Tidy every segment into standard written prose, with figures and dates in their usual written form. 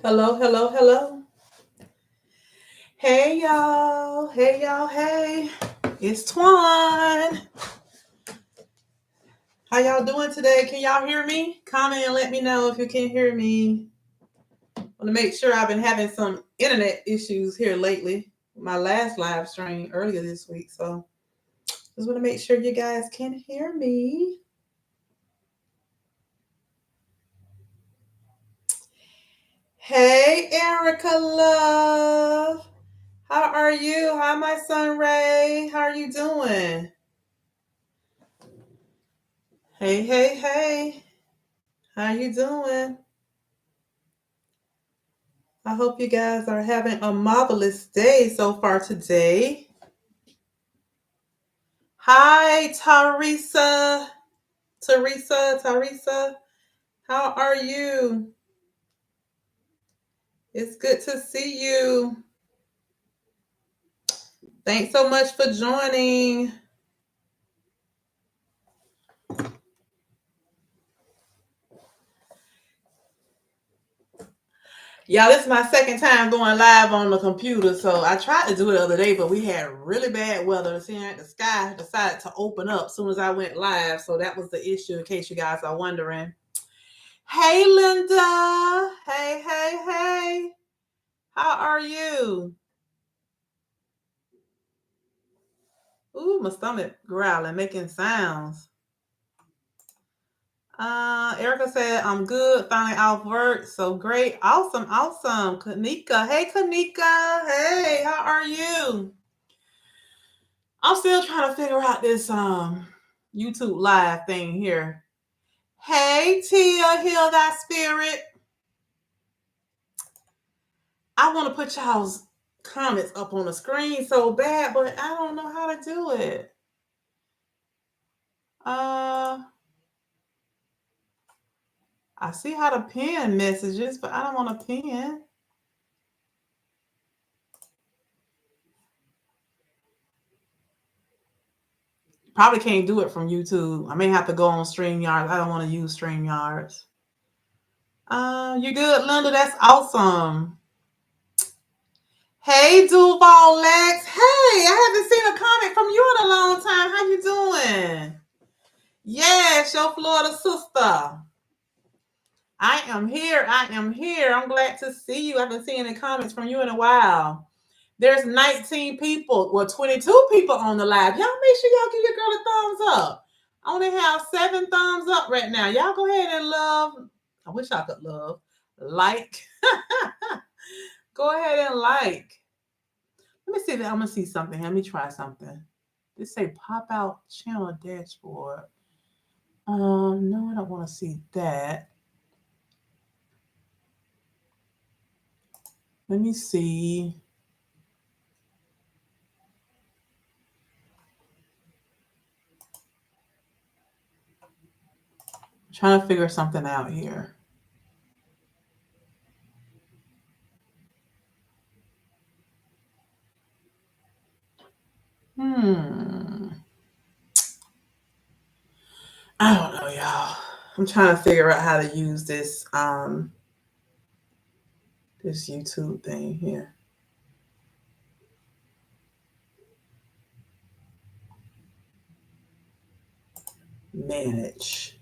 Hello, hello, hello. Hey, y'all. Hey, y'all. Hey. It's Twan. How y'all doing today? Can y'all hear me? Comment and let me know if you can hear me. I want to make sure. I've been having some internet issues here lately. My last live stream earlier this week. So just want to make sure you guys can hear me. Hey, Erica love. How are you? Hi, my son Ray. How are you doing? Hey, hey, hey. How you doing? I hope you guys are having a marvelous day so far today. Hi, Teresa. Teresa. How are you? It's good to see you. Thanks so much for joining. Y'all, this is my second time going live on the computer. So I tried to do it the other day, but we had really bad weather. The sky decided to open up as soon as I went live. So that was the issue, in case you guys are wondering. Hey, Linda. Hey. How are you? Ooh, my stomach growling, making sounds. Erica said, I'm good, finally off work. So great. Awesome. Kanika. Hey, Kanika. Hey, how are you? I'm still trying to figure out this YouTube live thing here. Hey, Tia, heal thy spirit. I want to put y'all's comments up on the screen so bad, but I don't know how to do it. I see how to pin messages, but I don't want to pin. Probably can't do it from YouTube. I may have to go on StreamYard. I don't want to use StreamYards. You good, Linda? That's awesome. Hey, Duval Lex. Hey, I haven't seen a comment from you in a long time. How you doing? Yes, your Florida sister. I am here. I'm glad to see you. I haven't seen any comments from you in a while. There's 19 people, 22 people on the live. Y'all make sure y'all give your girl a thumbs up. I only have 7 thumbs up right now. Y'all go ahead and love. I wish I could love. Like. Go ahead and like. Let me see that. I'm going to see something. Let me try something. They say pop out channel dashboard. No, I don't want to see that. Let me see. I'm trying to figure something out here. I don't know, y'all. I'm trying to figure out how to use this this YouTube thing here. Manage.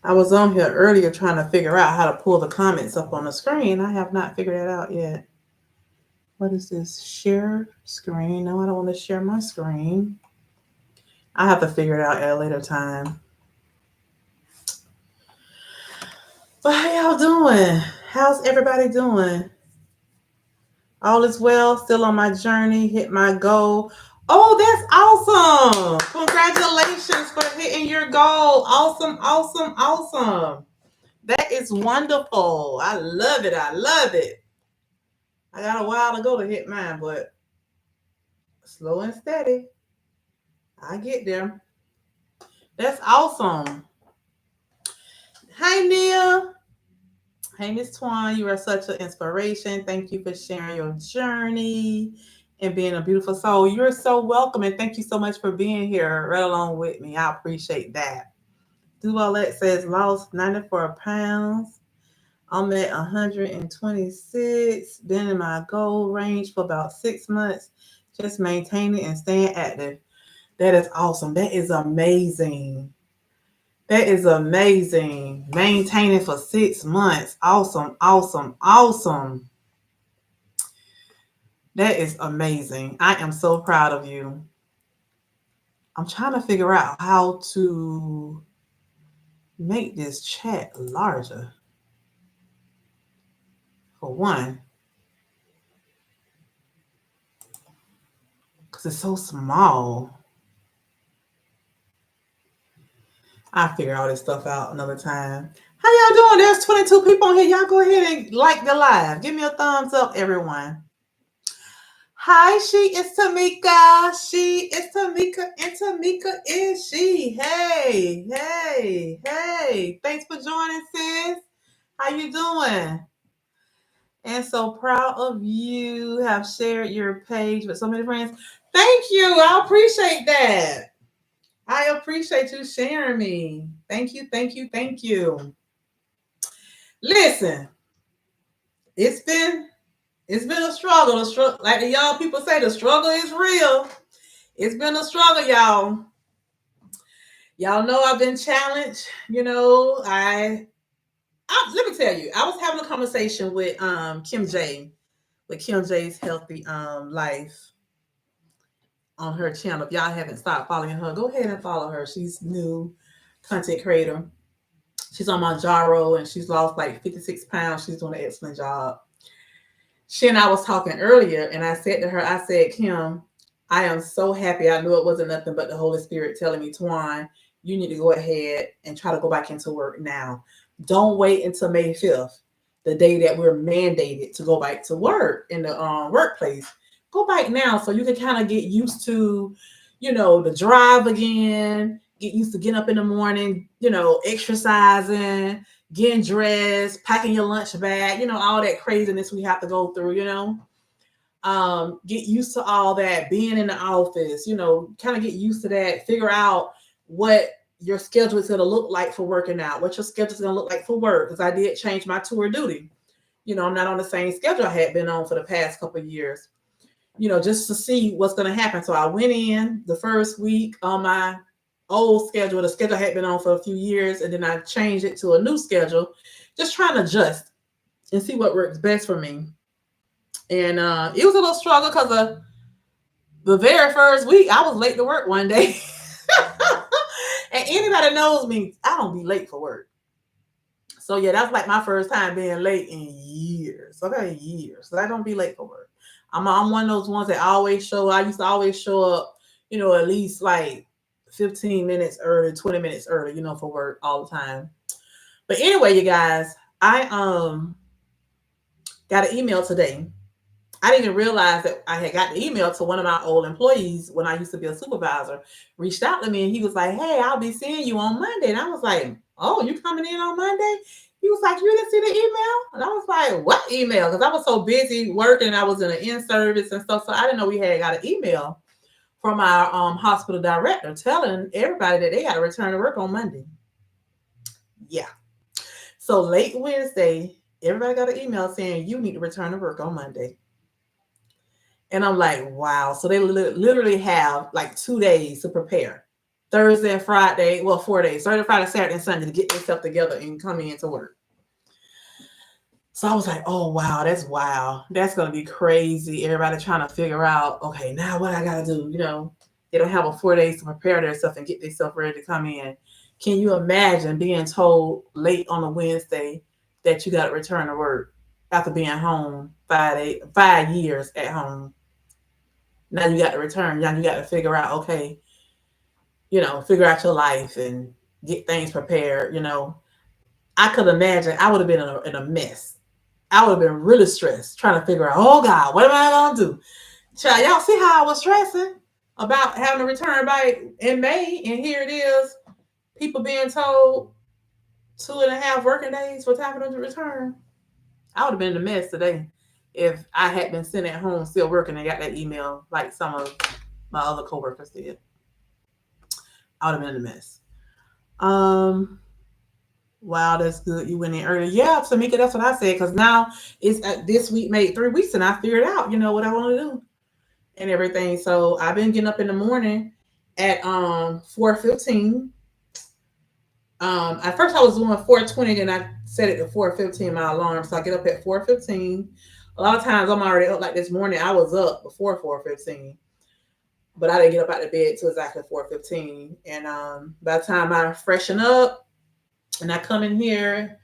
I was on here earlier trying to figure out how to pull the comments up on the screen. I have not figured that out yet. What is this? Share screen. No, I don't want to share my screen. I have to figure it out at a later time. But how y'all doing? How's everybody doing? All is well, still on my journey, hit my goal. Oh, that's awesome. Congratulations for hitting your goal. Awesome, awesome, awesome. That is wonderful. I love it. I love it. I got a while to go to hit mine, but slow and steady. I get there. That's awesome. Hi, Nia. Hey, Miss Twan. You are such an inspiration. Thank you for sharing your journey and being a beautiful soul. You're so welcome, and thank you so much for being here right along with me. I appreciate that. Duvalette says lost 94 pounds. I'm at 126. Been in my goal range for about 6 months. Just maintaining and staying active. That is awesome. That is amazing. That is amazing. Maintaining for 6 months. Awesome, awesome, awesome. That is amazing. I am so proud of you. I'm trying to figure out how to make this chat larger. For one, because it's so small. I'll figure all this stuff out another time. How y'all doing? There's 22 people on here. Y'all go ahead and like the live. Give me a thumbs up, everyone. Hi, she is Tamika. She is Tamika, and Tamika is she. Hey, hey, hey. Thanks for joining, sis. How you doing? And so proud of you. Have shared your page with so many friends. Thank you. I appreciate that. I appreciate you sharing me. Thank you, thank you, thank you. Listen, it's been a struggle. Like the y'all people say, the struggle is real. It's been a struggle, y'all. Y'all know I've been challenged. You know, let me tell you, I was having a conversation with Kim J, with Kim J's Healthy Life on her channel. If y'all haven't stopped following her, go ahead and follow her. She's new content creator. She's on Mounjaro and she's lost like 56 pounds. She's doing an excellent job. She and I was talking earlier, and I said to her, I said, Kim, I am so happy. I knew it wasn't nothing but the Holy Spirit telling me, Twan, you need to go ahead and try to go back into work now. Don't wait until May 5th, the day that we're mandated to go back to work in the workplace. Go back now so you can kind of get used to, you know, the drive again, get used to getting up in the morning, you know, exercising, getting dressed, packing your lunch bag, you know, all that craziness we have to go through, you know. Get used to all that, being in the office, you know, kind of get used to that, figure out what your schedule is going to look like for working out, what your schedule is going to look like for work, because I did change my tour duty. You know, I'm not on the same schedule I had been on for the past couple of years, you know, just to see what's going to happen. So I went in the first week on my old schedule, the schedule I had been on for a few years, and then I changed it to a new schedule, just trying to adjust and see what works best for me. And it was a little struggle because the very first week I was late to work one day. And anybody knows me, I don't be late for work. So yeah, that's like my first time being late in years. Okay, years. So I don't be late for work. I'm one of those ones that always show. I used to always show up, you know, at least like 15 minutes early, 20 minutes early, you know, for work all the time. But anyway, you guys, I got an email today. I didn't even realize that I had got the email to one of my old employees when I used to be a supervisor. Reached out to me and he was like, hey, I'll be seeing you on Monday. And I was like, oh, you coming in on Monday? He was like, you didn't see the email? And I was like, what email? Because I was so busy working. I was in an in-service and stuff. So I didn't know we had got an email from our hospital director telling everybody that they got to return to work on Monday. Yeah. So late Wednesday, everybody got an email saying you need to return to work on Monday. And I'm like, wow. So they literally have like 2 days to prepare. Thursday and Friday, well, 4 days, Thursday, Friday, Saturday, and Sunday to get themselves together and come in to work. So I was like, oh, wow, that's wild. That's going to be crazy. Everybody trying to figure out, okay, now what I got to do, you know. They don't have a 4 days to prepare themselves and get themselves ready to come in. Can you imagine being told late on a Wednesday that you got to return to work after being home 5 years at home? Now you got to return. Now you got to figure out, okay, figure out your life and get things prepared. I could imagine I would have been in a mess. I would have been really stressed trying to figure out, oh God, what am I going to do? Child, y'all see how I was stressing about having to return back in May, and here it is, people being told 2.5 working days for time for them to return. I would have been in a mess today if I had been sitting at home still working and got that email like some of my other coworkers did. I would have been in a mess. Wow, that's good. You went in early. Yeah, Tamika, that's what I said. Because now it's this week made 3 weeks, and I figured out, what I want to do and everything. So I've been getting up in the morning at 4:15. At first I was doing 4:20, and I set it to 4:15 my alarm. So I get up at 4:15. A lot of times I'm already up. Like this morning, I was up before 4:15, but I didn't get up out of bed till exactly 4:15. And by the time I freshen up and I come in here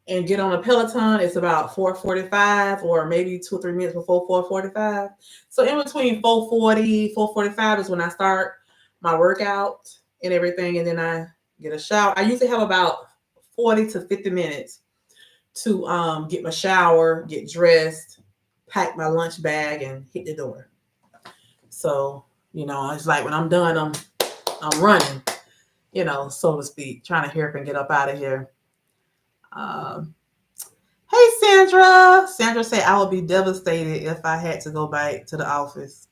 and get on a Peloton, it's about 4:45 or maybe 2 or 3 minutes before 4:45. So in between 4:40, 4:45 is when I start my workout and everything, and then I get a shower. I usually have about 40 to 50 minutes to get my shower, get dressed, pack my lunch bag, and hit the door. So, it's like when I'm done, I'm running, so to speak, trying to hurry up and get up out of here. Hey, Sandra. Sandra said I would be devastated if I had to go back to the office.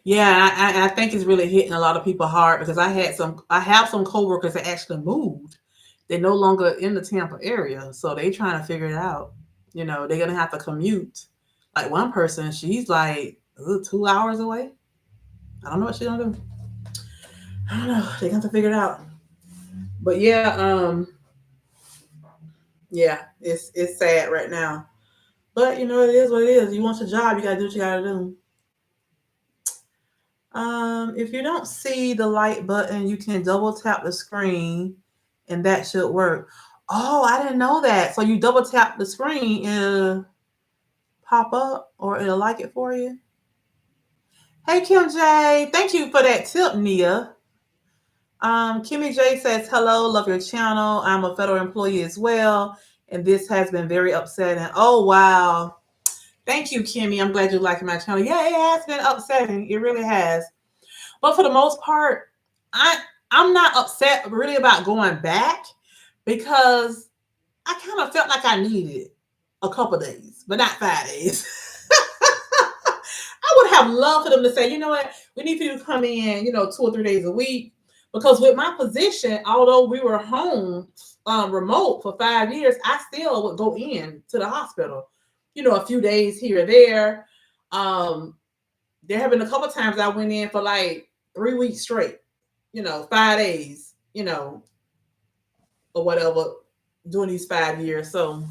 Yeah, I think it's really hitting a lot of people hard because I have some coworkers that actually moved. They're no longer in the Tampa area, so they trying to figure it out. They're gonna have to commute. Like one person, she's like 2 hours away. I don't know what she's gonna do. I don't know. They have to figure it out. But yeah, it's sad right now. But it is what it is. You want your job, you gotta do what you gotta do. If you don't see the light button, you can double tap the screen and that should work. Oh, I didn't know that. So you double tap the screen and it'll pop up or it'll like it for you. Hey, Kim J. Thank you for that tip, Nia. Kimmy J says, hello, love your channel. I'm a federal employee as well, and this has been very upsetting. Oh, wow. Thank you, Kimmy. I'm glad you like my channel. Yeah, it has been upsetting. It really has. But for the most part, I'm not upset really about going back because I kind of felt like I needed a couple days, but not 5 days. I would have loved for them to say, you know what, we need you to come in, 2 or 3 days a week. Because with my position, although we were home remote for 5 years, I still would go in to the hospital, a few days here or there. There have been a couple of times I went in for like 3 weeks straight, 5 days, or whatever, during these 5 years. So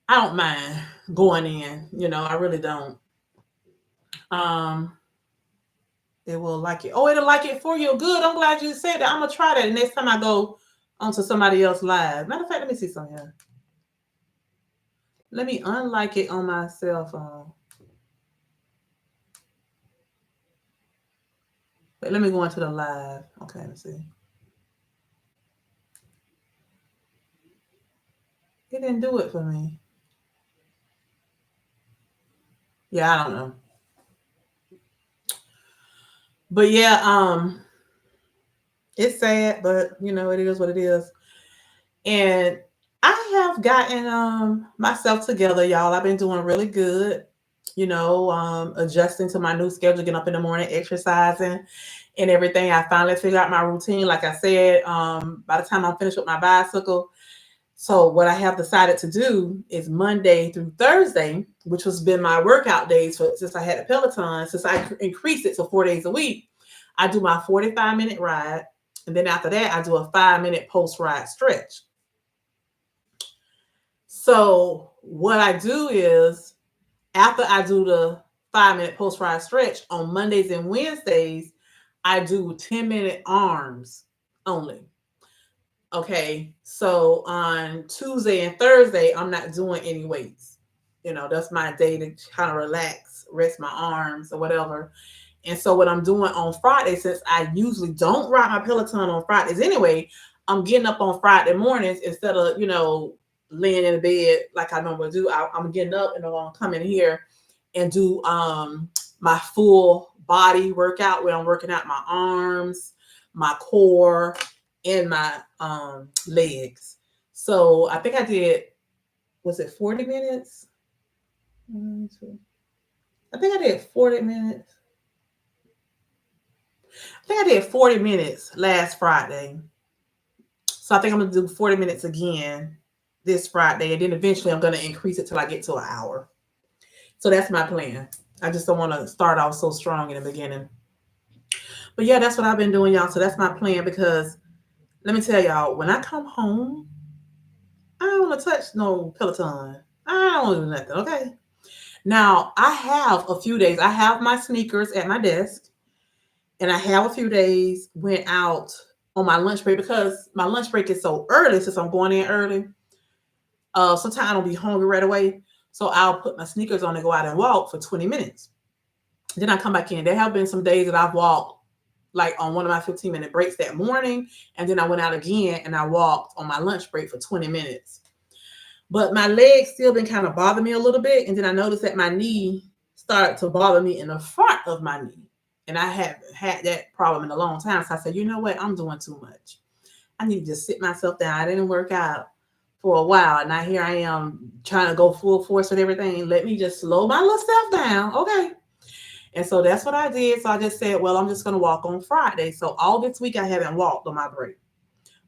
I don't mind going in, I really don't. It will like it. Oh, it'll like it for you. Good. I'm glad you said that. I'm gonna try that the next time I go onto somebody else live. Matter of fact, let me see something here. Let me unlike it on my cell phone. But let me go into the live. Okay, let's see. It didn't do it for me. Yeah, I don't know. But yeah, it's sad, but it is what it is. And I have gotten myself together, y'all. I've been doing really good, adjusting to my new schedule, getting up in the morning, exercising and everything. I finally figured out my routine. Like I said, by the time I'm finished with my bicycle. So what I have decided to do is Monday through Thursday, which has been my workout days since I had a Peloton, since I increased it to 4 days a week, I do my 45-minute ride. And then after that, I do a 5-minute post-ride stretch. So what I do is after I do the 5-minute post-ride stretch. On Mondays and Wednesdays, I do 10-minute arms only. Okay, so on Tuesday and Thursday, I'm not doing any weights. That's my day to kind of relax, rest my arms or whatever. And so what I'm doing on Friday, since I usually don't ride my Peloton on Fridays anyway, I'm getting up on Friday mornings instead of, laying in the bed like I normally do. I'm getting up and I'm going to come in here and do my full body workout where I'm working out my arms, my core, and my legs. So I think I did, was it 40 minutes? I think I did 40 minutes. I think I did 40 minutes last Friday. So I think I'm going to do 40 minutes again this Friday. And then eventually I'm going to increase it till I get to an hour. So that's my plan. I just don't want to start off so strong in the beginning. But yeah, that's what I've been doing, y'all. So that's my plan, because let me tell y'all, when I come home, I don't want to touch no Peloton. I don't want to do nothing, okay? Now, I have a few days. I have my sneakers at my desk. And I have a few days went out on my lunch break, because my lunch break is so early since I'm going in early. Sometimes I don't be hungry right away. So I'll put my sneakers on and go out and walk for 20 minutes. Then I come back in. There have been some days that I've walked like on one of my 15-minute breaks that morning. And then I went out again and I walked on my lunch break for 20 minutes. But my legs still been kind of bothering me a little bit. And then I noticed that my knee started to bother me in the front of my knee. And I haven't had that problem in a long time. So I said, you know what? I'm doing too much. I need to just sit myself down. I didn't work out for a while. And now here I am trying to go full force with everything. Let me just slow my little self down. Okay. And so that's what I did. So I just said, well, I'm just going to walk on Friday. So all this week I haven't walked on my break.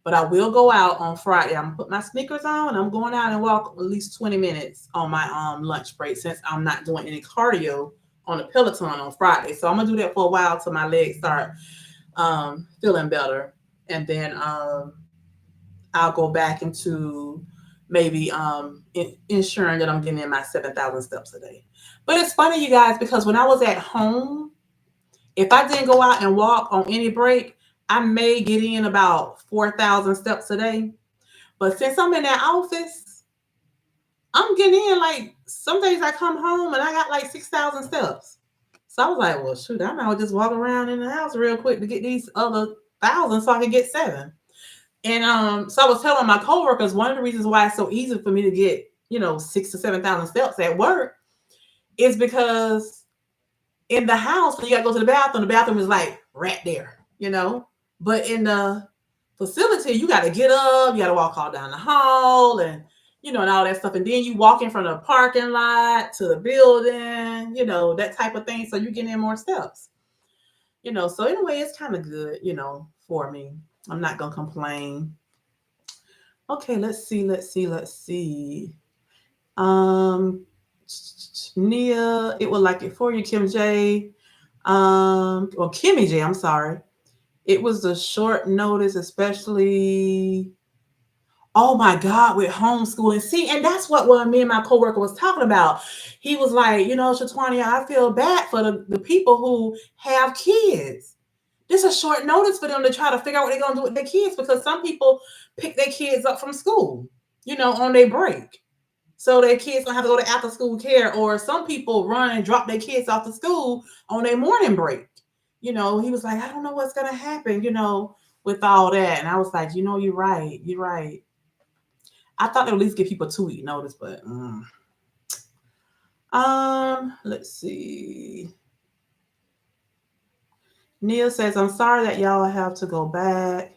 But I will go out on Friday. I'm going to put my sneakers on and I'm going out and walk at least 20 minutes on my lunch break, since I'm not doing any cardio on the Peloton on Friday. So I'm going to do that for a while till my legs start feeling better. And then I'll go back into maybe ensuring that I'm getting in my 7,000 steps a day. But it's funny, you guys, because when I was at home, if I didn't go out and walk on any break, I may get in about 4,000 steps a day. But since I'm in that office, I'm getting in, like, some days I come home and I got like 6,000 steps. So I was like, well, shoot, I might just walk around in the house real quick to get these other 1,000 so I can get 7. And so I was telling my coworkers, one of the reasons why it's so easy for me to get, 6,000 to 7,000 steps at work is because in the house, when you got to go to the bathroom is like right there, But in the facility, you got to get up, you got to walk all down the hall and, and all that stuff. And then you walk in from the parking lot to the building, that type of thing. So you get in more steps, So anyway, it's kind of good, for me. I'm not going to complain. Okay, let's see. Nia, it will like it for you, Kim J. Or Kimmy J, I'm sorry. It was a short notice, especially, oh my God, with homeschooling. See, and that's what me and my coworker was talking about. He was like, Shatwania, I feel bad for the people who have kids. This is a short notice for them to try to figure out what they're going to do with their kids, because some people pick their kids up from school, on their break. So their kids don't have to go to after school care, or some people run and drop their kids off to school on their morning break. He was like, I don't know what's going to happen, with all that. And I was like, you're right. You're right. I thought they'd at least give people 2-week notice, but let's see. Neil says, I'm sorry that y'all have to go back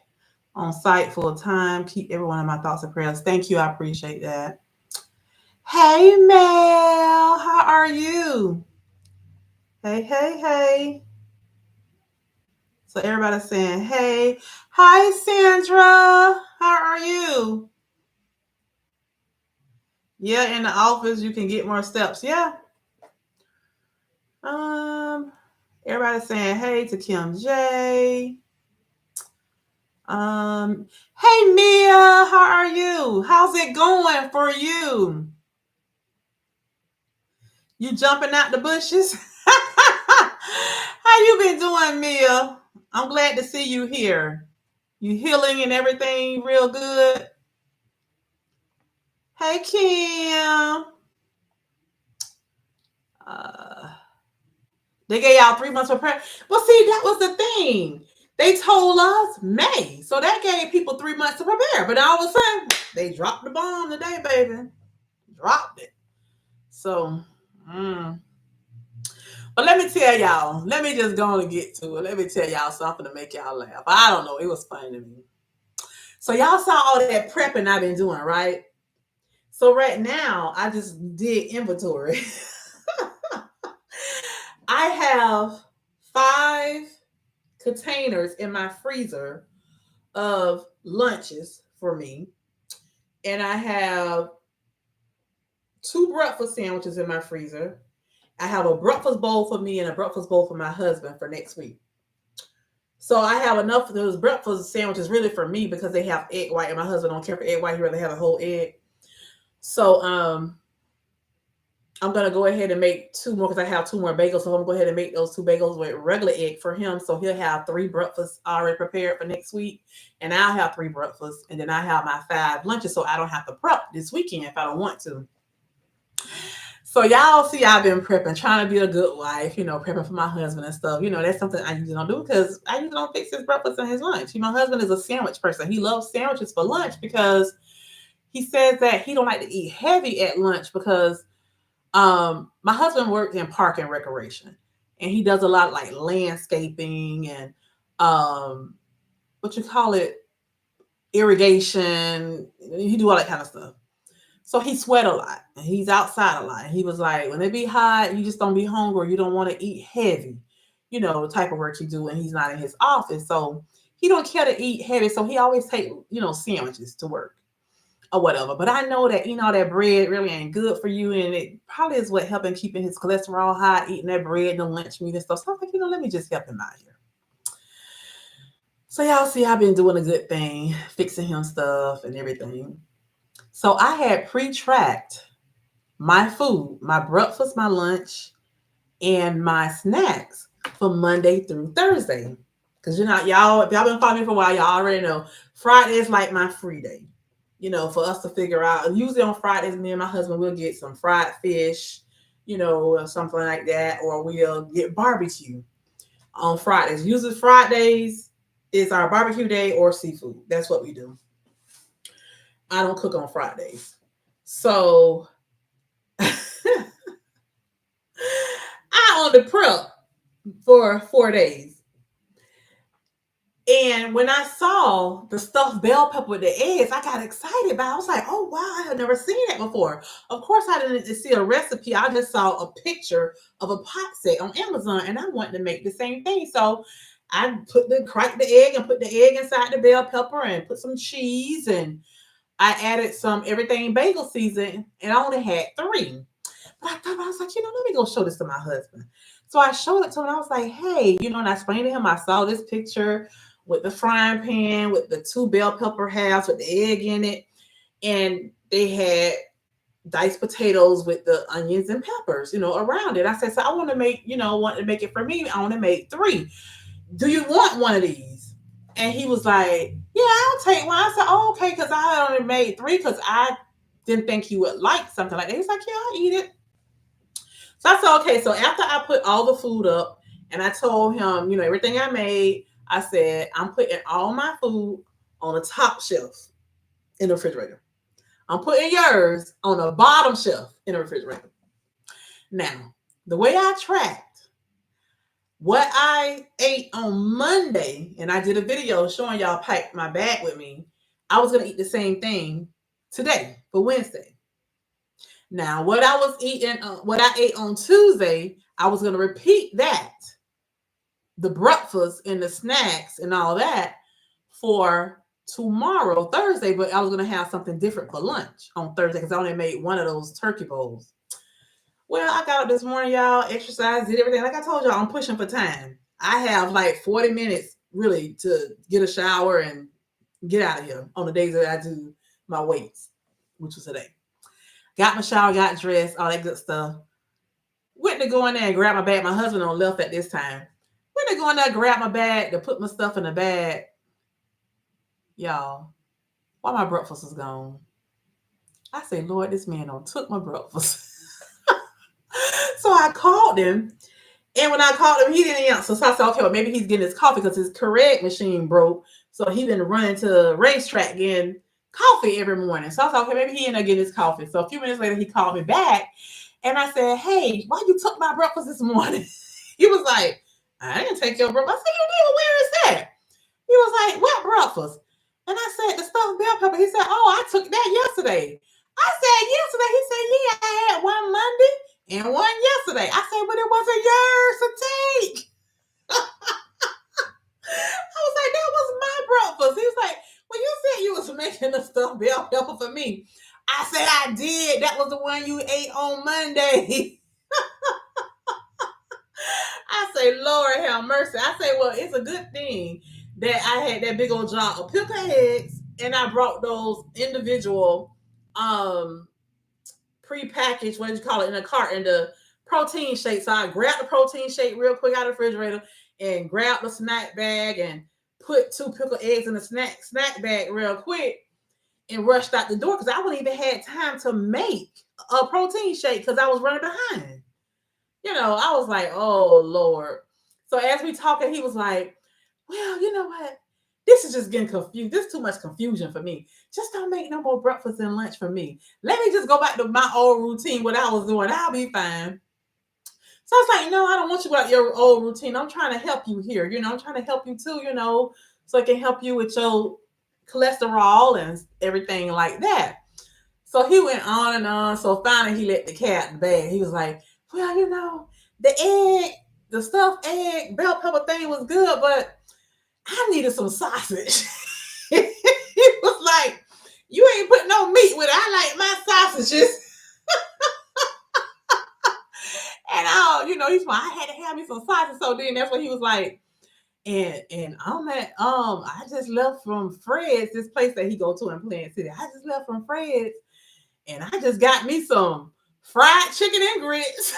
on site full time. Keep everyone in my thoughts and prayers. Thank you. I appreciate that. Hey, Mel, how are you? Hey. So everybody's saying, hey. Hi, Sandra. How are you? Yeah, in the office, you can get more steps. Yeah. Everybody's saying, hey to Kim J. Hey, Mia, how are you? How's it going for you? You jumping out the bushes? been doing, Mia? I'm glad to see you here. You healing and everything real good? Hey, Kim. They gave y'all 3 months of prep. Well, see, that was the thing. They told us May. So that gave people 3 months to prepare. But all of a sudden, they dropped the bomb today, baby. Dropped it. So, But let me tell y'all. Let me just go on and get to it. Let me tell y'all something to make y'all laugh. I don't know. It was funny to me. So y'all saw all that prepping I've been doing, right? So right now, I just did inventory. I have 5 containers in my freezer of lunches for me. And I have 2 breakfast sandwiches in my freezer. I have a breakfast bowl for me and a breakfast bowl for my husband for next week. So I have enough of those breakfast sandwiches really for me because they have egg white and my husband don't care for egg white. He rather have a whole egg. So I'm going to go ahead and make 2 more because I have 2 more bagels. So I'm going to go ahead and make those 2 bagels with regular egg for him. So he'll have 3 breakfasts already prepared for next week. And I'll have 3 breakfasts. And then I have my 5 lunches so I don't have to prep this weekend if I don't want to. So y'all see I've been prepping, trying to be a good wife, prepping for my husband and stuff. That's something I usually don't do because I usually don't fix his breakfast and his lunch. My husband is a sandwich person. He loves sandwiches for lunch because he says that he don't like to eat heavy at lunch because my husband works in park and recreation. And he does a lot of like landscaping and irrigation. He do all that kind of stuff. So he sweat a lot and he's outside a lot. And he was like, when it be hot, you just don't be hungry. You don't want to eat heavy, the type of work he do when he's not in his office. So he don't care to eat heavy. So he always take, sandwiches to work or whatever. But I know that, that bread really ain't good for you. And it probably is what helping keeping his cholesterol high, eating that bread and the lunch meat and stuff. So I was like, let me just help him out here. So y'all see, I've been doing a good thing, fixing him stuff and everything. So I had pre-tracked my food, my breakfast, my lunch, and my snacks for Monday through Thursday. Because y'all, if y'all been following me for a while, y'all already know Friday is like my free day. For us to figure out. Usually on Fridays, me and my husband will get some fried fish, or something like that, or we'll get barbecue on Fridays. Usually Fridays is our barbecue day or seafood. That's what we do. I don't cook on Fridays. So I on the prep for 4 days. And when I saw the stuffed bell pepper with the eggs, I got excited. But I was like, oh, wow, I had never seen that before. Of course, I didn't see a recipe. I just saw a picture of a pot set on Amazon. And I wanted to make the same thing. So I cracked the egg and put the egg inside the bell pepper and put some cheese and I added some everything bagel season and I only had 3. But I was like, let me go show this to my husband. So I showed it to him and I was like, hey, and I explained to him, I saw this picture with the frying pan, with the 2 bell pepper halves with the egg in it. And they had diced potatoes with the onions and peppers, around it. I said, so I want to make, it for me. I want to make 3. Do you want one of these? And he was like, yeah, I'll take one. I said, oh, okay, because I only made 3 because I didn't think he would like something like that. He's like, yeah, I'll eat it. So I said, okay. So after I put all the food up and I told him, everything I made, I said, I'm putting all my food on the top shelf in the refrigerator. I'm putting yours on the bottom shelf in the refrigerator. Now, the way I tracked what I ate on Monday, and I did a video showing y'all pack my bag with me, I was going to eat the same thing today for Wednesday. Now, what I was eating, what I ate on Tuesday, I was going to repeat that, the breakfast and the snacks and all that for tomorrow, Thursday, but I was going to have something different for lunch on Thursday because I only made one of those turkey bowls. Well, I got up this morning, y'all, exercised, did everything. Like I told y'all, I'm pushing for time. I have like 40 minutes really to get a shower and get out of here on the days that I do my weights, which was today. Got my shower, got dressed, all that good stuff. Went to go in there and grab my bag. My husband on left at this time. Went finna go in there, grab my bag to put my stuff in the bag. Y'all, while my breakfast is gone, I say, Lord, this man done took my breakfast. So I called him. And when I called him, he didn't answer. So I said, okay, well, maybe he's getting his coffee because his Correct machine broke. So he been running to the racetrack getting coffee every morning. So I thought, okay, maybe he ended up getting his coffee. So a few minutes later, he called me back. And I said, hey, why you took my breakfast this morning? He was like, I didn't take your breakfast. I said, you did? Well, where is that? He was like, what breakfast? And I said, the stuffed bell pepper. He said, oh, I took that yesterday. I said, yesterday? He said, yeah, I had one Monday and one yesterday. I said, but it wasn't yours to take. I was like, that was my breakfast. He was like, well, you said you was making the stuffed bell pepper for me. I said, I did. That was the one you ate on Monday. I say, Lord have mercy. I say, well, it's a good thing that I had that big old jar of pickled eggs and I brought those individual pre-packaged, what do you call it, in a carton, the protein shake. So I grabbed the protein shake real quick out of the refrigerator and grabbed the snack bag and put 2 pickled eggs in the snack bag real quick and rushed out the door because I wouldn't even had time to make a protein shake because I was running behind. You know, I was like, oh, Lord. So as we talking, he was like, well, you know what? This is just getting confused. This is too much confusion for me. Just don't make no more breakfast and lunch for me. Let me just go back to my old routine, what I was doing. I'll be fine. So I was like, no, I don't want you about your old routine. I'm trying to help you here. You know, I'm trying to help you too, you know, so I can help you with your cholesterol and everything like that. So he went on and on. So finally he let the cat in the bag. He was like, well, you know, the stuffed egg bell pepper thing was good, but I needed some sausage. He was like, you ain't put no meat with it. I like my sausages. And you know, he's like, I had to have me some sausage. So then that's what he was like. And I'm at I just left from Fred's, this place that he go to in Plant City. I just left from Fred's and I just got me some fried chicken and grits.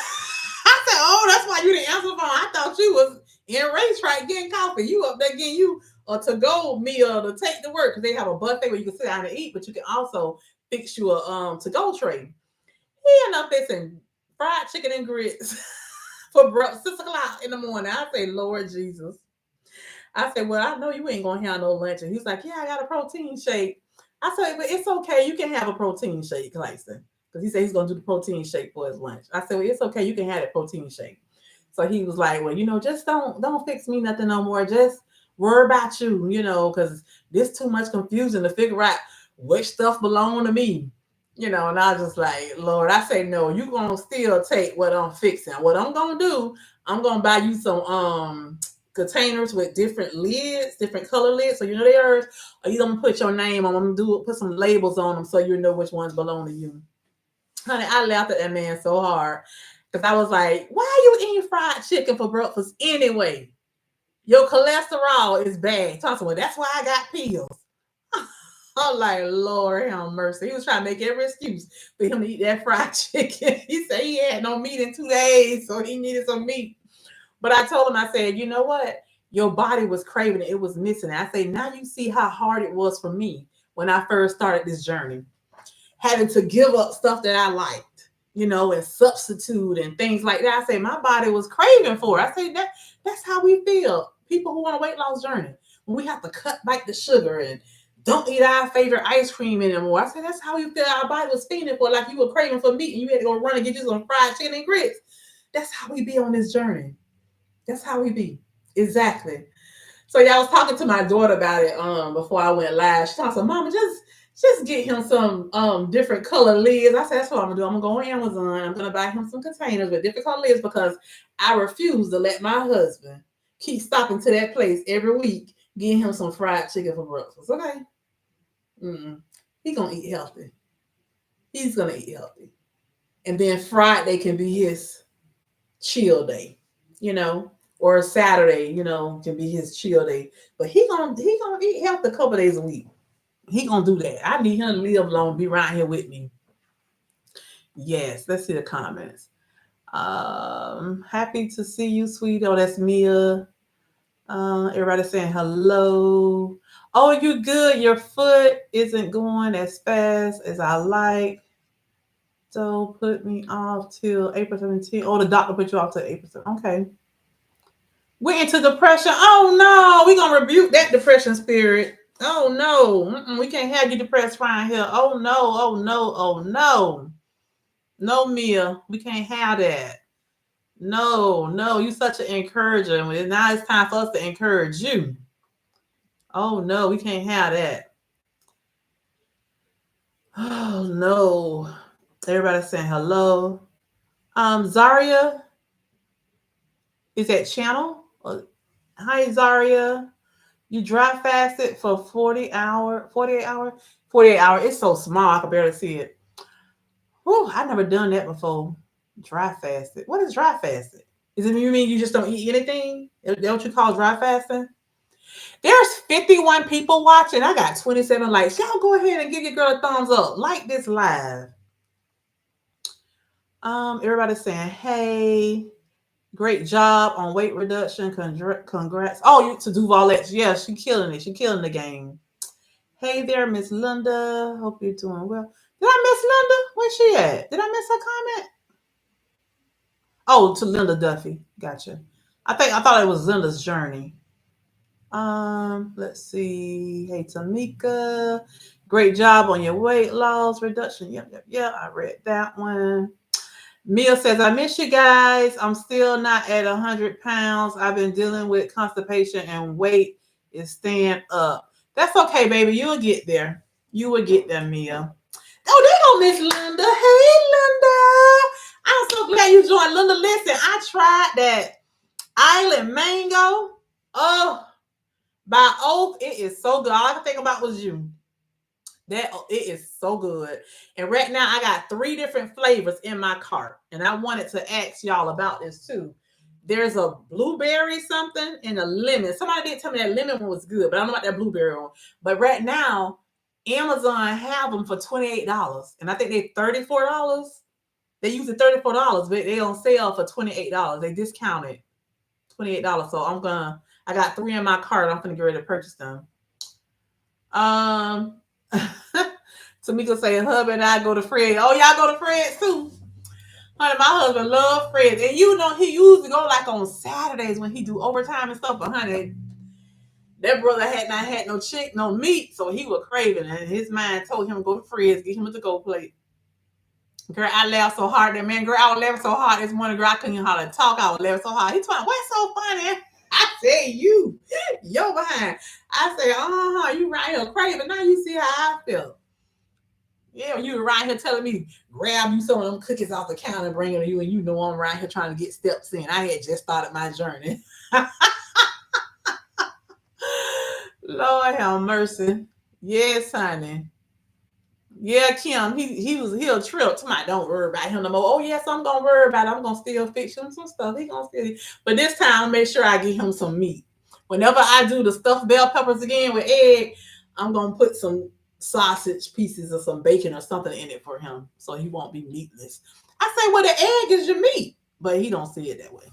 I said, oh, that's why you didn't answer the phone. I thought you was in racetrack getting coffee. You up there getting you a to-go meal to take to work because they have a buffet where you can sit down and eat, but you can also fix you a to-go tray. He ended up fixing fried chicken and grits for 6 o'clock in the morning. I say, Lord Jesus. I said, well, I know you ain't gonna have no lunch. And he's like, yeah, I got a protein shake. I said, but it's okay. You can have a protein shake, Clayson. Because he said he's gonna do the protein shake for his lunch. I said, well, it's okay. You can have that protein shake. So he was like, well, you know, just don't fix me nothing no more. Just worry about you, you know, because there's too much confusion to figure out which stuff belong to me. You know, and I was just like, Lord, I say, no, you gonna still take what I'm fixing. What I'm gonna do, I'm gonna buy you some containers with different lids, different color lids, so you know theirs. Or you gonna put your name on them, put some labels on them so you know which ones belong to you. Honey, I laughed at that man so hard because I was like, why are you eating fried chicken for breakfast anyway? Your cholesterol is bad. Talk to me. That's why I got pills. I'm like, Lord have mercy. He was trying to make every excuse for him to eat that fried chicken. He said he had no meat in 2 days, so he needed some meat. But I told him, I said, you know what? Your body was craving it. It was missing it. I say, now you see how hard it was for me when I first started this journey. Having to give up stuff that I liked, you know, and substitute and things like that. I say, my body was craving for it. I say, that's how we feel. People who want a weight loss journey. When we have to cut back the sugar and don't eat our favorite ice cream anymore. I said, that's how we feel. Our body was feeding for, like you were craving for meat and you had to go run and get you some fried chicken and grits. That's how we be on this journey. That's how we be. Exactly. So yeah, I was talking to my daughter about it before I went live. She told me, Mama, just get him some different color lids. I said, that's what I'm gonna do. I'm gonna go on Amazon. I'm gonna buy him some containers with different color lids because I refuse to let my husband keep stopping to that place every week, getting him some fried chicken for breakfast. Okay. He's gonna eat healthy. He's gonna eat healthy. And then Friday can be his chill day, you know, or Saturday, you know, can be his chill day. But he gonna eat healthy a couple days a week. He gonna do that. I need him to live long, be around here with me. Yes, let's see the comments. Happy to see you, sweetie. Oh, that's Mia. Everybody saying hello. Oh, you good? Your foot isn't going as fast as I like. So put me off till April 17th. Oh, the doctor put you off till April 17th. Okay. We're into depression. Oh no, we're gonna rebuke that depression spirit. Oh no. We can't have you depressed around here. Oh no, oh no, oh no. No, Mia, we can't have that. No, you such an encourager. Now it's time for us to encourage you. Oh no, we can't have that. Oh no. Everybody's saying hello. Zaria is that channel? Hi Zaria. You dry fasted for 48 hours. 48 hours. It's so small I can barely see it. Whew, I've never done that before. Dry fasted. What is dry fasted? Is it you mean you just don't eat anything? Is that what you call dry fasting? There's 51 people watching. I got 27 likes. Y'all go ahead and give your girl a thumbs up. Like this live. Everybody's saying, hey, great job on weight reduction. Congrats. Oh, you to Duvalette. Yeah, she's killing it. She's killing the game. Hey there, Miss Linda. Hope you're doing well. Did I miss Linda? Where's she at? Did I miss her comment? Oh, to Linda Duffy. Gotcha. I thought it was Linda's journey. Let's see. Hey, Tamika. Great job on your weight loss reduction. Yep. I read that one. Mia says, I miss you guys. I'm still not at 100 pounds. I've been dealing with constipation and weight is staying up. That's okay, baby. You'll get there. You will get there, Mia. Oh, they don't miss Linda. Hey, Linda. I'm so glad you joined. Linda, listen, I tried that island mango. Oh, by oath, it is so good. All I can think about was you. That it is so good. And right now, I got 3 different flavors in my cart. And I wanted to ask y'all about this too. There's a blueberry something and a lemon. Somebody did tell me that lemon one was good, but I don't know about that blueberry one. But right now, Amazon have them for $28. And I think they're $34. They use it $34, but they on sale for $28. They discounted $28. So I got 3 in my cart. I'm gonna get ready to purchase them. Tamika say, hubby and I go to Fred. Oh, y'all go to Fred too. Honey, my husband love Fred. And you know, he usually go like on Saturdays when he do overtime and stuff. But honey, that brother had not had no meat, so he was craving. And his mind told him to go to Fred's, get him a to-go plate. Girl, I laughed so hard. That man, girl, I was laughing so hard this morning, girl, I couldn't even hardly talk. I was laughing so hard. He told me, what's so funny? I said, yo behind. I said, you right here craving. Now you see how I feel. Yeah, you were right here telling me, grab you some of them cookies off the counter and bring them to you, and you know I'm right here trying to get steps in. I had just started my journey. Lord have mercy. Yes, honey. Yeah, Kim, he'll trip. Somebody don't worry about him no more. Oh, yes, I'm gonna worry about it. I'm gonna still fix him some stuff. He gonna still, but this time make sure I get him some meat. Whenever I do the stuffed bell peppers again with egg, I'm gonna put some sausage pieces or some bacon or something in it for him, so he won't be meatless. I say, well, the egg is your meat, but he don't see it that way.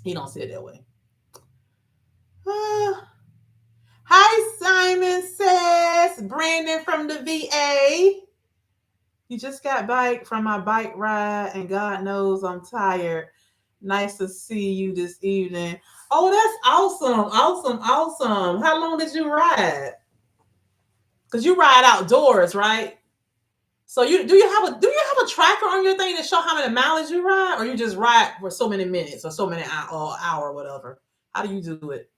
He don't see it that way. Hi, Simon says, Brandon from the VA. You just got back from my bike ride, and God knows I'm tired. Nice to see you this evening. Oh, that's awesome. How long did you ride? Because you ride outdoors, right? So do you have a tracker on your thing to show how many miles you ride, or you just ride for so many minutes or so many hour or whatever? How do you do it?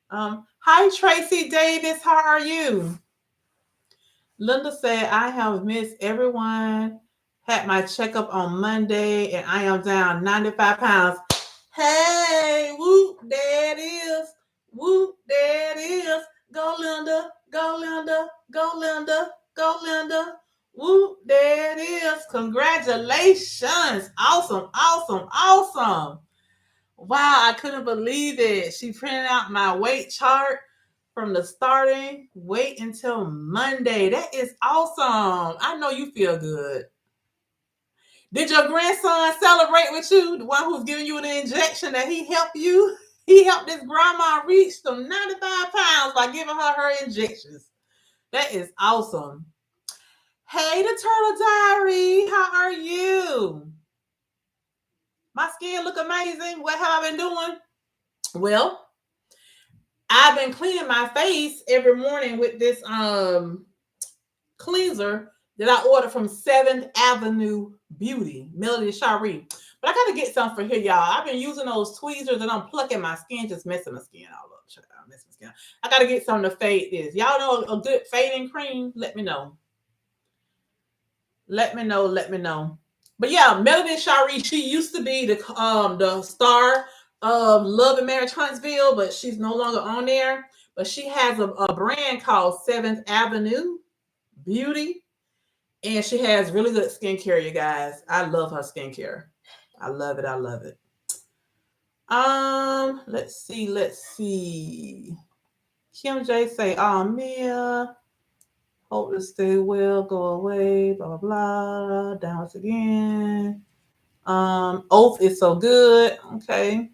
Hi Tracy Davis, how are you? Linda said, I have missed everyone. Had my checkup on Monday and I am down 95 pounds. Hey, whoop, there it is. Whoop, there it is. Go Linda, go Linda, go Linda, go Linda. Whoop, there it is. Congratulations. Awesome. Wow, I couldn't believe it. She printed out my weight chart from the starting weight until Monday. That is awesome. I know you feel good. Did your grandson celebrate with you? The one who's giving you the injection, that he helped you? He helped this grandma reach them 95 pounds by giving her injections. That is awesome. Hey, the Turtle Diary, how are you? My skin look amazing. What have I been doing? Well, I've been cleaning my face every morning with this cleanser that I ordered from 7th Avenue Beauty, Melody Shari. But I got to get some for here, y'all. I've been using those tweezers and I'm plucking my skin, just messing my skin all up. I got to get something to fade this. Y'all know a good fading cream? Let me know. Let me know. But yeah, Melody Shari, she used to be the star of Love and Marriage Huntsville, but she's no longer on there. But she has a brand called 7th Avenue Beauty. And she has really good skincare, you guys. I love her skincare. I love it. Let's see. Kim J say, oh, Mia, hope to stay well, go away, blah, blah, blah, down once again. Oath is so good. Okay.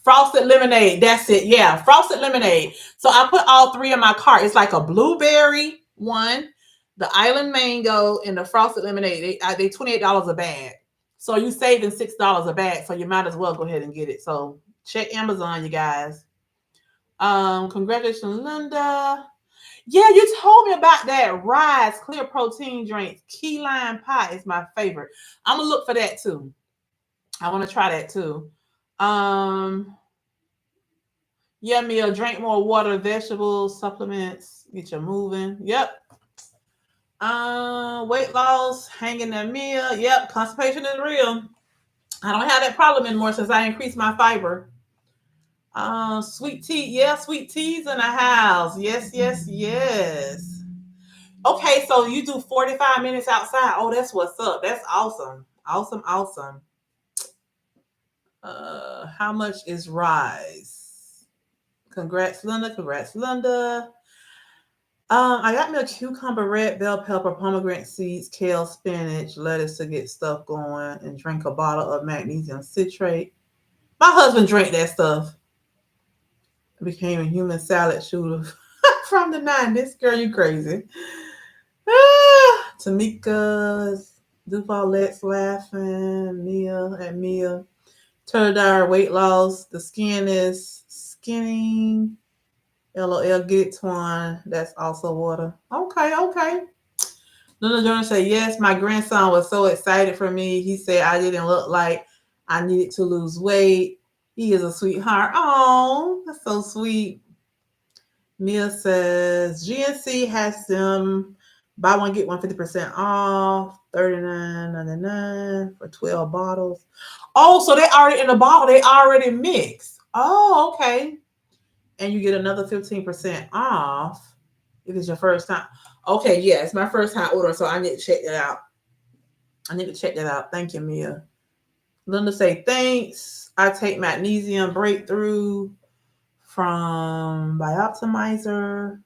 Frosted lemonade. That's it. Yeah. Frosted lemonade. So I put all three in my cart. It's like a blueberry one, the island mango, and the frosted lemonade. They $28 a bag. So you saving $6 a bag. So you might as well go ahead and get it. So check Amazon, you guys. Congratulations, Linda. Yeah, you told me about that Rise Clear Protein drink. Key lime pie is my favorite. I'm gonna look for that too. I want to try that too. Yeah, Mia, drink more water, vegetables, supplements, get you moving. Yep. Weight loss, hanging that Mia. Yep, constipation is real. I don't have that problem anymore since I increased my fiber. Sweet tea, yeah, sweet teas in the house. Yes. Okay, so you do 45 minutes outside. Oh, that's what's up. That's awesome. Awesome. How much is Rise? Congrats, Linda. I got me a cucumber, red bell pepper, pomegranate seeds, kale, spinach, lettuce to get stuff going, and drink a bottle of magnesium citrate. My husband drank that stuff. Became a human salad shooter from the 90s. Girl, you crazy. Tamika's Duval, Lex laughing, Mia. Turtle weight loss. The skin is skinning. LOL, get Twan. That's also water. Okay. Luna Jones said, yes, my grandson was so excited for me. He said I didn't look like I needed to lose weight. He is a sweetheart. Oh, that's so sweet. Mia says, GNC has them buy one, get 150% off, $39.99 for 12 bottles. Oh, so they already in the bottle. They already mixed. Oh, okay. And you get another 15% off if it's your first time. Okay, yeah, it's my first time ordering, so I need to check that out. Thank you, Mia. Linda say, thanks. I take magnesium breakthrough from Bioptimizer,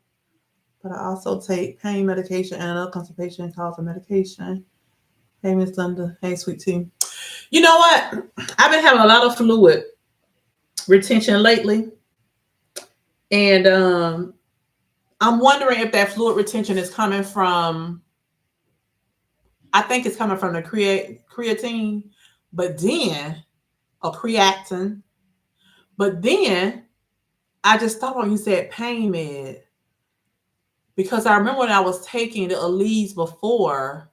but I also take pain medication and a constipation cause of medication. Hey, Miss Linda. Hey, sweet tea. You know what? I've been having a lot of fluid retention lately. And I'm wondering if that fluid retention is coming from, I think it's coming from the creatine, but then, or creatine. But then I just thought when you said pain med, because I remember when I was taking the Aleve before,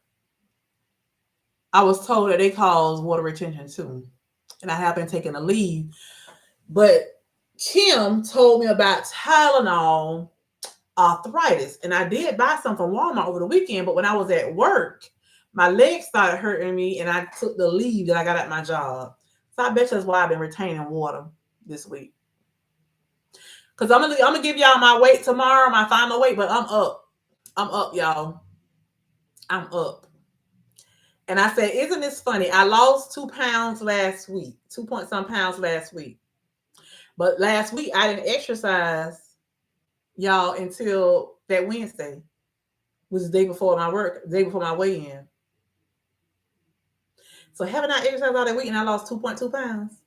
I was told that they cause water retention too. And I have been taking Aleve. But Kim told me about Tylenol arthritis. And I did buy some from Walmart over the weekend, but when I was at work, my legs started hurting me and I took the leave that I got at my job. So I bet that's why I've been retaining water this week. Because I'm gonna give y'all my weight tomorrow, my final weight, but I'm up. Y'all. I'm up. And I said, isn't this funny? I lost 2 pounds last week, 2-point-some pounds last week. But last week I didn't exercise, y'all, until that Wednesday, was the day before my weigh-in. So haven't I exercised all that week and I lost 2.2 pounds?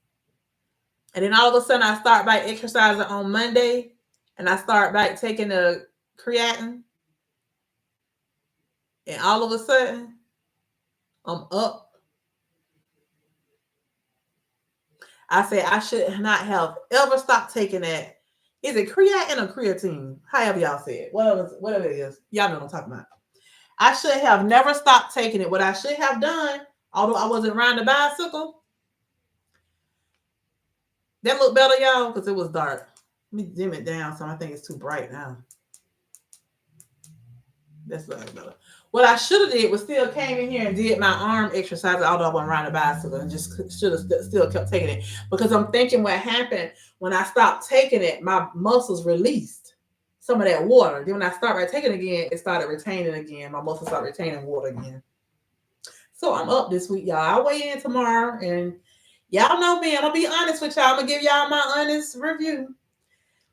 And then all of a sudden I start back exercising on Monday and I start back taking the creatine. And all of a sudden I'm up. I said I should not have ever stopped taking that. Is it creatine or creatine? However y'all say it. Whatever it is. Y'all know what I'm talking about. I should have never stopped taking it. What I should have done, although I wasn't riding the bicycle, that looked better, y'all, because it was dark. Let me dim it down so I think it's too bright now. That's better. What I should have did was still came in here and did my arm exercise, although I wasn't riding the bicycle, and just should have still kept taking it. Because I'm thinking what happened when I stopped taking it, my muscles released some of that water. Then when I started taking it again, it started retaining again. My muscles started retaining water again. So I'm up this week, y'all. I'll weigh in tomorrow, and y'all know me. I'm going to be honest with y'all. I'm going to give y'all my honest review.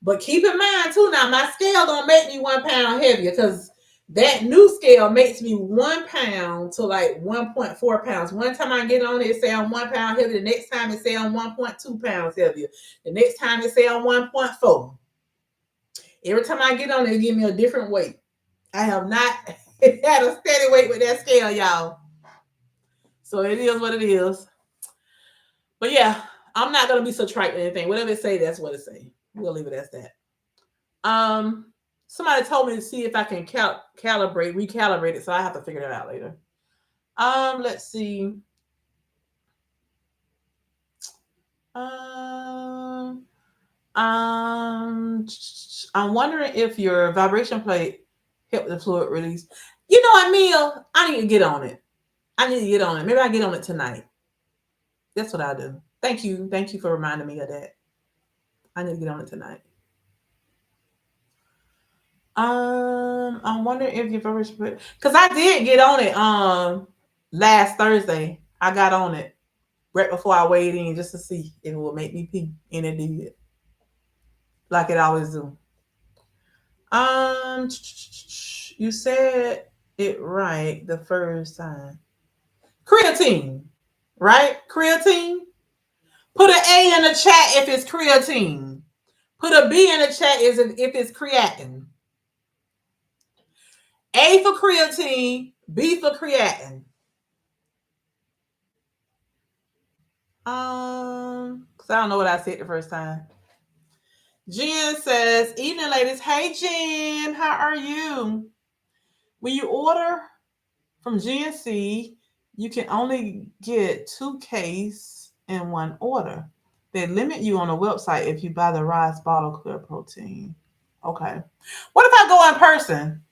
But keep in mind, too, now, my scale don't make me 1 pound heavier, because that new scale makes me 1 pound to like 1.4 pounds. One time I get on it, it say I'm 1 pound heavier. The next time it say I'm 1.2 pounds heavier. The next time it say I'm 1.4. Every time I get on it give me a different weight. I have not had a steady weight with that scale, y'all. So it is what it is. But yeah, I'm not going to be so trite with anything. Whatever it say, that's what it say. We'll leave it as that. Somebody told me to see if I can recalibrate it, so I have to figure that out later. Let's see. I'm wondering if your vibration plate helped the fluid release. You know what, Mia? I need to get on it. Maybe I get on it tonight. That's what I do. Thank you for reminding me of that. I need to get on it tonight. I'm wondering if your vibration plate, because I did get on it last Thursday. I got on it right before I weighed in just to see if it would make me pee, and it did, like it always do. You said it right the first time. Creatine, right? Creatine. Put an A in the chat if it's creatine. Put a B in the chat if it's creatine. A for creatine, B for creatine. Because I don't know what I said the first time. Jen says, evening ladies. Hey Jen, how are you? When you order from GNC, you can only get 2 cases in one order. They limit you on the website if you buy the Rise Bottle Clear Protein. Okay. What if I go in person?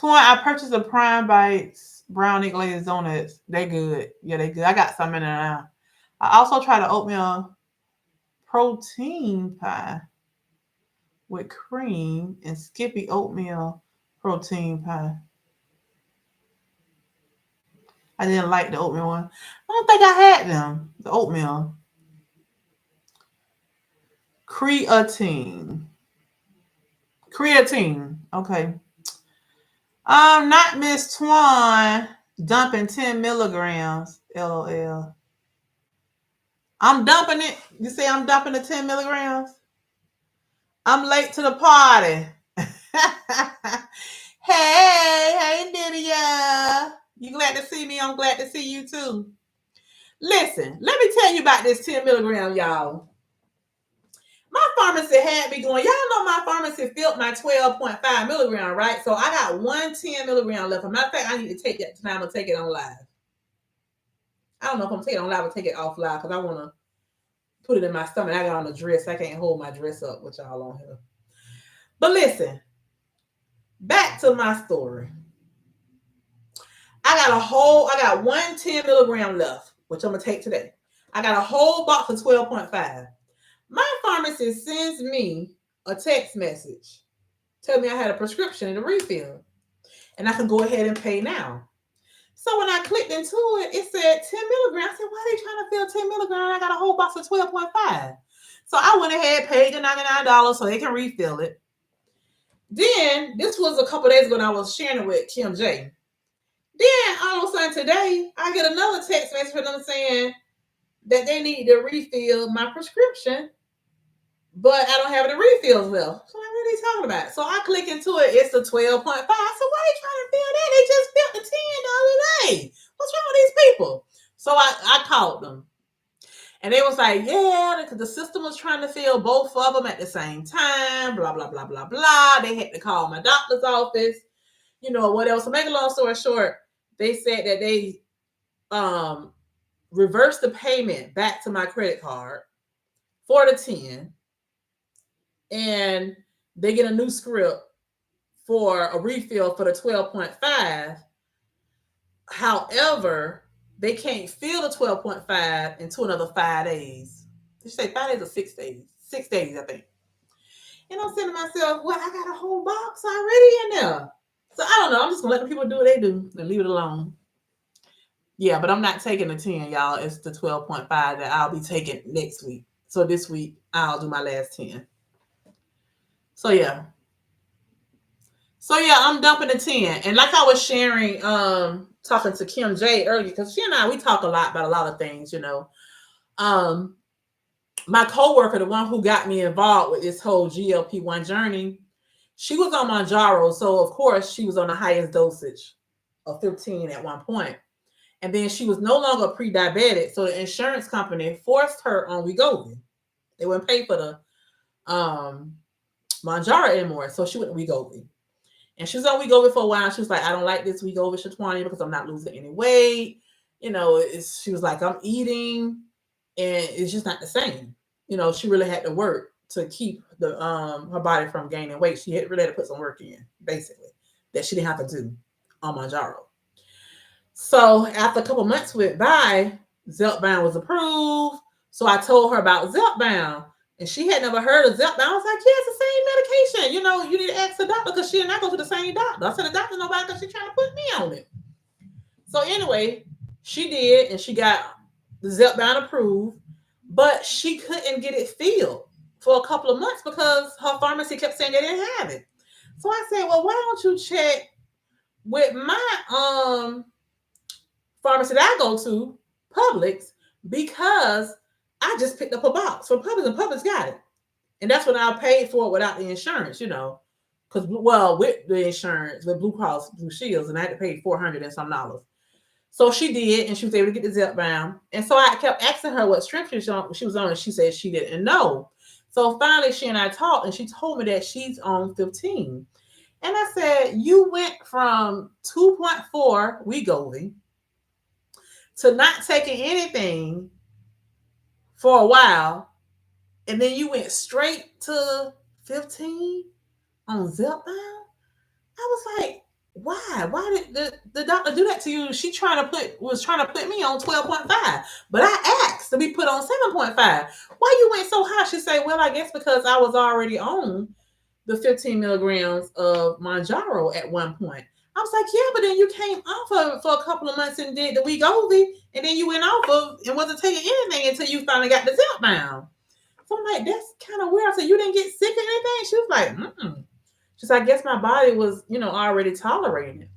I purchased the Prime Bites brownie glazed donuts. They good. Yeah, they good. I got some in there now. I also tried the oatmeal protein pie with cream and Skippy oatmeal protein pie. I didn't like the oatmeal one. I don't think I had them. The oatmeal. Creatine. Okay. Not Miss Twan dumping 10 milligrams. LOL. I'm dumping it. You say I'm dumping the 10 milligrams? I'm late to the party. Hey, Lydia. You glad to see me? I'm glad to see you too. Listen, let me tell you about this 10 milligram, y'all. My pharmacy had me going. Y'all know my pharmacy filled my 12.5 milligram, right? So I got 1 10 milligram left. As a matter of fact, I need to take that tonight. I'm going to take it on live. I don't know if I'm taking it on live or take it off live because I want to put it in my stomach. I got on a dress. I can't hold my dress up with y'all on here. But listen, back to my story. I got 1 10 milligram left, which I'm going to take today. I got a whole box of 12.5. My pharmacist sends me a text message telling me I had a prescription and a refill, and I can go ahead and pay now. So when I clicked into it, it said 10 milligrams. I said, why are they trying to fill 10 milligrams? I got a whole box of 12.5. So I went ahead, paid the $99 so they can refill it. Then, this was a couple days ago when I was sharing it with Kim J. Then, all of a sudden today, I get another text message from them saying, that they need to refill my prescription, but I don't have any refills left. So what are they talking about? So I click into it. It's the 12.5. I said, why are they trying to fill that? They just filled the 10 the other day. What's wrong with these people? So I called them. And they was like, yeah, the system was trying to fill both of them at the same time, blah, blah, blah, blah, blah. They had to call my doctor's office, what else. So make a long story short, they said that they reversed the payment back to my credit card for the 10, and they get a new script for a refill for the 12.5. However, they can't fill the 12.5 until another 5 days. Did you say 5 days or 6 days? 6 days, I think. And I'm saying to myself, well, I got a whole box already in there. So I don't know. I'm just going to let the people do what they do and leave it alone. Yeah, but I'm not taking the 10, y'all. It's the 12.5 that I'll be taking next week. So this week, I'll do my last 10. So, yeah. I'm dumping the 10. And like I was sharing, talking to Kim J earlier, because she and I, we talk a lot about a lot of things, My coworker, the one who got me involved with this whole GLP-1 journey, she was on Mounjaro. So, of course, she was on the highest dosage of 15 at one point. And then she was no longer pre-diabetic. So the insurance company forced her on Wegovy. They wouldn't pay for the Mounjaro anymore. So she went to Wegovy. And she was on Wegovy for a while. She was like, I don't like this Wegovy Twaunslifetv because I'm not losing any weight. She was like, I'm eating and it's just not the same. She really had to work to keep the her body from gaining weight. She really had to put some work in, basically, that she didn't have to do on Mounjaro. So after a couple months went by, Zepbound was approved. So I told her about Zepbound. And she had never heard of Zepbound. I was like, yeah, it's the same medication. You need to ask the doctor because she and I go to the same doctor. I said, the doctor nobody because she's trying to put me on it. So anyway, she did, and she got the Zepbound approved, but she couldn't get it filled for a couple of months because her pharmacy kept saying they didn't have it. So I said, well, why don't you check with my pharmacy that I go to, Publix, because I just picked up a box from Publix and Publix got it. And that's when I paid for it without the insurance, because, with the insurance, with Blue Cross Blue Shields, and I had to pay $400 and some dollars. So she did, and she was able to get the Zepbound. And so I kept asking her what strength she was on, and she said she didn't know. So finally, she and I talked, and she told me that she's on 15. And I said, you went from 2.4 Wegovy to not taking anything for a while, and then you went straight to 15 on Zepbound? I was like, why? Why did the doctor do that to you? She was trying to put me on 12.5, but I asked to be put on 7.5. Why you went so high? She said, well, I guess because I was already on the 15 milligrams of Mounjaro at one point. I was like, yeah, but then you came off of it for a couple of months and did the Wegovy, and then you went off of and wasn't taking anything until you finally got the Zepbound. So I'm like, that's kind of weird. I said, you didn't get sick or anything? She was like, She's like, I guess my body was, already tolerating it.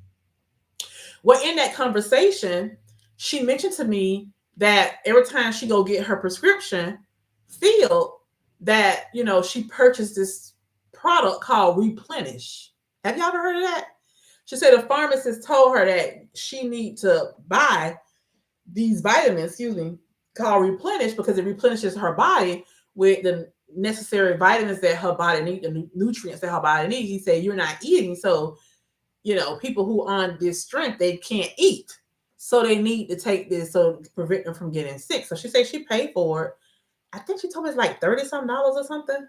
Well, in that conversation, she mentioned to me that every time she go get her prescription filled, that, she purchased this product called Replenish. Have y'all ever heard of that? She said the pharmacist told her that she need to buy these vitamins, called Replenish, because it replenishes her body with the necessary vitamins that her body needs, the nutrients that her body needs. He said, you're not eating, so people who are on this strength, they can't eat, so they need to take this so to prevent them from getting sick. So she said she paid for it. I think she told me it's like $30-some or something.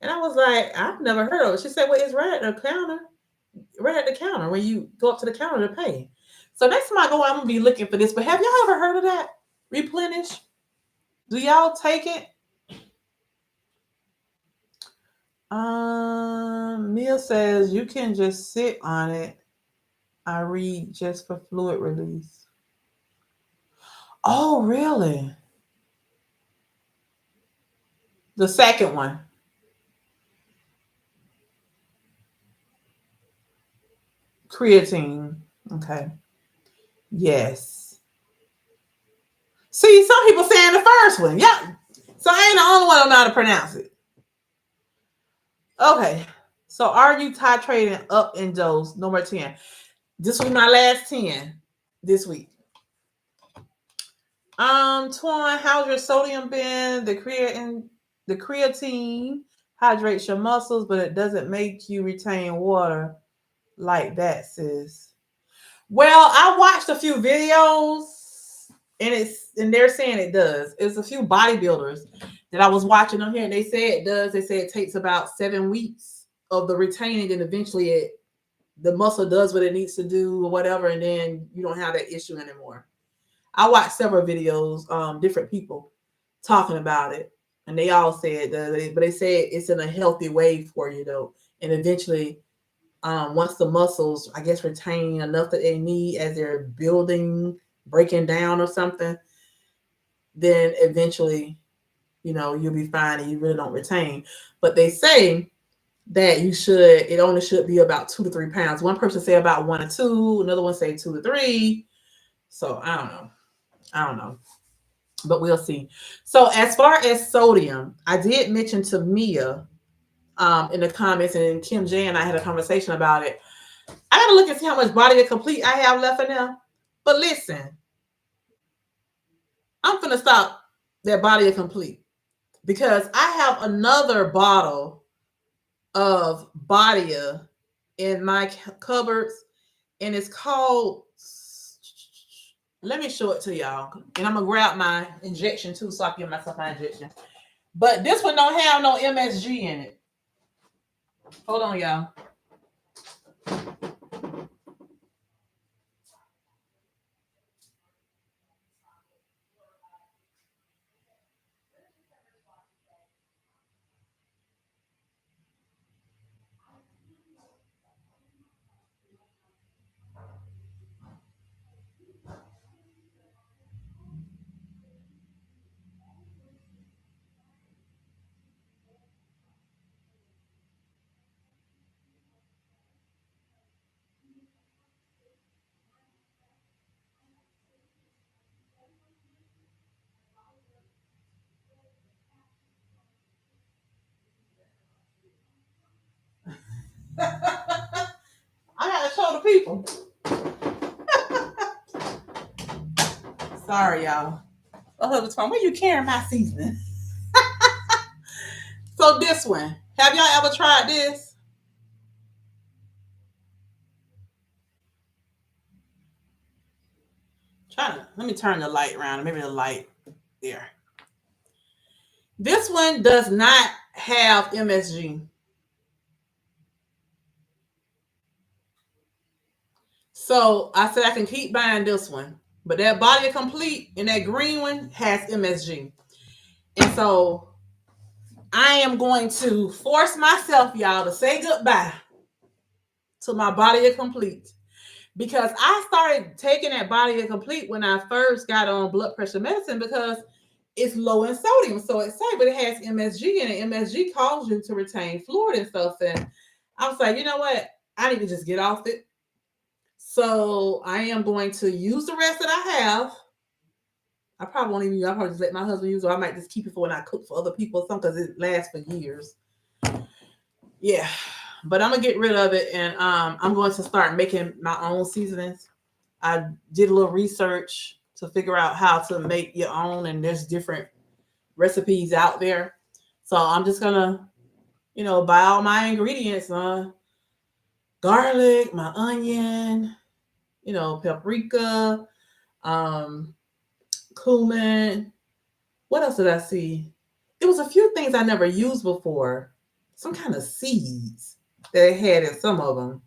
And I was like, I've never heard of it. She said, well, it's right at the counter when you go up to the counter to pay. So next time I go, I'm gonna be looking for this. But have y'all ever heard of that? Replenish? Do y'all take it? Neil says you can just sit on it. I read just for fluid release. Oh, really? The second one. Creatine. Okay. Yes. See, some people saying the first one. Yeah. So I ain't the only one who know how to pronounce it. Okay. So are you titrating up in dose? Number 10. This was my last 10 this week. Twan, how's your sodium been? The creatine hydrates your muscles, but it doesn't make you retain water like that, sis. Well, I watched a few videos and they're saying it does. It's a few bodybuilders that I was watching on here and they say it does. They say it takes about 7 weeks of the retaining and eventually the muscle does what it needs to do or whatever, and then you don't have that issue anymore. I watched several videos, different people talking about it, and they all said that, but they said it's in a healthy way for you though, and eventually, once the muscles, I guess, retain enough that they need as they're building, breaking down or something, then eventually, you'll be fine and you really don't retain. But they say that it only should be about 2 to 3 pounds. One person say about 1 to 2, another one say 2 to 3. So I don't know, but we'll see. So as far as sodium, I did mention to Mia in the comments, and Kim J and I had a conversation about it. I gotta look and see how much body of complete I have left in there. But listen, I'm gonna stop that body of complete because I have another bottle of Badia in my cupboards, and it's called. Let me show it to y'all, and I'm gonna grab my injection too, so I can give myself my injection. But this one don't have no MSG in it. Hold on, y'all. I gotta show the people. Sorry, y'all. Where you carrying my seasoning? So this one, have y'all ever tried this? Let me turn the light around. Maybe the light there. This one does not have MSG. So I said I can keep buying this one. But that Body Complete and that green one has MSG. And so I am going to force myself, y'all, to say goodbye to my Body Complete. Because I started taking that Body Complete when I first got on blood pressure medicine because it's low in sodium. So it's safe, but it has MSG in it. MSG causes you to retain fluid and stuff. And I was like, you know what? I need to just get off it. So I am going to use the rest that I have. I probably won't even use it. I'll probably just let my husband use it. Or I might just keep it for when I cook for other people or something because it lasts for years. Yeah. But I'm going to get rid of it. And I'm going to start making my own seasonings. I did a little research to figure out how to make your own. And there's different recipes out there. So I'm just going to, buy all my ingredients. Garlic, my onion, paprika, cumin. What else did I see? There was a few things I never used before. Some kind of seeds that they had in some of them.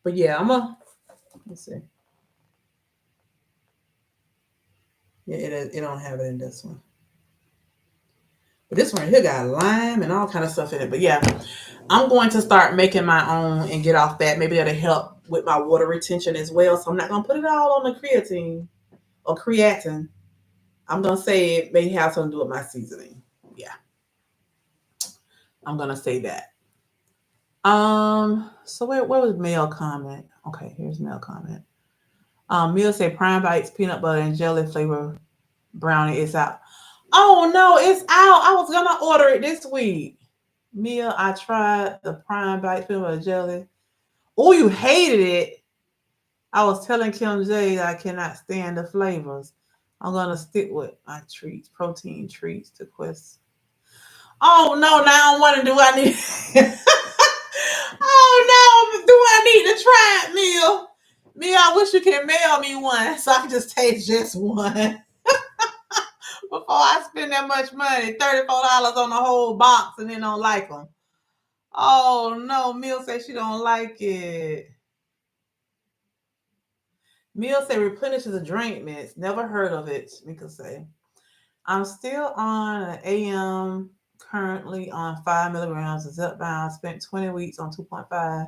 But yeah, let's see. Yeah, it don't have it in this one. But this one here got lime and all kind of stuff in it. But yeah, I'm going to start making my own and get off that. Maybe that'll help with my water retention as well. So I'm not going to put it all on the creatine or creatine. I'm going to say it may have something to do with my seasoning. Yeah. I'm going to say that. So where was mail comment? Okay, here's mail comment. Mia say Prime Bites peanut butter and jelly flavor brownie is out. Oh no, it's out. I was gonna order it this week. Mia, I tried the Prime Bites peanut butter jelly. Oh, you hated it. I was telling Kim J that I cannot stand the flavors. I'm gonna stick with my treats, protein treats to quest. Oh no, now I'm wondering, do I need oh no, do I need to try it, Mia? Mia, I wish you can mail me one so I can just taste just one before I spend that much money. $34 on the whole box and then don't like them. Oh no, Mia said she don't like it. Mia say replenishes a drink mix. Never heard of it, Mika say. I'm still on an AM, currently on 5 milligrams of Zepbound. Spent 20 weeks on 2.5,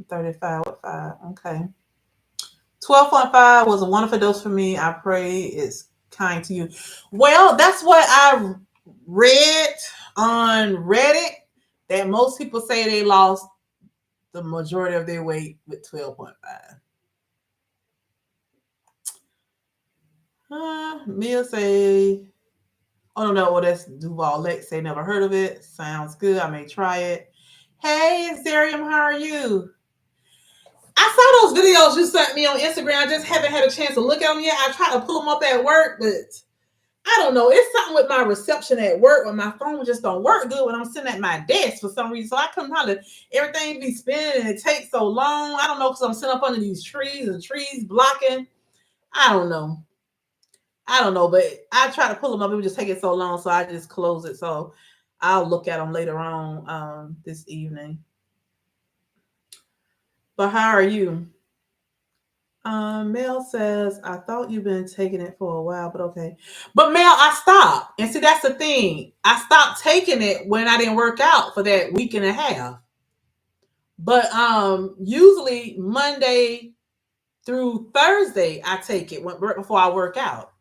35 with 5. Okay. 12.5 was a wonderful dose for me. I pray it's kind to you. Well, that's what I read on Reddit, that most people say they lost the majority of their weight with 12.5. Mia say, oh no, well, that's Duval Lex say never heard of it. Sounds good. I may try it. Hey, Zerium, how are you? I saw those videos you sent me on Instagram. I just haven't had a chance to look at them yet. I tried to pull them up at work, but I don't know. It's something with my reception at work when my phone just don't work good when I'm sitting at my desk for some reason. So I couldn't holler. Everything be spinning and it takes so long. I don't know, because I'm sitting up under these trees and trees blocking. I don't know. But I try to pull them up. It would just take it so long, so I just close it. So I'll look at them later on this evening. But how are you? Mel says, I thought you've been taking it for a while, but okay. But Mel, I stopped. And see, that's the thing. I stopped taking it when I didn't work out for that week and a half. But usually Monday through Thursday, I take it right before I work out.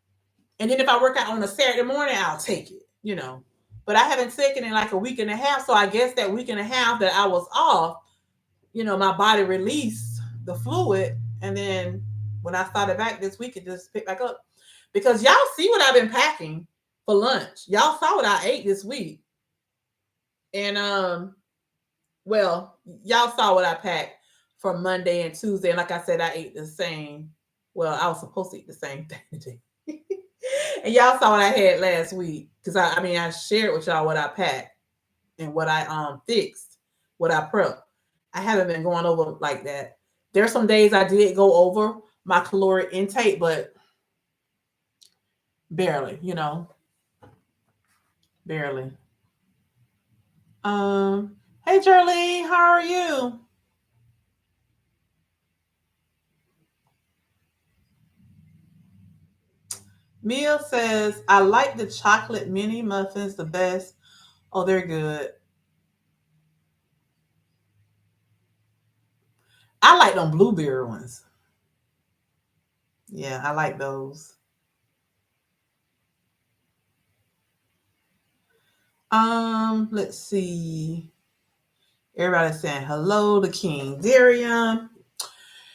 And then if I work out on a Saturday morning, I'll take it. But I haven't taken it like a week and a half. So I guess that week and a half that I was off, my body released the fluid. And then when I started back this week, it just picked back up. Because y'all see what I've been packing for lunch. Y'all saw what I ate this week. And y'all saw what I packed for Monday and Tuesday. And like I said, I ate the same. Well, I was supposed to eat the same thing today. And y'all saw what I had last week. Because I shared with y'all what I packed and what I fixed, what I prepped. I haven't been going over like that. There's some days I did go over my caloric intake, but barely, barely. Hey Charlene, how are you? Mia says, I like the chocolate mini muffins the best. Oh, they're good. I like them blueberry ones. Yeah, I like those. Let's see. Everybody's saying hello to King Darian.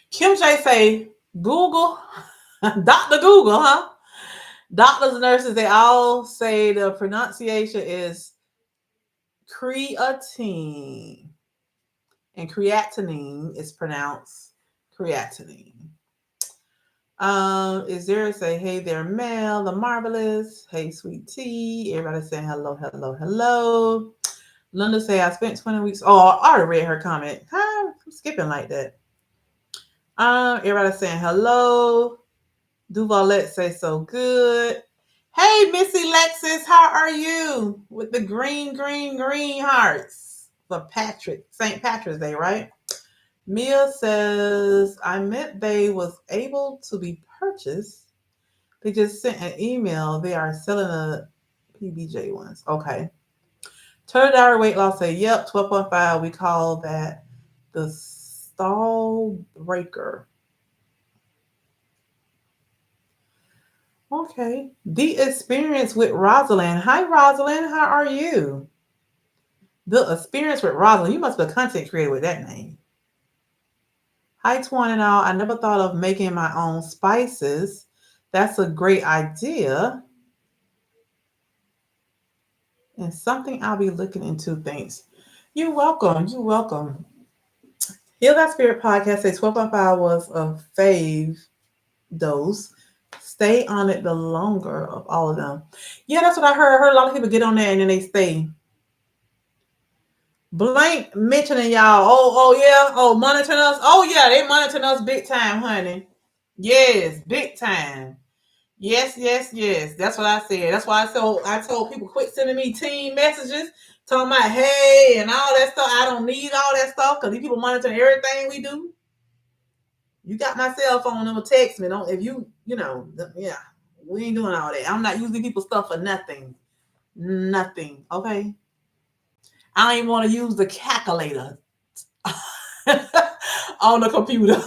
Kim J say, Google, Dr. Google, huh? Doctors and nurses, they all say the pronunciation is creatine. And creatinine is pronounced creatinine. Is there say, hey there, Mel, the marvelous. Hey, sweet tea. Everybody saying hello, hello, hello. Linda say, I spent 20 weeks. Oh, I already read her comment. I'm skipping like that. Everybody saying hello. Duvalette say so good. Hey, Missy Lexus, how are you? With the green hearts for St. Patrick's Day, right? Mia says, I meant they was able to be purchased. They just sent an email. They are selling the PBJ ones. Okay. Turtle Diary weight loss say, yep, 12.5. We call that the stall breaker. Okay. The experience with Rosalind. Hi, Rosalind. How are you? The experience with Rosalind. You must be a content creator with that name. Hi, Twan and all. I never thought of making my own spices. That's a great idea and something I'll be looking into. Thanks. You're welcome. You're welcome. Heal That Spirit podcast says 12.5 was a fave dose. Stay on it the longer of all of them. Yeah, that's what I heard. I heard a lot of people get on there and then they stay. Blank mentioning y'all. Oh yeah. Oh, monitoring us. Oh yeah, they monitoring us big time, honey. Yes, big time. Yes, yes, yes. That's what I said. That's why I told people quit sending me team messages talking about hey and all that stuff. I don't need all that stuff because these people monitoring everything we do. You got my cell phone number, text me. Don't if yeah. We ain't doing all that. I'm not using people's stuff for nothing. Nothing. Okay. I don't even want to use the calculator on the computer.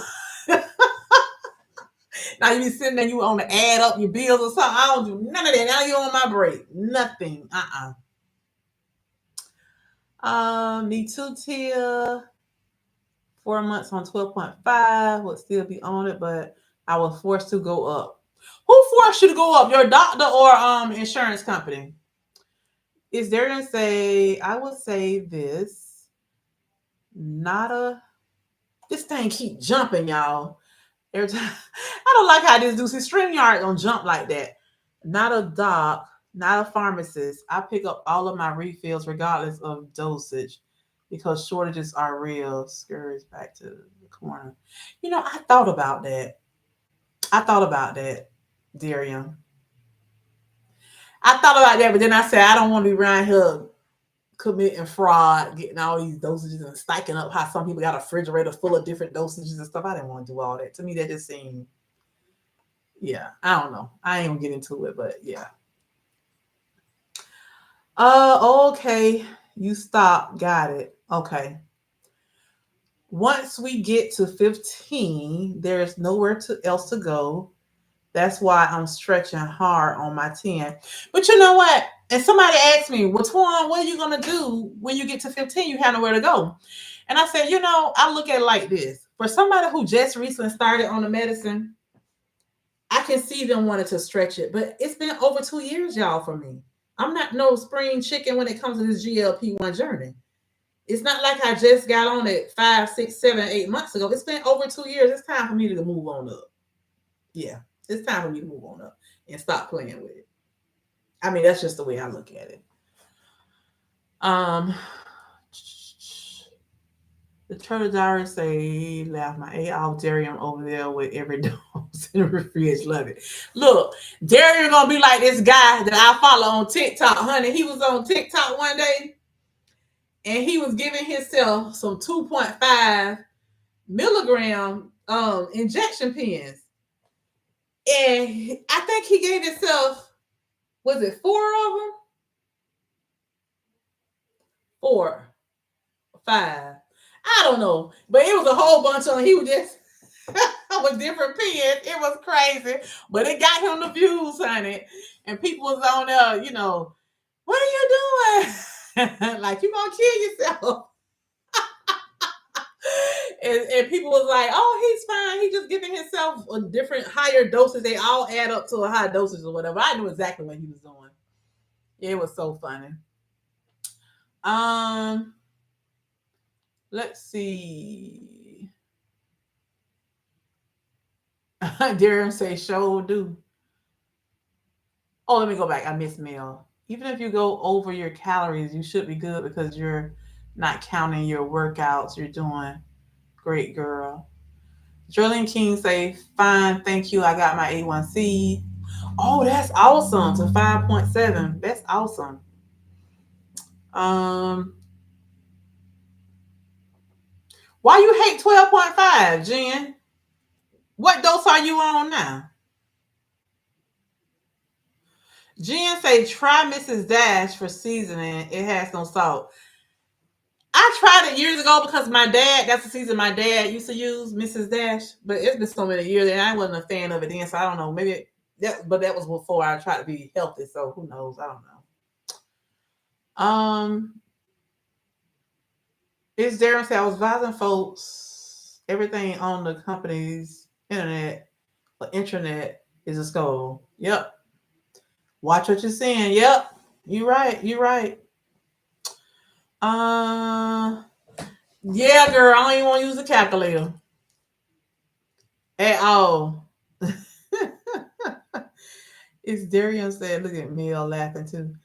Now you be sitting there, you want to add up your bills or something. I don't do none of that. Now you on my break. Nothing. Me too, Tia. 4 months on 12.5 would still be on it, but I was forced to go up. Who forced you to go up? Your doctor or insurance company? Is there to say I would say this. This thing keep jumping, y'all. Every time I don't like how this do. See, StreamYard don't jump like that. Not a doc, not a pharmacist. I pick up all of my refills regardless of dosage because shortages are real. Scurries back to the corner. I thought about that. Darian. I thought about that, but then I said I don't want to be around here committing fraud, getting all these dosages and stacking up how some people got a refrigerator full of different dosages and stuff. I didn't want to do all that. To me, that just seemed, yeah, I don't know. I ain't gonna get into it, but yeah. Okay. You stop. Got it. Okay. Once we get to 15, there's nowhere else to go. That's why I'm stretching hard on my 10. But you know what? And somebody asked me, well, Twan, what are you going to do when you get to 15? You have nowhere to go. And I said, I look at it like this. For somebody who just recently started on the medicine, I can see them wanting to stretch it. But it's been over 2 years, y'all, for me. I'm not no spring chicken when it comes to this GLP-1 journey. It's not like I just got on it 5, 6, 7, 8 months ago. It's been over 2 years. It's time for me to move on up. Yeah, it's time for me to move on up and stop playing with it. I mean, that's just the way I look at it. The Turtle Diary say, laugh my A off Darian over there with every dose in the refrigerator. Love it. Look, Darian gonna be like this guy that I follow on TikTok, honey. He was on TikTok one day and he was giving himself some 2.5 milligram injection pens. And I think he gave himself, was it 4 of them? 4, 5. I don't know, but it was a whole bunch of them. He was just with different pens. It was crazy, but it got him the views, honey. And people was on there, what are you doing? Like you gonna kill yourself. and people was like, oh, he's fine. He's just giving himself a different higher doses. They all add up to a high dosage or whatever. I knew exactly what he was doing. It was so funny. Let's see. Darren say show do. Oh, let me go back. I missed Mel. Even if you go over your calories, you should be good because you're not counting your workouts. You're doing great, girl. Drilling King say, fine, thank you. I got my A1C. Oh, that's awesome. To 5.7. That's awesome. Why you hate 12.5, Jen? What dose are you on now? Jen say, try Mrs. Dash for seasoning. It has no salt. I tried it years ago because that's the season my dad used to use, Mrs. Dash. But it's been so many years and I wasn't a fan of it then, so I don't know. Maybe but that was before I tried to be healthy, so who knows? I don't know. It's Darren said I was advising folks Everything on the company's internet or intranet is a skull. Yep. Watch what you're saying. Yep. You're right. You're right. Yeah, girl. I don't even want to use a calculator at all. It's Darian said, look at me all laughing too.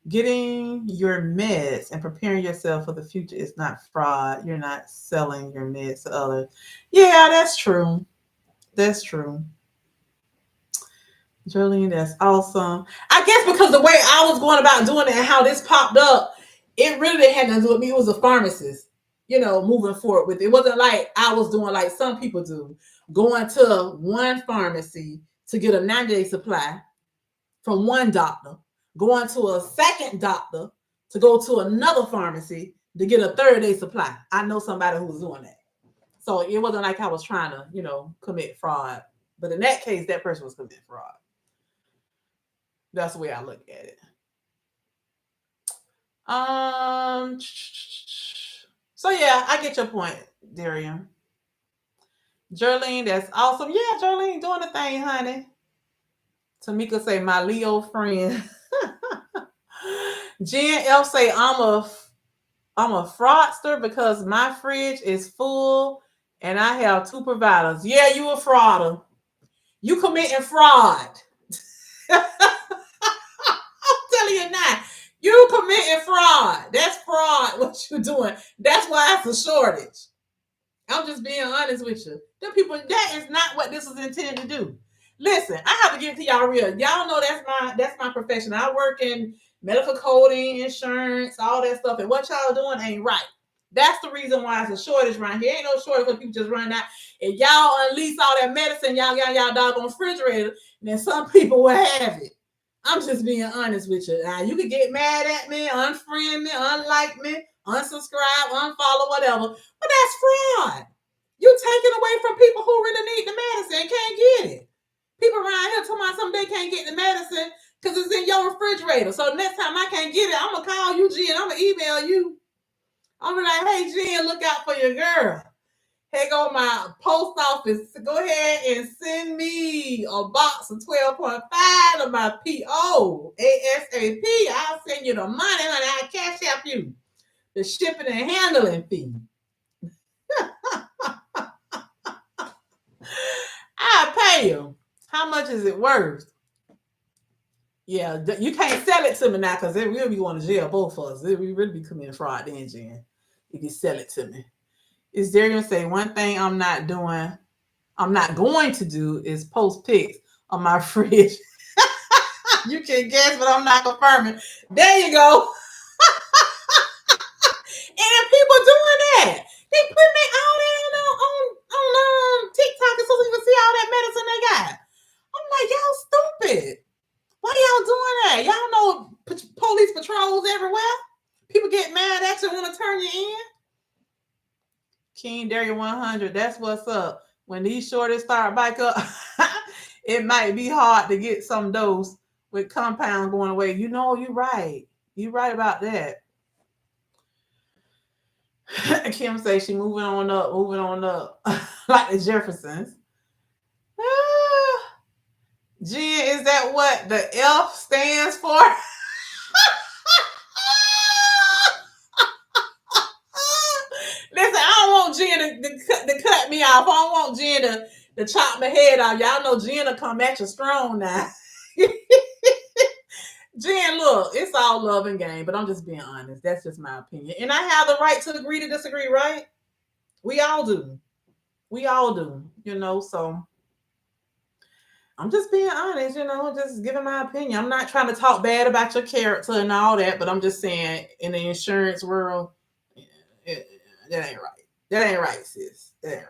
Getting your meds and preparing yourself for the future is not fraud. You're not selling your meds to others. Yeah, that's true. That's true. Jolene, that's awesome. I guess because the way I was going about doing it and how this popped up, it really didn't have nothing to do with me. It was a pharmacist, moving forward with it. It wasn't like I was doing like some people do, going to one pharmacy to get a 90-day supply from one doctor, going to a second doctor to go to another pharmacy to get a 30-day supply. I know somebody who was doing that. So it wasn't like I was trying to, commit fraud. But in that case, that person was committing fraud. That's the way I look at it. So yeah, I get your point, Darian. Jolene, that's awesome. Yeah, Jolene, doing the thing, honey. Tamika say, my Leo friend. Jen F say, I'm a fraudster because my fridge is full and I have 2 providers. Yeah, you a frauder. You committing fraud. I'm telling you now. You committing fraud. That's fraud, what you doing. That's why it's a shortage. I'm just being honest with you. Them people, that is not what this was intended to do. Listen, I have to give it to y'all real. Y'all know that's my profession. I work in medical coding, insurance, all that stuff. And what y'all doing ain't right. That's the reason why it's a shortage around here. Ain't no shortage because people just run out. And y'all unleash all that medicine, y'all got y'all doggone refrigerator, and then some people will have it. I'm just being honest with you. Now, you can get mad at me, unfriend me, unlike me, unsubscribe, unfollow, whatever. But that's fraud. You taking away from people who really need the medicine and can't get it. People around here talking about something they can't get the medicine because it's in your refrigerator. So next time I can't get it, I'm going to call you, Jen. I'm going to email you. I'm going to be like, hey, Jen, look out for your girl. Hey, go my post office. Go ahead and send me a box of 12.5 of my PO ASAP. I'll send you the money, honey. I'll cash out you the shipping and handling fee. I'll pay you. How much is it worth? Yeah, you can't sell it to me now because it will be going to jail, both of us. We really be committing fraud then, Jen, if you sell it to me. Is there going to say one thing I'm not going to do is post pics on my fridge. You can guess, but I'm not confirming. There you go. And people doing that. They putting it all that on TikTok so you can see all that medicine they got. I'm like, y'all stupid. Why y'all doing that? Y'all know police patrols everywhere. People get mad at you and want to turn you in. King Darian 100, that's what's up. When these shorties start back up, it might be hard to get some dose with compounds going away. You know, you're right. You're right about that. Kim says she moving on up, like the Jeffersons. Jen, is that what the F stands for? Listen, I don't want Jen to cut me off. I don't want Jen to chop my head off. Y'all know Jen will come at you strong now. Jen, look, it's all love and game, but I'm just being honest. That's just my opinion. And I have the right to agree to disagree, right? We all do. So I'm just being honest, just giving my opinion. I'm not trying to talk bad about your character and all that, but I'm just saying in the insurance world, that ain't right. That ain't right, sis. That ain't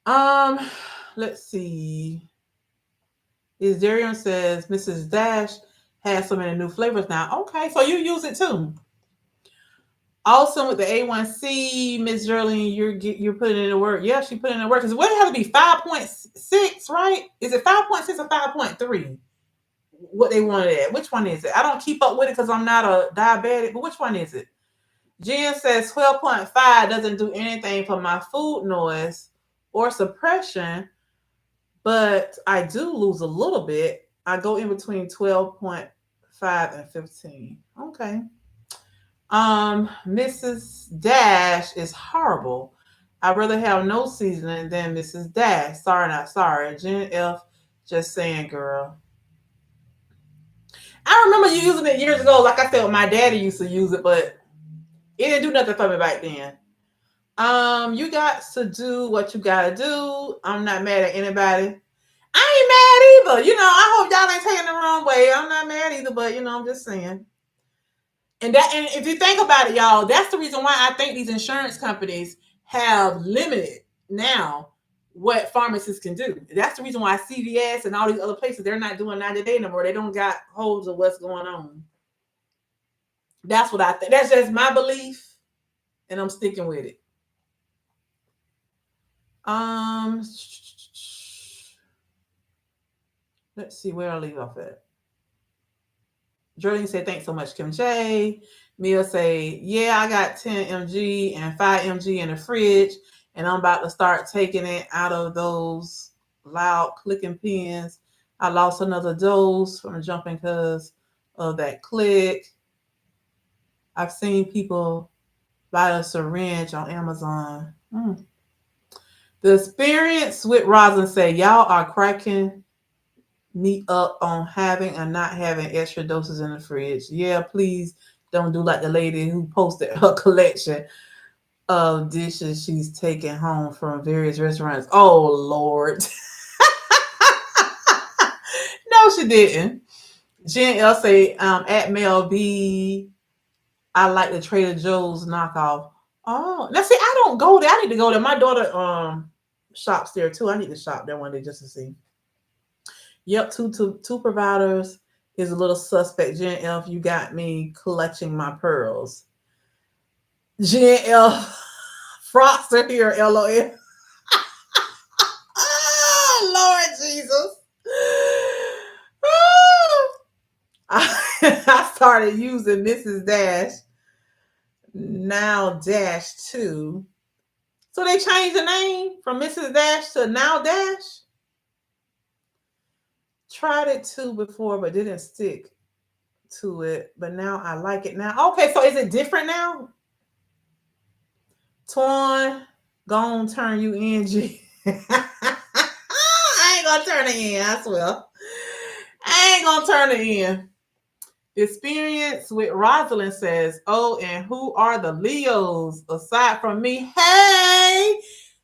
right. Let's see. Is Darian says Mrs. Dash has so many new flavors now. Okay, so you use it too. Also with the A1C, Miss Geraldine, you're putting in the work. Yeah, she put in the work. Because what it has to be 5.6, right? Is it 5.6 or 5.3? What they wanted at? Which one is it? I don't keep up with it because I'm not a diabetic, but which one is it? Jen says 12.5 doesn't do anything for my food noise or suppression, but I do lose a little bit. I go in between 12.5 and 15. Okay. Mrs. Dash is horrible. I'd rather have no seasoning than Mrs. Dash. Sorry, not sorry. Jen F. Just saying, girl. I remember you using it years ago. Like I said, my daddy used to use it, but it didn't do nothing for me back then. You got to do what you gotta do. I'm not mad at anybody. I ain't mad either. I hope y'all ain't taking the wrong way. I'm not mad either, but I'm just saying. And if you think about it, y'all, that's the reason why I think these insurance companies have limited now what pharmacists can do. That's the reason why CVS and all these other places, they're not doing 90 day no more. They don't got holds of what's going on. That's what I think. That's just my belief, and I'm sticking with it. Let's see where I leave off at. Jordan said, thanks so much, Kim J. Mia say, yeah, I got 10 mg and 5 mg in the fridge, and I'm about to start taking it out of those loud clicking pins. I lost another dose from jumping because of that click. I've seen people buy a syringe on Amazon. The experience with Rosin say, y'all are cracking me up on having and not having extra doses in the fridge. Yeah, please don't do like the lady who posted her collection of dishes she's taken home from various restaurants. Oh, Lord. No, she didn't. Jen L say, at Mel B, I like the Trader Joe's knockoff. Oh, now see, I don't go there. I need to go there. My daughter shops there too. I need to shop there one day just to see. Yep, two providers is a little suspect. Jen F, you got me clutching my pearls. Jen F, Frosters here, LOL. Oh, Lord Jesus. I started using Mrs. Dash, now Dash 2. So they changed the name from Mrs. Dash to now Dash? Tried it too before, but didn't stick to it. But now I like it now. Okay, so is it different now? Twaun, gonna turn you in, G. I ain't gonna turn it in, I swear. I ain't gonna turn it in. Experience with Rosalind says, oh, and who are the Leos aside from me? Hey,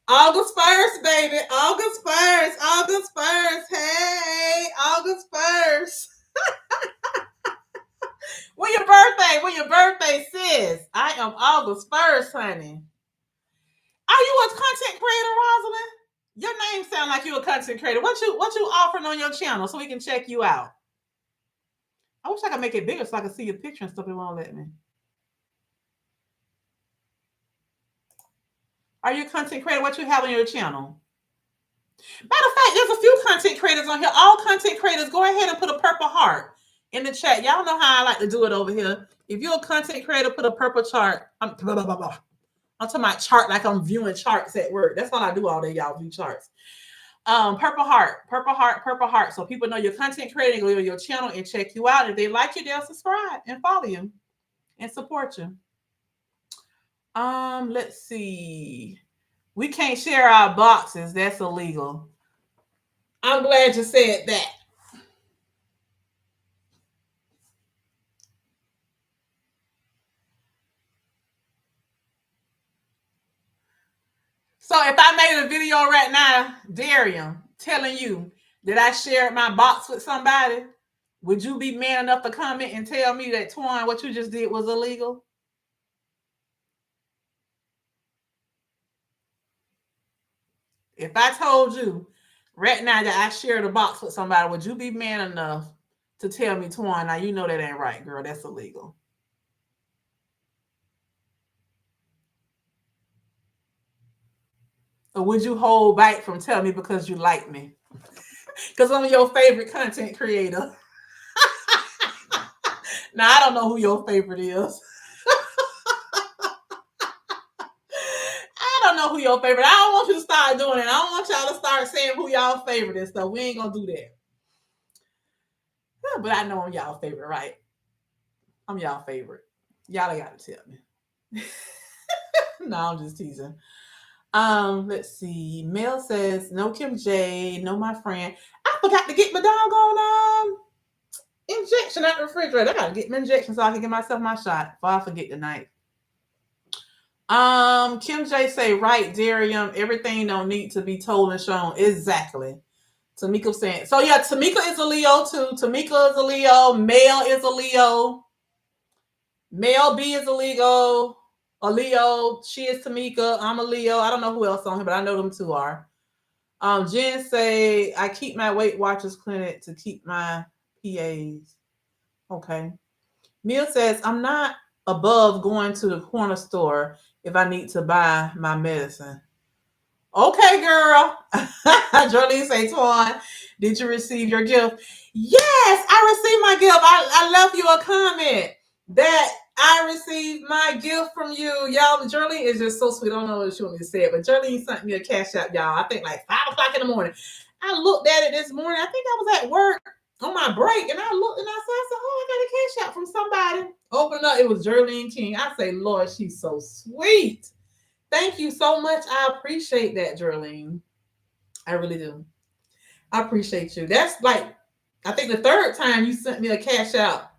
August 1st, baby. August 1st. August 1st. Hey, August 1st. When your birthday? When your birthday, sis? I am August 1st, honey. Are you a content creator, Rosalind? Your name sounds like you're a content creator. What you offering on your channel so we can check you out? I wish I could make it bigger so I could see your picture and stuff. It won't let me. Are you a content creator? What you have on your channel? Matter of fact, there's a few content creators on here. All content creators, go ahead and put a purple heart in the chat. Y'all know how I like to do it over here. If you're a content creator, put a purple chart. I'm talking about chart like I'm viewing charts at work. That's what I do all day, y'all, view charts. Purple heart, purple heart, purple heart. So people know your content creator, go to your channel and check you out. If they like you, they'll subscribe and follow you and support you. Let's see. We can't share our boxes. That's illegal. I'm glad you said that. So if I made a video right now, Darian, telling you that I shared my box with somebody, would you be man enough to comment and tell me that, Twaun, what you just did was illegal? If I told you right now that I shared a box with somebody, would you be man enough to tell me, Twaun, now you know that ain't right, girl. That's illegal. Or would you hold back from telling me because you like me? Because I'm your favorite content creator. Now, I don't know who your favorite is. know who your favorite. I don't want you to start doing it. I don't want y'all to start saying who y'all favorite and stuff. We ain't gonna do that. But I know I'm y'all favorite, right? I'm y'all favorite. Y'all gotta tell me. No, I'm just teasing. Let's see. Mel says, no Kim J, no my friend. I forgot to get my doggone injection out the refrigerator. I gotta get my injection so I can get myself my shot before I forget tonight. Kim J say, right, Darium, everything don't need to be told and shown. Exactly. Tamika saying, so yeah, Tamika is a Leo too. Tamika is a Leo. Mel is a Leo. Mel B is a Leo. A Leo. She is Tamika. I'm a Leo. I don't know who else on here, but I know them two are. Jen say, I keep my Weight Watchers clinic to keep my PAs. Okay. Mia says, I'm not above going to the corner store if I need to buy my medicine. Okay, girl. Jolene say, Twan, did you receive your gift? Yes, I received my gift. I left you a comment that I received my gift from you. Y'all, Jolene is just so sweet. I don't know what she want me to say it, but Jolene sent me a cash app, y'all. I think like 5 o'clock in the morning. I looked at it this morning. I think I was at work on my break, and I looked and I said, oh, I got a cash app from somebody. Open up, it was Jolene King. I say, Lord, she's so sweet. Thank you so much. I appreciate that, Jolene. I really do. I appreciate you. That's like, I think the 3rd time you sent me a cash out.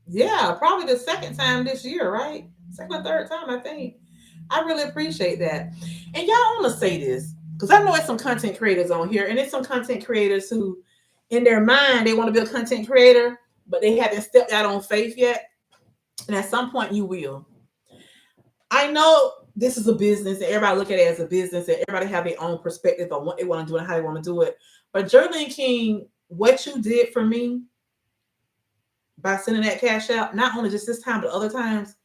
Yeah, probably the 2nd time this year, right? 2nd or 3rd time, I think. I really appreciate that. And y'all, I want to say this, because I know it's some content creators on here, and it's some content creators who, in their mind, they want to be a content creator, but they haven't stepped out on faith yet. And at some point, you will. I know this is a business, and everybody look at it as a business, and everybody have their own perspective on what they want to do and how they want to do it. But Jolene King, what you did for me by sending that cash out, not only just this time, but other times,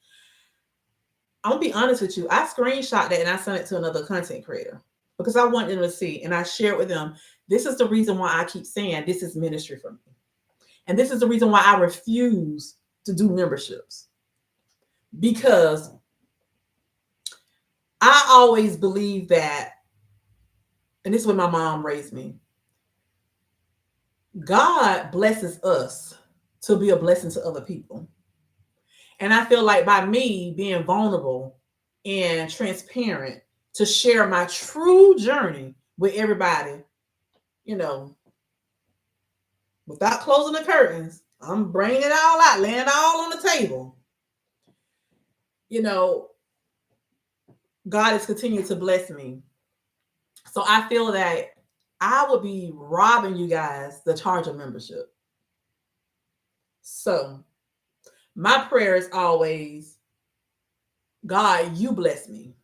I'm gonna be honest with you. I screenshot that and I sent it to another content creator because I want them to see, and I share it with them. This is the reason why I keep saying this is ministry for me. And this is the reason why I refuse to do memberships. Because I always believe that, and this is what my mom raised me, God blesses us to be a blessing to other people. And I feel like by me being vulnerable and transparent to share my true journey with everybody, you know, without closing the curtains, I'm bringing it all out, laying it all on the table. You know, God has continued to bless me. So I feel that I would be robbing you guys the charge of membership. So my prayer is always, God, you bless me.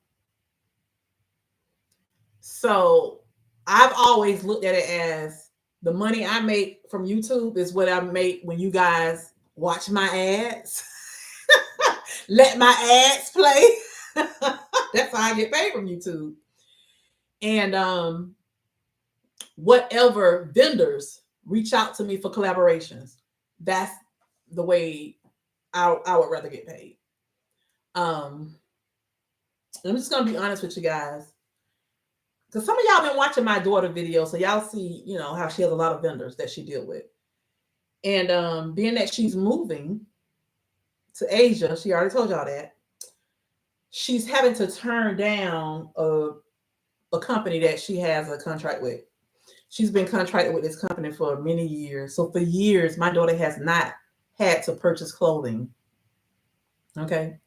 So I've always looked at it as the money I make from YouTube is what I make when you guys watch my ads. Let my ads play. That's how I get paid from YouTube. And whatever vendors reach out to me for collaborations, that's the way I would rather get paid. I'm just gonna be honest with you guys, because some of y'all been watching my daughter video, so y'all see, you know, how she has a lot of vendors that she deal with. And being that she's moving to Asia, she already told y'all that, she's having to turn down a company that she has a contract with. She's been contracted with this company for many years. So for years, my daughter has not had to purchase clothing. Okay.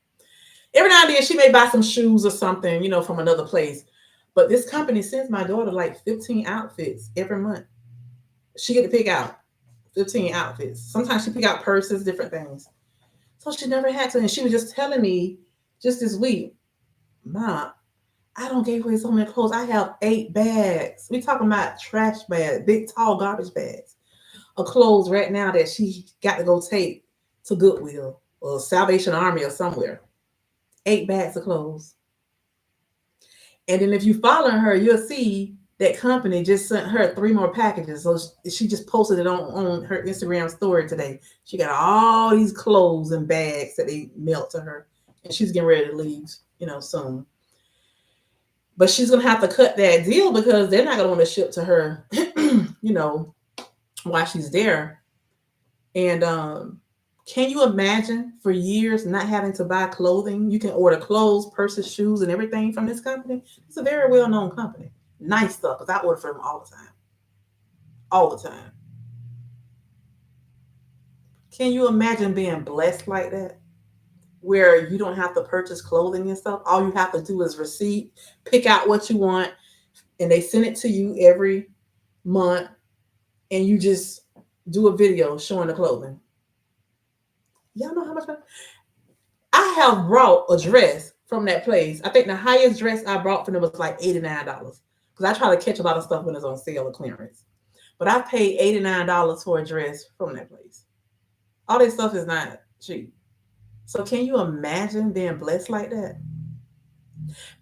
Every now and then she may buy some shoes or something, you know, from another place. But this company sends my daughter like 15 outfits every month. She get to pick out 15 outfits. Sometimes she pick out purses, different things. So she never had to. And she was just telling me just this week, Mom, I don't give away so many clothes. I have 8 bags. We talking about trash bags, big, tall garbage bags of clothes right now that she got to go take to Goodwill or Salvation Army or somewhere. 8 bags of clothes. And then if you follow her, you'll see that company just sent her 3 more packages. So she just posted it on her Instagram story today. She got all these clothes and bags that they mailed to her. And she's getting ready to leave, you know, soon. But she's gonna have to cut that deal because they're not gonna want to ship to her, while she's there. And can you imagine for years not having to buy clothing? You can order clothes, purses, shoes, and everything from this company. It's a very well-known company. Nice stuff, because I order from them all the time. All the time. Can you imagine being blessed like that? Where you don't have to purchase clothing and stuff. All you have to do is receipt, pick out what you want, and they send it to you every month, and you just do a video showing the clothing. Y'all know how much I have brought a dress from that place. I think the highest dress I brought from them was like $89. Because I try to catch a lot of stuff when it's on sale or clearance. But I paid $89 for a dress from that place. All this stuff is not cheap. So can you imagine being blessed like that?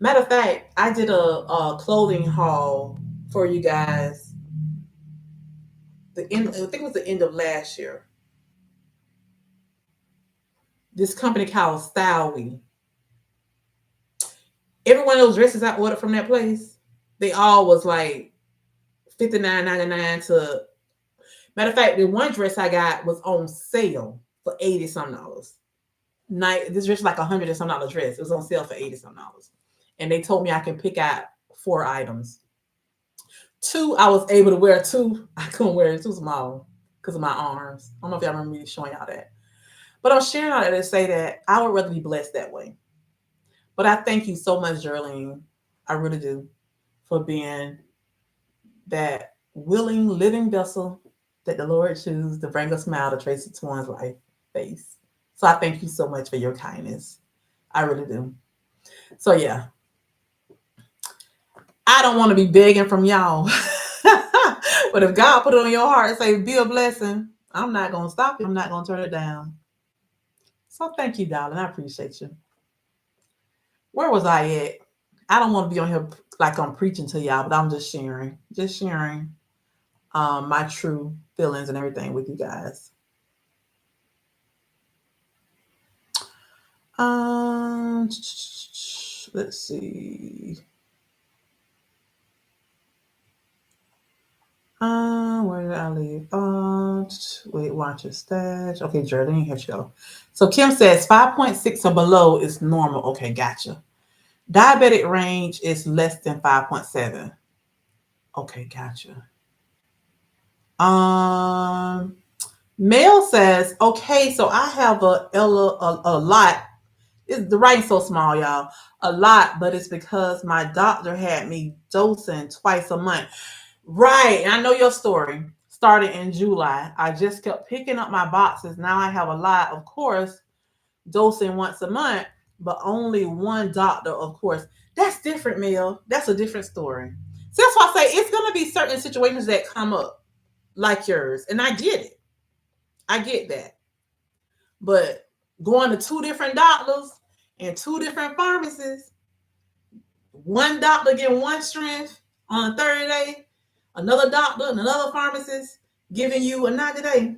Matter of fact, I did a clothing haul for you guys. I think it was the end of last year. This company called Stylewee. Every one of those dresses I ordered from that place, they all was like $59.99 to. Matter of fact, the one dress I got was on sale for $80 some. This dress was like $100 and some dress. It was on sale for $80 some. And they told me I can pick out 4 items. 2, I was able to wear. 2, I couldn't wear. It too small because of my arms. I don't know if y'all remember me showing y'all that. But I'm sharing all that to say that I would rather be blessed that way. But I thank you so much, Geraldine. I really do, for being that willing, living vessel that the Lord chose to bring a smile to Tracy Twaun's life face. So I thank you so much for your kindness. I really do. So yeah, I don't want to be begging from y'all. But if God put it on your heart and say, be a blessing, I'm not going to stop you. I'm not going to turn it down. So thank you, darling. I appreciate you. Where was I at? I don't want to be on here like I'm preaching to y'all, but I'm just sharing my true feelings and everything with you guys. Let's see. Where did I leave? Wait, watch your stash. Okay, Jordan, here you go. So Kim says 5.6 or below is normal. Okay, gotcha. Diabetic range is less than 5.7. Okay, gotcha. Mel says, okay, so I have a lot. The writing's so small, y'all. A lot, but it's because my doctor had me dosing twice a month. Right. And I know your story. Started in July. I just kept picking up my boxes. Now I have a lot, of course, dosing once a month, but only one doctor, of course. That's different, Mel. That's a different story. So that's why I say it's going to be certain situations that come up like yours. And I get it. I get that. But going to 2 different doctors and 2 different pharmacies, one doctor getting one strength on a 30 day, another doctor and another pharmacist giving you a 90 day.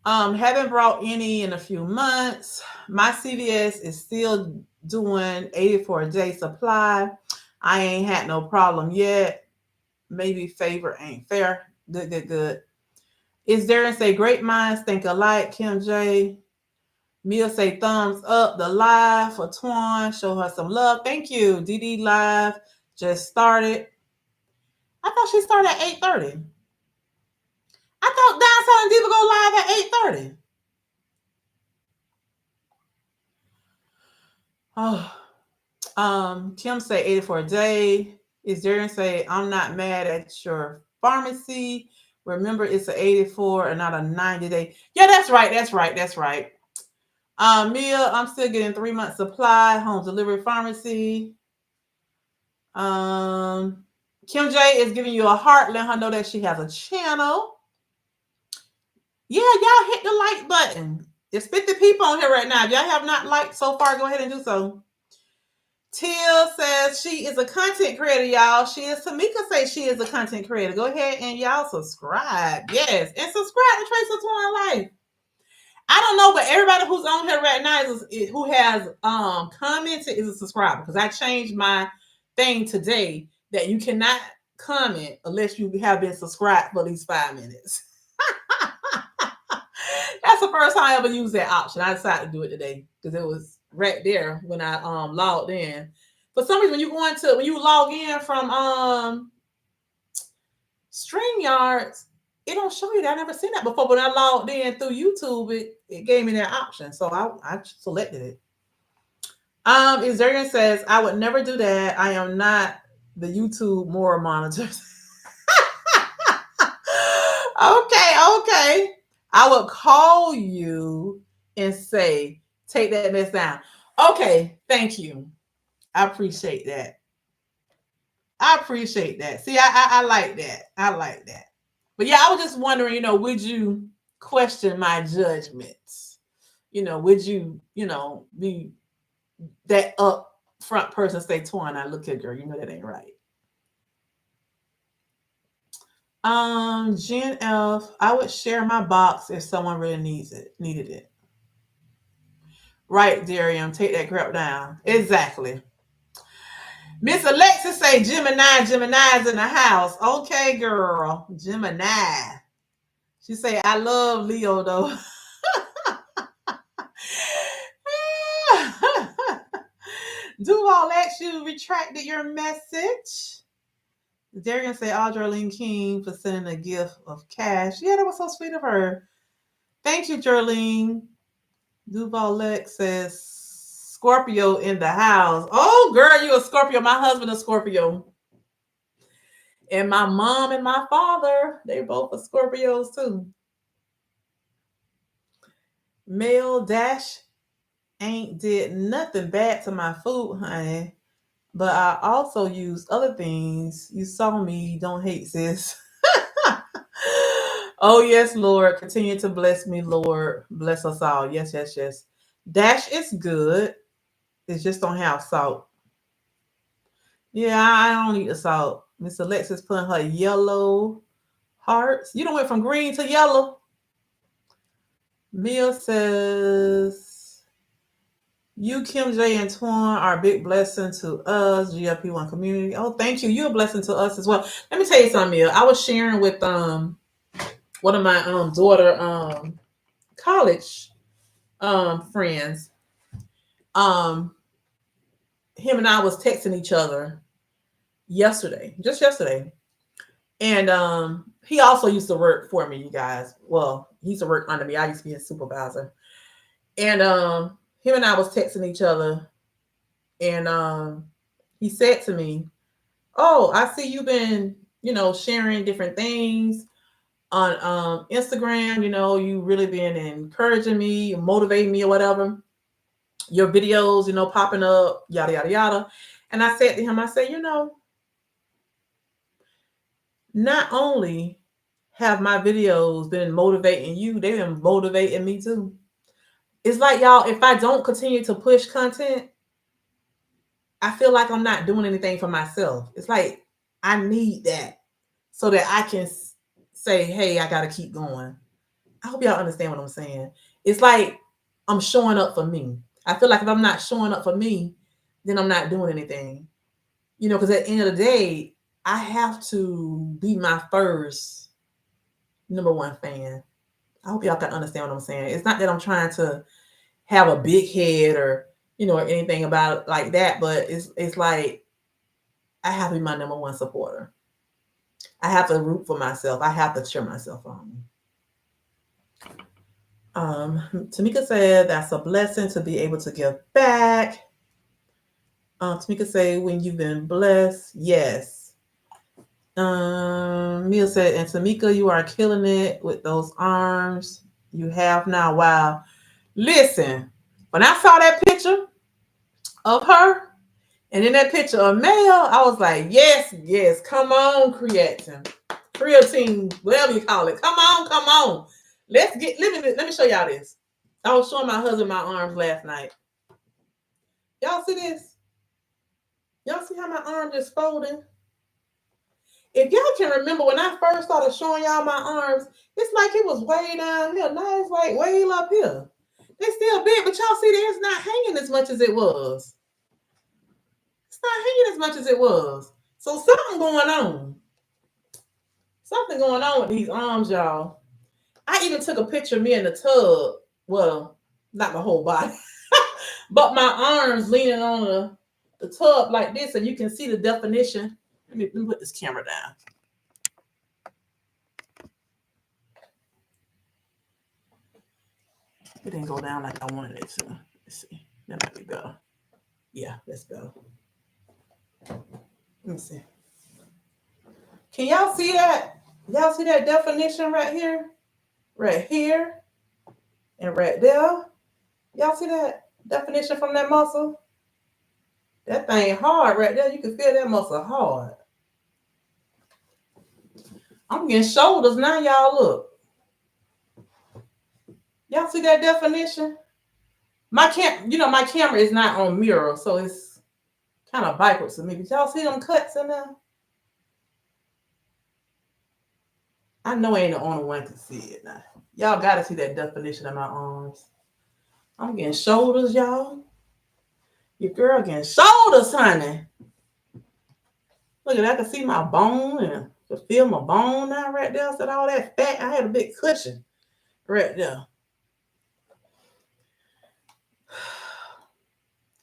Haven't brought any in a few months. My CVS is still doing 80 for a day supply. I ain't had no problem yet. Maybe favor ain't fair. Good. Is there and say great minds think alike? Kim J. Mia say thumbs up the live for Twan. Show her some love. Thank you. DD live just started. I thought she started at 8:30. I thought Down South and Diva go live at 8:30. Kim say 80 for a day. Is there and say I'm not mad at your pharmacy. Remember, it's an 84 and not a 90 day. Yeah, that's right. Mia, I'm still getting 3 months supply, home delivery pharmacy. Kim J is giving you a heart, letting her know that she has a channel. Yeah, y'all hit the like button. There's 50 people on here right now. If y'all have not liked so far, go ahead and do so. Teal says she is a content creator, y'all. Tamika says she is a content creator. Go ahead and y'all subscribe. Yes, and subscribe to Tracy Twain Life. I don't know, but everybody who's on here right now who has commented is a subscriber, because I changed my thing today that you cannot comment unless you have been subscribed for at least 5 minutes. That's the first time I ever used that option. I decided to do it today because it was right there when I logged in. For some reason, when you log in from StreamYards, it don't show you that. I never seen that before. When I logged in through YouTube, it gave me that option. So I selected it. Izarian says, I would never do that. I am not the YouTube moral monitor. Okay. I would call you and say, take that mess down. Okay, thank you. I appreciate that. See, I like that. I like that. But yeah, I was just wondering, would you question my judgments? Would you, be that upfront person, say, Twain, I look at girl, that ain't right. Jen F, I would share my box if someone really needed it. Right, Darium, take that crap down. Exactly. Miss Alexis say Gemini's in the house. Okay, girl. Gemini. She say, I love Leo though. Duval X, you retracted your message. Darian say, Audrey King for sending a gift of cash. Yeah, that was so sweet of her. Thank you, Jerlene. Duval Lex says, Scorpio in the house. Oh, girl, you a Scorpio. My husband a Scorpio. And my mom and my father, they both are Scorpios too. Male Dash ain't did nothing bad to my food, honey. But I also use other things. You saw me. Don't hate, sis. Oh, yes, Lord. Continue to bless me, Lord. Bless us all. Yes. Dash is good. It just don't have salt. Yeah, I don't eat the salt. Miss Alexis putting her yellow hearts. You done went from green to yellow. Mia says, you, Kim J, and Twan are a big blessing to us, GLP-1 community. Oh, thank you. You're a blessing to us as well. Let me tell you something, Mia. I was sharing with one of my daughter college friends. Him and I was texting each other just yesterday. And he also used to work for me, you guys. Well, he used to work under me. I used to be his supervisor. And him and I was texting each other. And he said to me, oh, I see you've been, sharing different things on Instagram. You really been encouraging me, motivating me or whatever. Your videos, popping up, yada, yada, yada. And I said to him, I said, not only have my videos been motivating you, they've been motivating me too. It's like, y'all, if I don't continue to push content, I feel like I'm not doing anything for myself. It's like I need that so that I can say, hey, I got to keep going. I hope y'all understand what I'm saying. It's like I'm showing up for me. I feel like if I'm not showing up for me, then I'm not doing anything. Because at the end of the day, I have to be my first number one fan. I hope y'all can understand what I'm saying. It's not that I'm trying to have a big head or, or anything about it like that, but it's like I have to be my number one supporter. I have to root for myself. I have to cheer myself on. Tamika said that's a blessing to be able to give back. Tamika said when you've been blessed, yes. Mia said, and Tamika, you are killing it with those arms you have now. Wow. Listen, when I saw that picture of her and then that picture of Mel, I was like, yes, come on, creatine, whatever you call it. Come on. Let me show y'all this. I was showing my husband my arms last night. Y'all see this? Y'all see how my arm is folding? If y'all can remember when I first started showing y'all my arms, it's like it was way down here. Now it's like way up here. They still big, but y'all see it's not hanging as much as it was. It's not hanging as much as it was. So something going on. Something going on with these arms, y'all. I even took a picture of me in the tub. Well, not my whole body, but my arms leaning on the tub like this, and you can see the definition. Let me put this camera down. It didn't go down like I wanted it to. Let's see. Let me go. Yeah, let's go. Let me see. Can y'all see that? Y'all see that definition right here? Right here? And right there? Y'all see that definition from that muscle? That thing hard right there. You can feel that muscle hard. I'm getting shoulders now, y'all. Look. Y'all see that definition? My camera is not on mirror, so it's kind of backwards to me. But y'all see them cuts in there? I know I ain't the only one can see it now. Y'all gotta see that definition of my arms. I'm getting shoulders, y'all. Your girl getting shoulders, honey. Look at that. I can see my bone and I can feel my bone now right there. Instead of all that fat, I had a big cushion right there.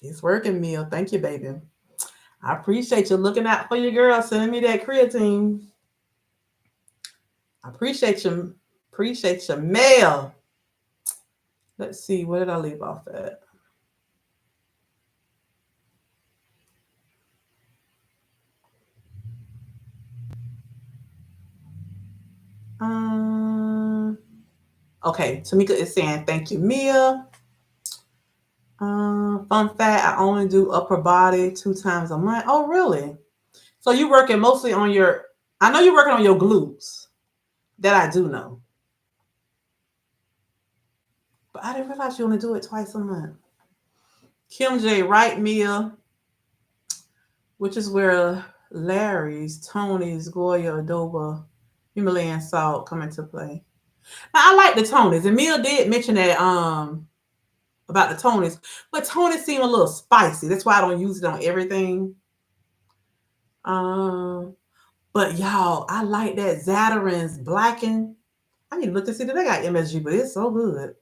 It's working, Mia. Thank you, baby. I appreciate you looking out for your girl, sending me that creatine. I appreciate you. Appreciate your mail. Let's see. Where did I leave off at? Okay. Tamika is saying, thank you, Mia. Fun fact, I only do upper body 2 times a month. Oh, really? So you're working mostly on I know you're working on your glutes. That I do know. But I didn't realize you only do it twice a month. Kim J, right, Mia? Which is where Larry's, Tony's, Goya, Adoba, Himalayan salt come into play. Now, I like the Tonys, and Mia did mention that about the Tonys, but Tonys seem a little spicy. That's why I don't use it on everything. But y'all, I like that Zatarain's Blacken. I need to look to see that they got MSG, but it's so good.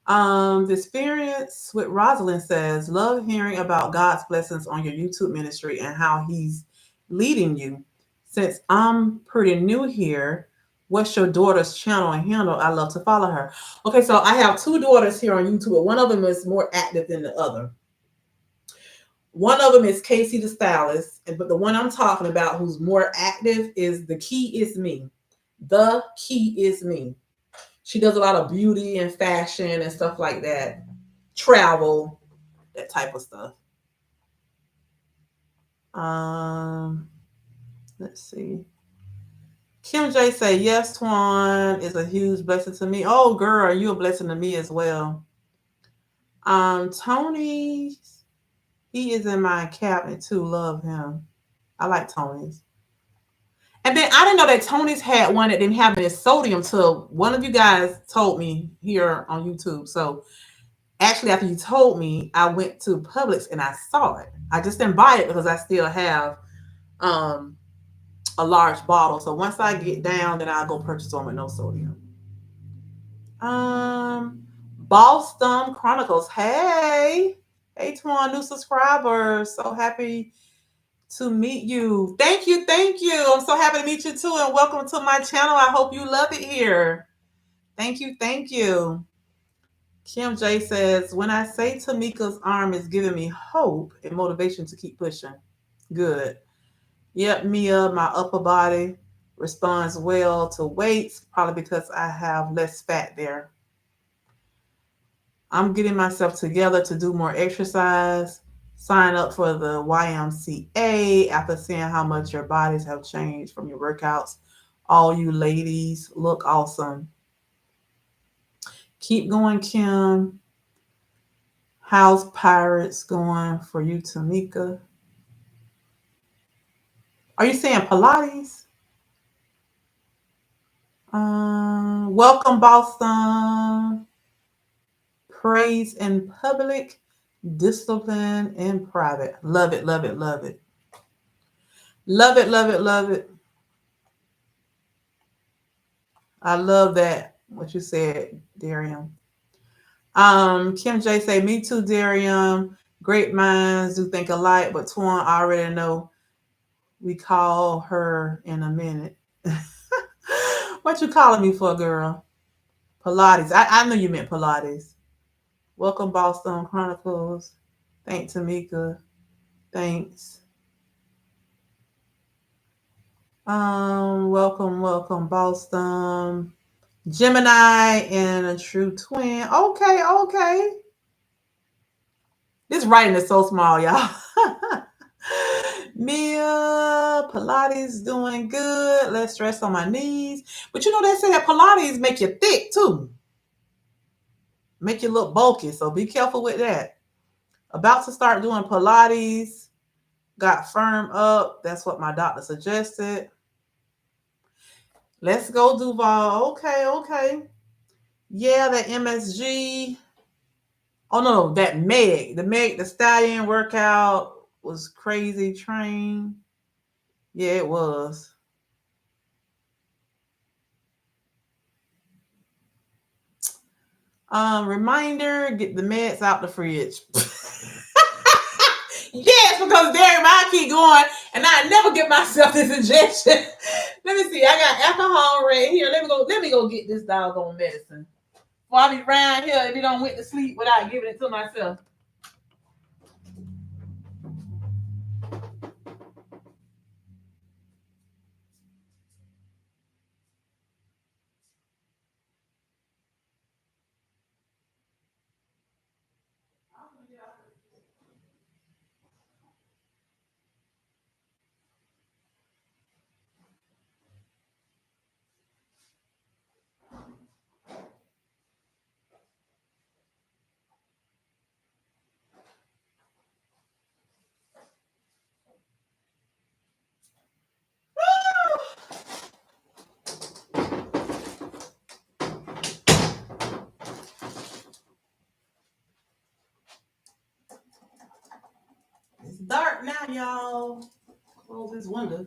The experience with Rosalind says, love hearing about God's blessings on your YouTube ministry and how he's leading you. Since I'm pretty new here, what's your daughter's channel and handle? I love to follow her. Okay, so I have 2 daughters here on YouTube, but one of them is more active than the other. One of them is Casey the Stylist, but the one I'm talking about who's more active is The Key Is Me. The Key Is Me. She does a lot of beauty and fashion and stuff like that. Travel, that type of stuff. Let's see. Kim J say, yes, Twan is a huge blessing to me. Oh, girl, you a blessing to me as well. Tony, he is in my cabinet too. Love him. I like Tony's. And then I didn't know that Tony's had one that didn't have any sodium till one of you guys told me here on YouTube. So actually, after you told me, I went to Publix and I saw it. I just didn't buy it because I still have a large bottle. So once I get down, then I'll go purchase one with no sodium. Boston Chronicles. Hey, Twan, new subscribers. So happy to meet you. Thank you. I'm so happy to meet you too, and welcome to my channel. I hope you love it here. Thank you. Kim J says, when I say Tamika's arm is giving me hope and motivation to keep pushing. Good. Yep, Mia, my upper body responds well to weights, probably because I have less fat there. I'm getting myself together to do more exercise. Sign up for the YMCA after seeing how much your bodies have changed from your workouts. All you ladies look awesome. Keep going, Kim. How's Pirates going for you, Tamika? Are you saying Pilates? Welcome, Boston. Praise in public, discipline in private. Love it, love it, love it. Love it, love it, love it. I love that, what you said, Darian. Kim J say, me too, Darian. Great minds do think alike, but Twan already know we call her in a minute. What you calling me for, girl? Pilates. I knew you meant Pilates. Welcome, Boston Chronicles. Thanks, Tamika. Thanks. Welcome, welcome, Boston. Gemini and a true twin. Okay, okay. This writing is so small, y'all. Mia, Pilates doing good. Less stress on my knees. But you know, they say that Pilates make you thick too. Make you look bulky. So be careful with that. About to start doing Pilates. Got firm up. That's what my doctor suggested. Let's go, Duval. Okay, okay. Yeah, that MSG. Oh no, that Meg. The Stallion workout was crazy train. Yeah, it was. Reminder, get the meds out the fridge. Yes, because Derek, I keep going and I never give myself this injection. Let me see. I got alcohol right here. Let me go get this doggone medicine. Before I be around here if you don't went to sleep without giving it to myself. It's dark now, y'all. Close this window.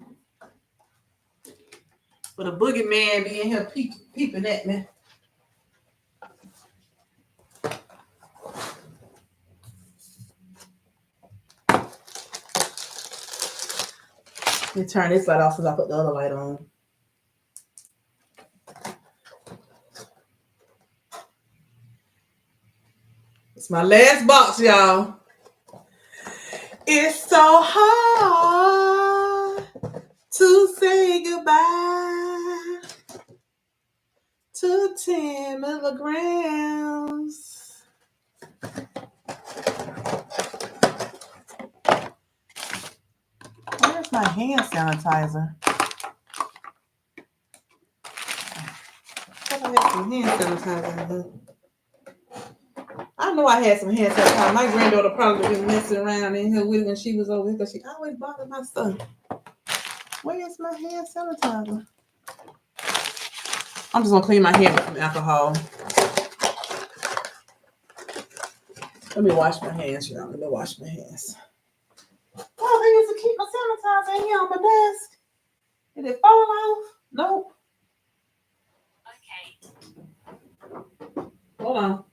But a boogeyman be in here peeping at me. Let me turn this light off since I put the other light on. It's my last box, y'all. It's so hard to say goodbye to 10 milligrams. Where's my hand sanitizer? I thought I had some hand sanitizer in here. I know I had some hand sanitizer. My granddaughter probably been messing around in here with it when she was over here because she always bothered my son. Where is my hand sanitizer? I'm just gonna clean my hand with some alcohol. Let me wash my hands, y'all. Let me wash my hands. Oh, I used to keep my sanitizer in here on my desk. Did it fall off? Nope. Okay. Hold on.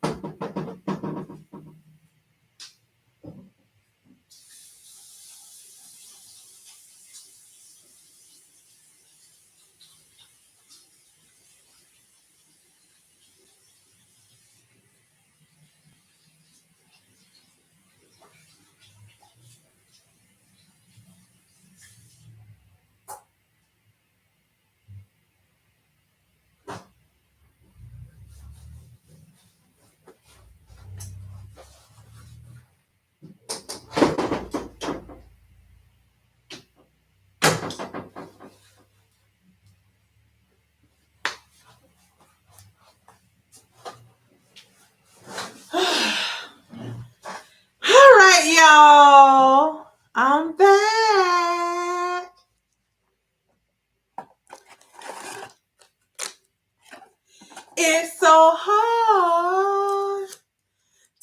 It's so hard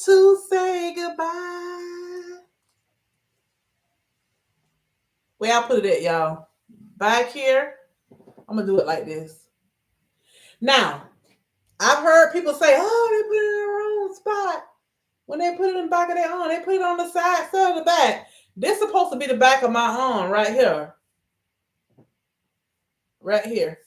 to say goodbye. Where I put it at, y'all? Back here. I'm going to do it like this. Now, I've heard people say, oh, they put it in the wrong spot. When they put it in the back of their arm, they put it on the side of the back. This is supposed to be the back of my arm right here. Right here.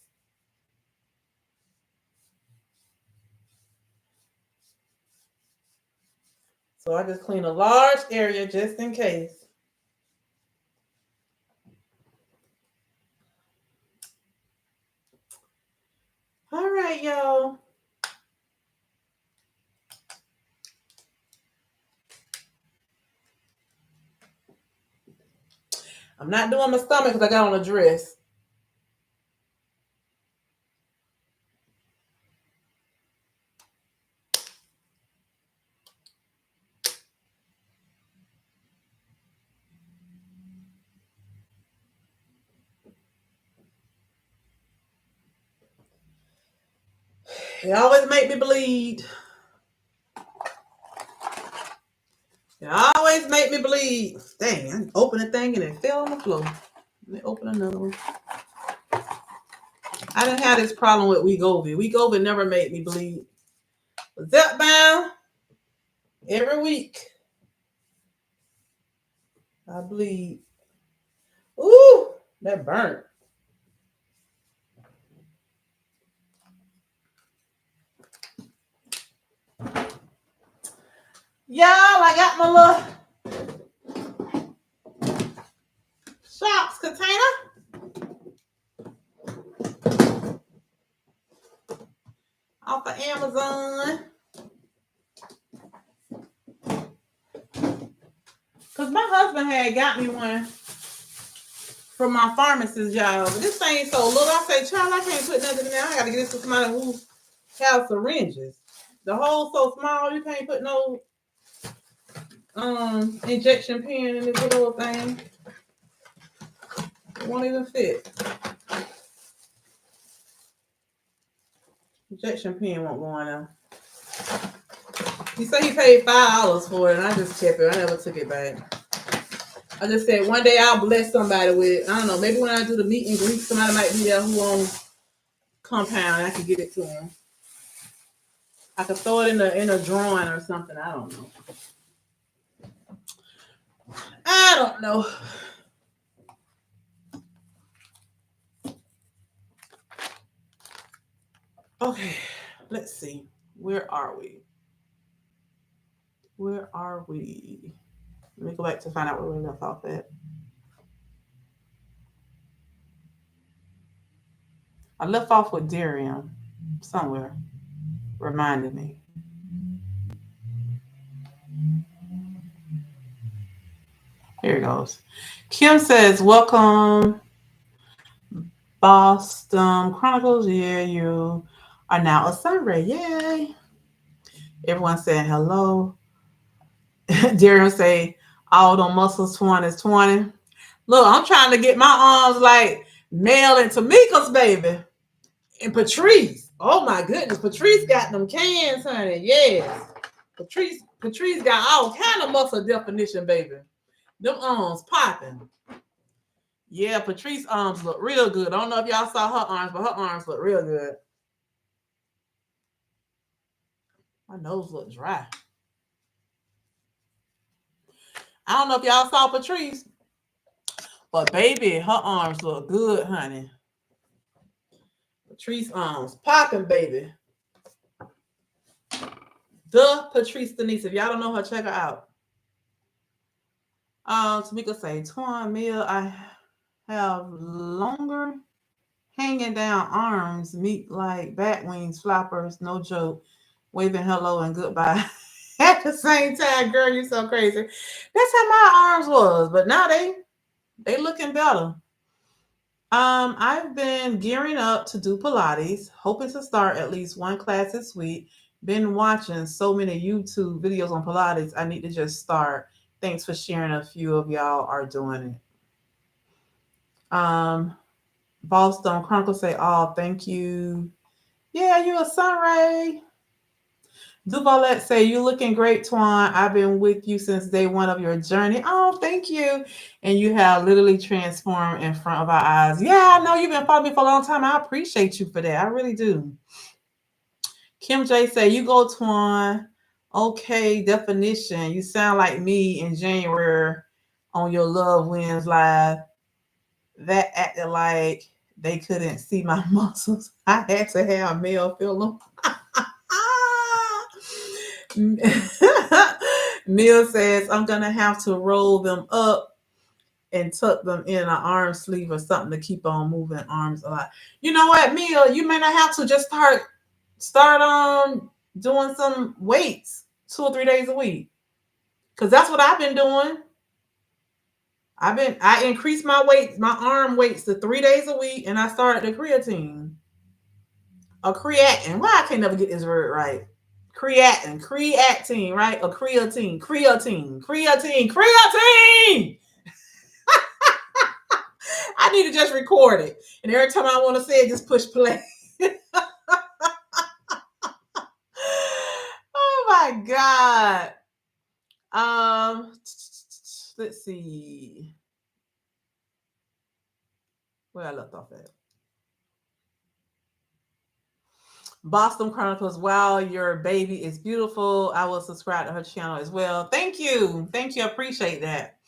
So I just clean a large area just in case. All right, y'all. I'm not doing my stomach because I got on a dress. It always make me bleed. It always make me bleed. Dang, I opened the thing and it fell on the floor. Let me open another one. I didn't have this problem with Wegovy. Wegovy never made me bleed. Zepbound, every week, I bleed. Ooh, that burnt. Y'all, I got my little shops container. Off of Amazon. Because my husband had got me one from my pharmacist job. But this thing so little, I say, child, I can't put nothing in there. I got to get this to somebody who has syringes. The hole's so small, you can't put no injection pen in this little thing. It won't even fit. Injection pen won't go in there. He said he paid $5 for it, and I just kept it. I never took it back. I just said one day I'll bless somebody with, I don't know, maybe when I do the meet and greet, somebody might be there who owns compound, and I can get it to them. I could throw it in a drawing or something. I don't know. I don't know. Okay, let's see. Where are we? Where are we? Let me go back to find out where we left off at. I left off with Darium somewhere. Reminded me. Here it goes. Kim says, welcome, Boston Chronicles. Yeah, you are now a Sunray. Yay. Everyone saying hello. Darium say, all the muscles 20 is 20. Look, I'm trying to get my arms like Mel and Tamika's baby. And Patrice. Oh my goodness. Patrice got them cans, honey. Yes. Patrice got all kind of muscle definition, baby. Them arms popping. Yeah, Patrice's arms look real good. I don't know if y'all saw her arms, but her arms look real good. My nose look dry. I don't know if y'all saw Patrice, but baby, her arms look good, honey. Patrice arms popping, baby. The Patrice Denise. If y'all don't know her, check her out. Tamika say, Twan Mill, I have longer hanging down arms, meet like bat wings, flappers, no joke, waving hello and goodbye at the same time. Girl, you so crazy. That's how my arms was, but now they looking better. I've been gearing up to do Pilates, hoping to start at least one class this week. Been watching so many YouTube videos on Pilates. I need to just start. Thanks for sharing. A few of y'all are doing it. Boston Chronicles say, oh, thank you. Yeah, you a sunray. Duvalette say, you looking great, Twan. I've been with you since day one of your journey. Oh, thank you. And you have literally transformed in front of our eyes. Yeah, I know you've been following me for a long time. I appreciate you for that. I really do. Kim J say, you go, Twan. Okay, definition. You sound like me in January on your Love Wins live. That acted like they couldn't see my muscles. I had to have male feel them. Mill says, I'm going to have to roll them up and tuck them in an arm sleeve or something to keep on moving arms a lot. You know what, Mill? You may not have to just start on doing some weights 2 or 3 days a week. Because that's what I've been doing. I increased my weights, my arm weights to 3 days a week, and I started the creatine. A creatine. Why I can't never get this word right? Creatine, right? A creatine. I need to just record it. And every time I want to say it, just push play. Oh my God. Let's see. Where I left off at. Boston Chronicles, wow, your baby is beautiful. I will subscribe to her channel as well. Thank you. Thank you. I appreciate that.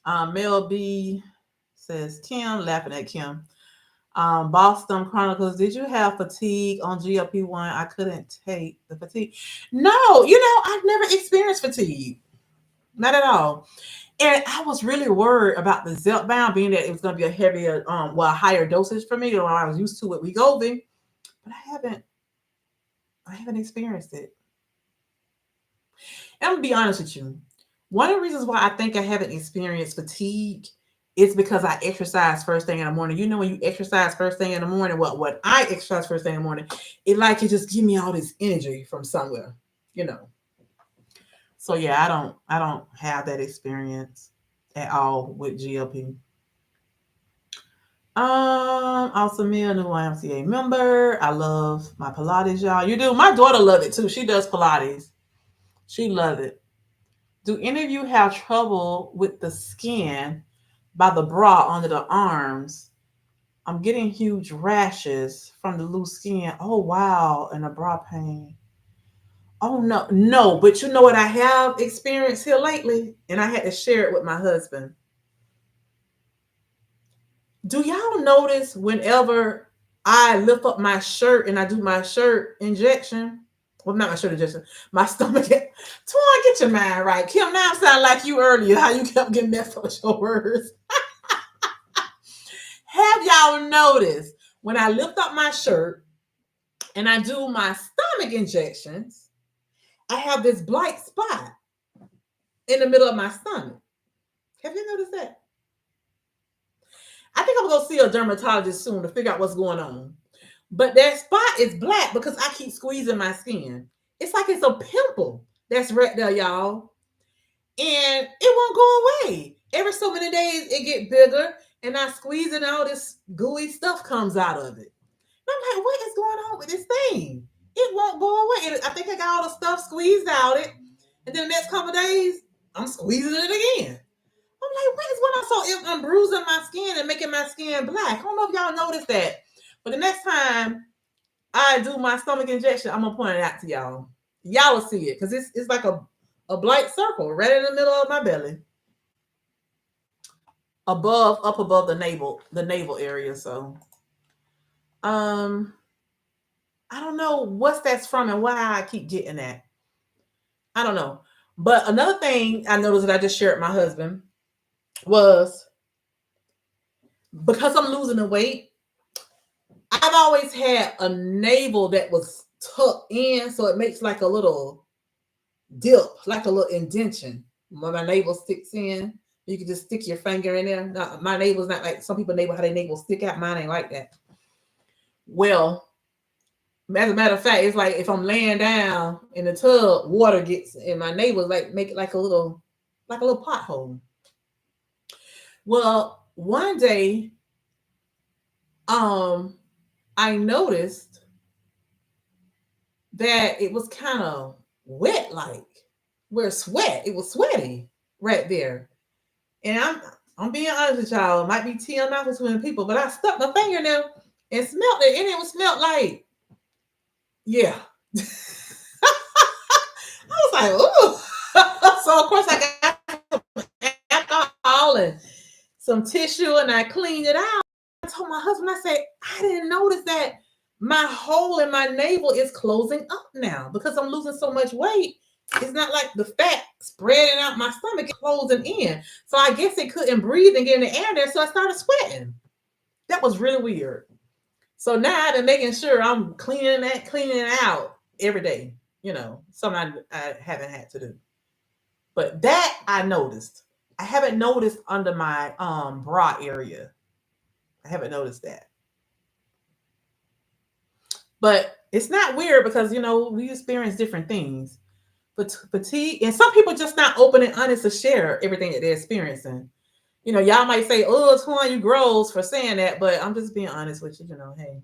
Mel B says, Kim, laughing at Kim. Boston Chronicles, did you have fatigue on GLP-1? I couldn't take the fatigue. No, I've never experienced fatigue. Not at all. And I was really worried about the Zepbound, being that it was going to be a heavier, higher dosage for me than what I was used to with Wegovy. But I haven't experienced it. And I'm going to be honest with you. One of the reasons why I think I haven't experienced fatigue is because I exercise first thing in the morning. When you exercise first thing in the morning, what I exercise first thing in the morning, it just give me all this energy from somewhere, So yeah, I don't have that experience at all with GLP. Also me, a new YMCA member. I love my Pilates, y'all. You do? My daughter love it too. She does Pilates. She loves it. Do any of you have trouble with the skin by the bra under the arms? I'm getting huge rashes from the loose skin. Oh wow, and the bra pain. Oh no, but you know what I have experienced here lately, and I had to share it with my husband. Do y'all notice whenever I lift up my shirt and I do my shirt injection? Well, not my shirt injection, my stomach. Twan, get your mind right. Kim, now I sound like you earlier, how you kept getting messed up with your words. Have y'all noticed when I lift up my shirt and I do my stomach injections, I have this blight spot in the middle of my stomach? Have you noticed that? I think I'm going to see a dermatologist soon to figure out what's going on. But that spot is black because I keep squeezing my skin. It's like it's a pimple that's right there, y'all. And it won't go away. Every so many days, it get bigger, and I squeeze it, and all this gooey stuff comes out of it. And I'm like, what is going on with this thing? It won't go away. And I think I got all the stuff squeezed out it. And then the next couple of days, I'm squeezing it again. I'm like, what is going on? So if I'm bruising my skin and making my skin black. I don't know if y'all noticed that. But the next time I do my stomach injection, I'm going to point it out to y'all. Y'all will see it because it's like a blight circle right in the middle of my belly. Up above the navel area. So, I don't know what that's from and why I keep getting that. I don't know. But another thing I noticed that I just shared with my husband was because I'm losing the weight, I've always had a navel that was tucked in, so it makes like a little dip, like a little indentation. When my navel sticks in, you can just stick your finger in there. Now, my navel's not like some people navel, how they navel stick out. Mine ain't like that. Well, as a matter of fact, it's like if I'm laying down in the tub, water gets in my navel, like make it like a little pothole. Well, one day, I noticed that it was kind of wet, like where sweat. It was sweaty right there. And I'm being honest with y'all. It might be tea on mouth between people, but I stuck my finger in there and smelled it, and it was smelled like, yeah. I was like, ooh. So of course I got some alcohol and some tissue, and I cleaned it out. I told my husband, I said, I didn't notice that my hole in my navel is closing up now because I'm losing so much weight. It's not like the fat spreading out my stomach, it's closing in. So I guess it couldn't breathe and get in the air there, so I started sweating. That was really weird. So now I've been making sure I'm cleaning it out every day. Something I haven't had to do. But that I noticed. I haven't noticed under my bra area. I haven't noticed that. But it's not weird because we experience different things. But fatigue, and some people just not open and honest to share everything that they're experiencing. Y'all might say, "Oh, Twan, you gross for saying that," but I'm just being honest with you. Hey,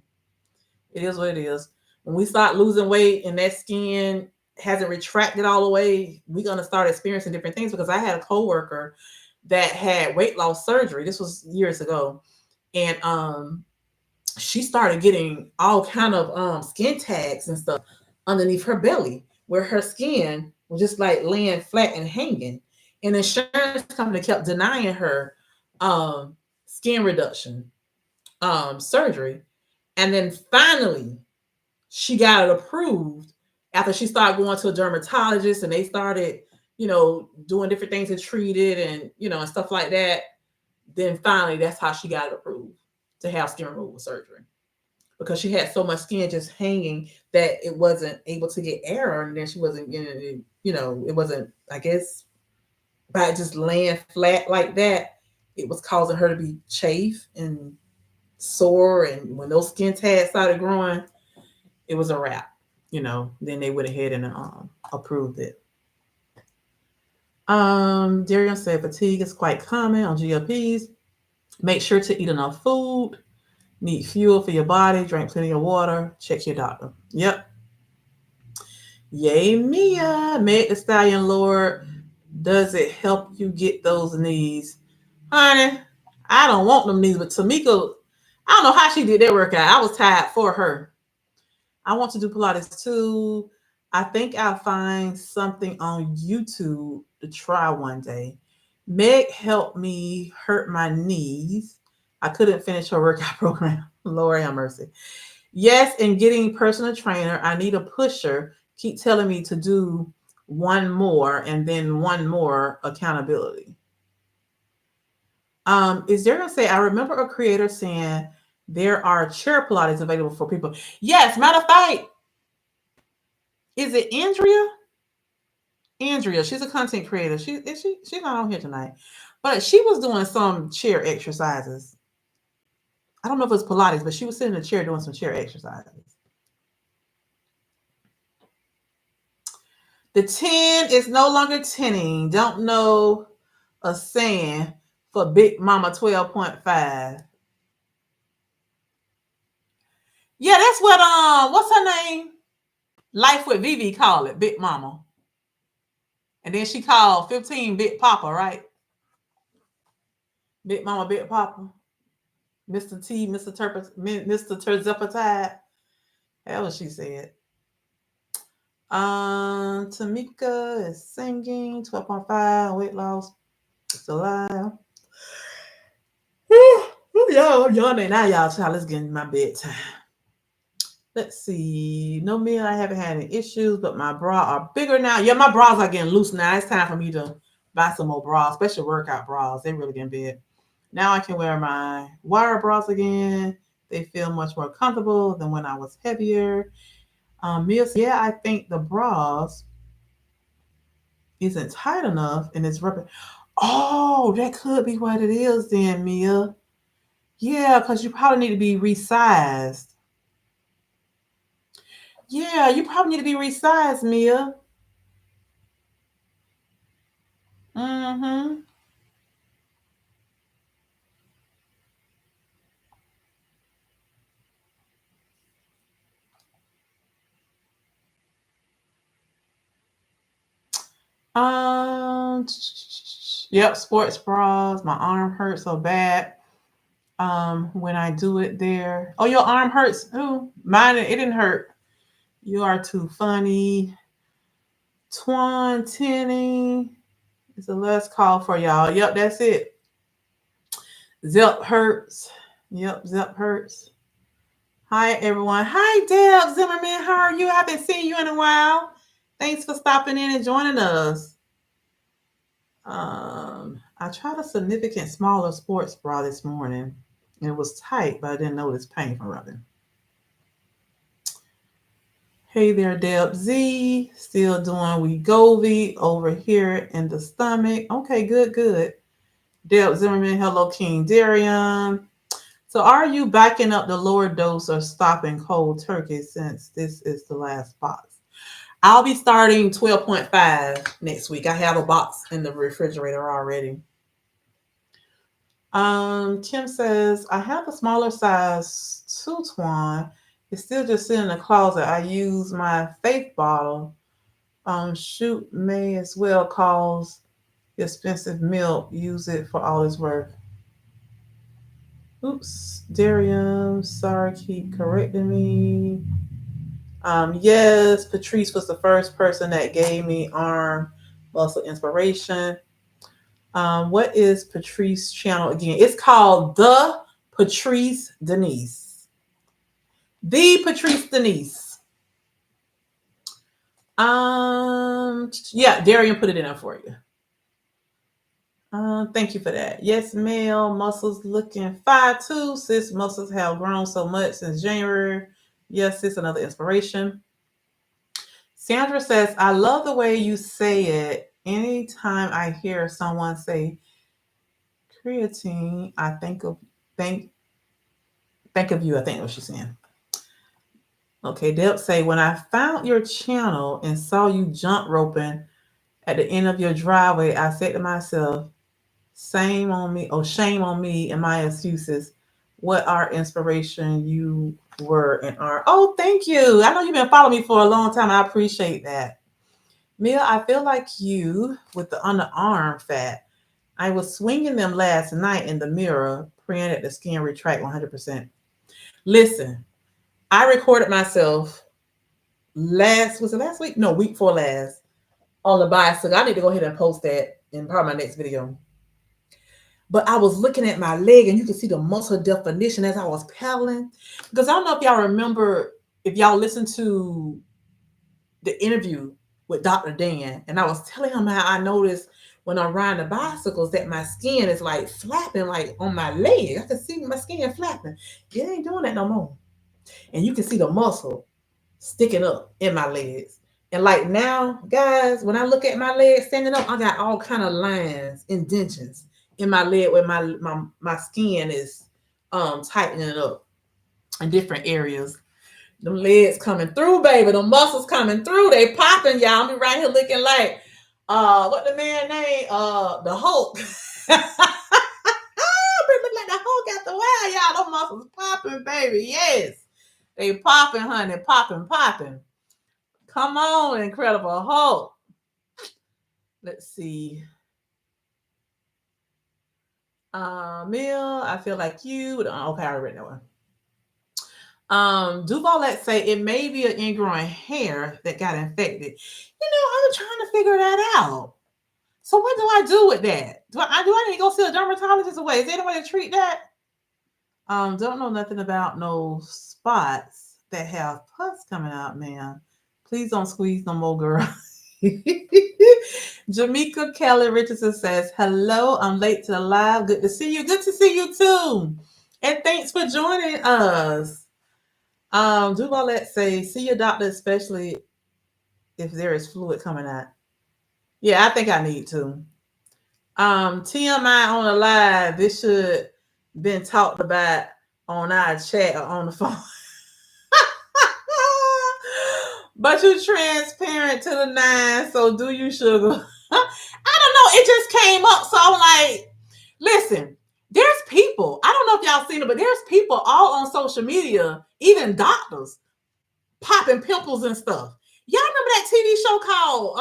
it is what it is. When we start losing weight and that skin hasn't retracted all the way, we're gonna start experiencing different things. Because I had a coworker that had weight loss surgery. This was years ago, and she started getting all kind of skin tags and stuff underneath her belly, where her skin was just like laying flat and hanging. And the insurance company kept denying her skin reduction surgery. And then finally, she got it approved after she started going to a dermatologist, and they started, doing different things to treat it, and stuff like that. Then finally, that's how she got it approved to have skin removal surgery, because she had so much skin just hanging that it wasn't able to get air, and then she wasn't getting it. It wasn't, I guess, by just laying flat like that, it was causing her to be chafe and sore. And when those skin tags started growing, it was a wrap. Then they went ahead and approved it. Darian said fatigue is quite common on GLPs. Make sure to eat enough food. Need fuel for your body. Drink plenty of water. Check your doctor. Yep. Yay, Mia. Meg the Stallion Lord. Does it help you get those knees? Honey, I don't want them knees, but Tamika, I don't know how she did that workout. I was tired for her. I want to do Pilates too. I think I'll find something on YouTube to try one day. Meg helped me hurt my knees. I couldn't finish her workout program. Lord have mercy. Yes, and getting personal trainer. I need a pusher. Keep telling me to do one more and then one more accountability. Is there gonna say, I remember a creator saying there are chair Pilates available for people. Yes, matter of fact, is it Andrea? Andrea, she's a content creator. She's not on here tonight. But she was doing some chair exercises. I don't know if it was Pilates, but she was sitting in a chair doing some chair exercises. The 10 is no longer 10ing. Don't know a saying for Big Mama 12.5. Yeah, that's what what's her name? Life with Vivi called it, Big Mama. And then she called 15 Big Papa, right? Big Mama, Big Papa. Mr. T, Mr. Terzepatide. That's what she said. Tamika is singing 12.5 weight loss. It's alive. Y'all ain't now, y'all. Child, let's get in my bedtime. Let's see. No, me, I haven't had any issues, but my bra are bigger now. Yeah, my bras are getting loose now. It's time for me to buy some more bras, especially workout bras. They really getting big. Now I can wear my wire bras again. They feel much more comfortable than when I was heavier. Mia, yeah, I think the bras isn't tight enough and it's rubbing. Oh, that could be what it is then, Mia. Yeah, because you probably need to be resized. Yeah, you probably need to be resized, Mia. Mm-hmm. Yep, sports bras. My arm hurts so bad. When I do it there. Oh, your arm hurts. Ooh, mine, it didn't hurt. You are too funny. Twaunslifetv. It's a last call for y'all. Yep, that's it. Zep hurts. Yep, Zep hurts. Hi, everyone. Hi, Deb Zimmerman. How are you? I haven't seen you in a while. Thanks for stopping in and joining us. I tried a significant smaller sports bra this morning. It was tight, but I didn't notice pain from rubbing. Hey there, Deb Z. Still doing Wegovy over here in the stomach. Okay, good. Deb Zimmerman, hello, King Darian. So are you backing up the lower dose or stopping cold turkey since this is the last box? I'll be starting 12.5 next week. I have a box in the refrigerator already. Kim says, I have a smaller size 2 Twan. It's still just sitting in the closet. I use my faith bottle. Shoot may as well cause expensive milk. Use it for all it's worth. Oops, Darian, sorry, keep correcting me. Yes, Patrice was the first person that gave me arm muscle inspiration. What is Patrice's channel again? It's called The Patrice Denise. The Patrice Denise. Yeah, Darian put it in there for you. Thank you for that. Yes, male muscles looking 5'2". Sis muscles have grown so much since January. Yes, it's another inspiration. Sandra says, I love the way you say it. Anytime I hear someone say creatine, I think of you. I think what she's saying. Okay, Deb say, when I found your channel and saw you jump roping at the end of your driveway, I said to myself, shame on me and my excuses. What our inspiration you were and are. Oh, thank you. I know you've been following me for a long time. I appreciate that. Mia, I feel like you with the underarm fat. I was swinging them last night in the mirror, praying that the skin retract 100%. Listen, I recorded myself last week? No, week before last on the bicycle. I need to go ahead and post that in probably my next video. But I was looking at my leg and you can see the muscle definition as I was pedaling. Because I don't know if y'all remember, if y'all listened to the interview with Dr. Dan, and I was telling him how I noticed when I'm riding the bicycles that my skin is like flapping like on my leg. I can see my skin flapping. It ain't doing that no more. And you can see the muscle sticking up in my legs. And like now, guys, when I look at my legs standing up, I got all kind of lines, indentions in my leg where my skin is tightening up in different areas. Them legs coming through, baby. Them muscles coming through. They popping, y'all. I'm right here looking like what the man name? The Hulk. Look like the Hulk at the well, y'all. Them muscles popping, baby. Yes. They popping, honey. Popping. Come on, Incredible Hulk. Let's see. Mill, I feel like you. Okay, I already read that one. Duval, let's say it may be an ingrowing hair that got infected. I'm trying to figure that out. So what do I do with that? Do I need to go see a dermatologist or what? Is there any way to treat that? Don't know nothing about no spots that have pus coming out, man. Please don't squeeze no more, girl. Jamaica Kelly Richardson says, hello, I'm late to the live. Good to see you. Good to see you too. And thanks for joining us. Duval, let's say, see your doctor, especially if there is fluid coming out. Yeah, I think I need to. TMI on the live, this should been talked about on our chat or on the phone. But you're transparent to the nine, so do you, sugar? I don't know. It just came up, so I'm like, listen, there's people. I don't know if y'all seen it, but there's people all on social media, even doctors, popping pimples and stuff. Y'all remember that TV show called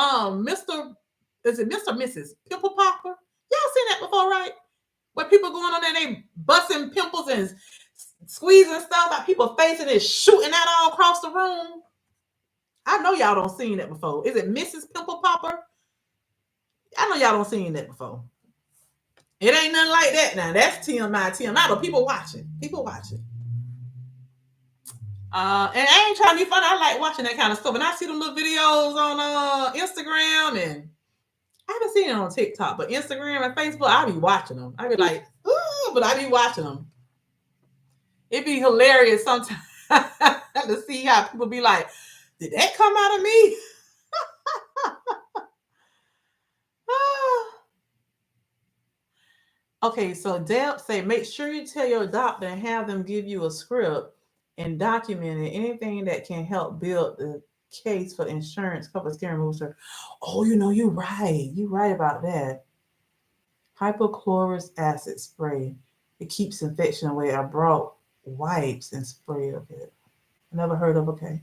Mr. is it Mr. or Mrs. Pimple Popper? Y'all seen that before, right? Where people going on there, they busting pimples and squeezing stuff out people's face and it's shooting that all across the room. I know y'all don't seen that before. Is it Mrs. Pimple Popper? I know y'all don't seen that before. It ain't nothing like that now. That's TMI, but people watching. People watching. And I ain't trying to be funny. I like watching that kind of stuff. And I see them little videos on Instagram, and I haven't seen it on TikTok, but Instagram and Facebook, I be watching them. I be like, ooh, but I be watching them. It'd be hilarious sometimes to see how people be like, did that come out of me? Okay, so Deb say, make sure you tell your doctor and have them give you a script and document it. Anything that can help build the case for insurance covers skin removal. Oh, you're right. You're right about that. Hypochlorous acid spray. It keeps infection away. I brought wipes and spray of it. Never heard of. Okay.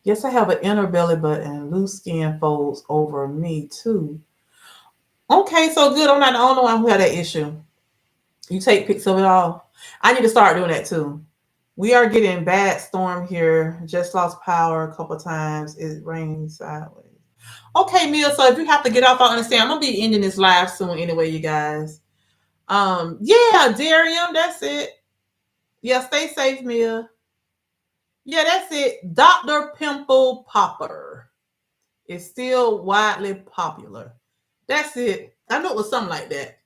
Yes, I have an inner belly button and loose skin folds over me too. Okay, so good. I'm not the only one who had that issue. You take pics of it all. I need to start doing that too. We are getting bad storm here. Just lost power a couple times. It rains sideways. Okay, Mia. So if you have to get off, I understand. I'm gonna be ending this live soon anyway, you guys. Yeah, Darium, that's it. Yeah, stay safe, Mia. Yeah, that's it. Dr. Pimple Popper is still widely popular. That's it. I know it was something like that.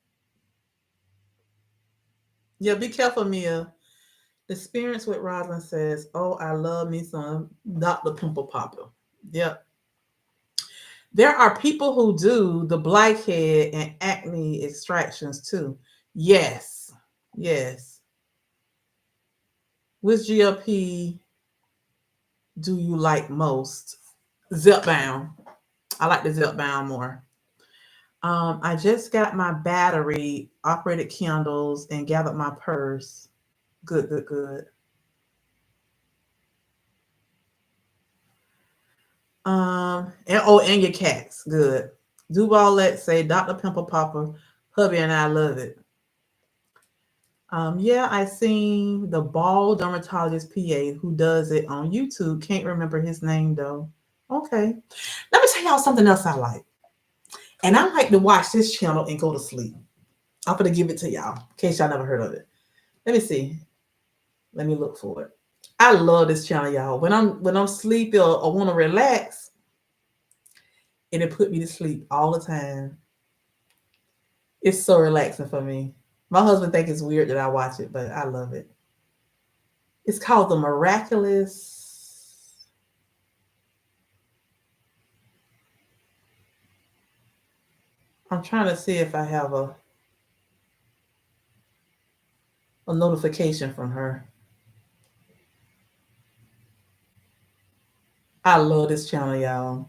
Yeah, be careful, Mia. Experience with Rosalind says, oh, I love me some Dr. Pimple Popper. Yep. There are people who do the blackhead and acne extractions too. Yes. Yes. Which GLP do you like most? Zepbound. I like the Zepbound more. I just got my battery, operated candles, and gathered my purse. Good, good, good. And your cats. Good. Duval, let's say Dr. Pimple Popper, hubby and I love it. Yeah, I seen the bald dermatologist PA who does it on YouTube. Can't remember his name though. Okay. Let me tell y'all something else I like. And I like to watch this channel and go to sleep. I'm gonna give it to y'all in case y'all never heard of it. Let me see. Let me look for it. I love this channel, y'all. When I'm sleepy or want to relax, and it put me to sleep all the time. It's so relaxing for me. My husband thinks it's weird that I watch it, but I love it. It's called The Miraculous. I'm trying to see if I have a notification from her. I love this channel, y'all.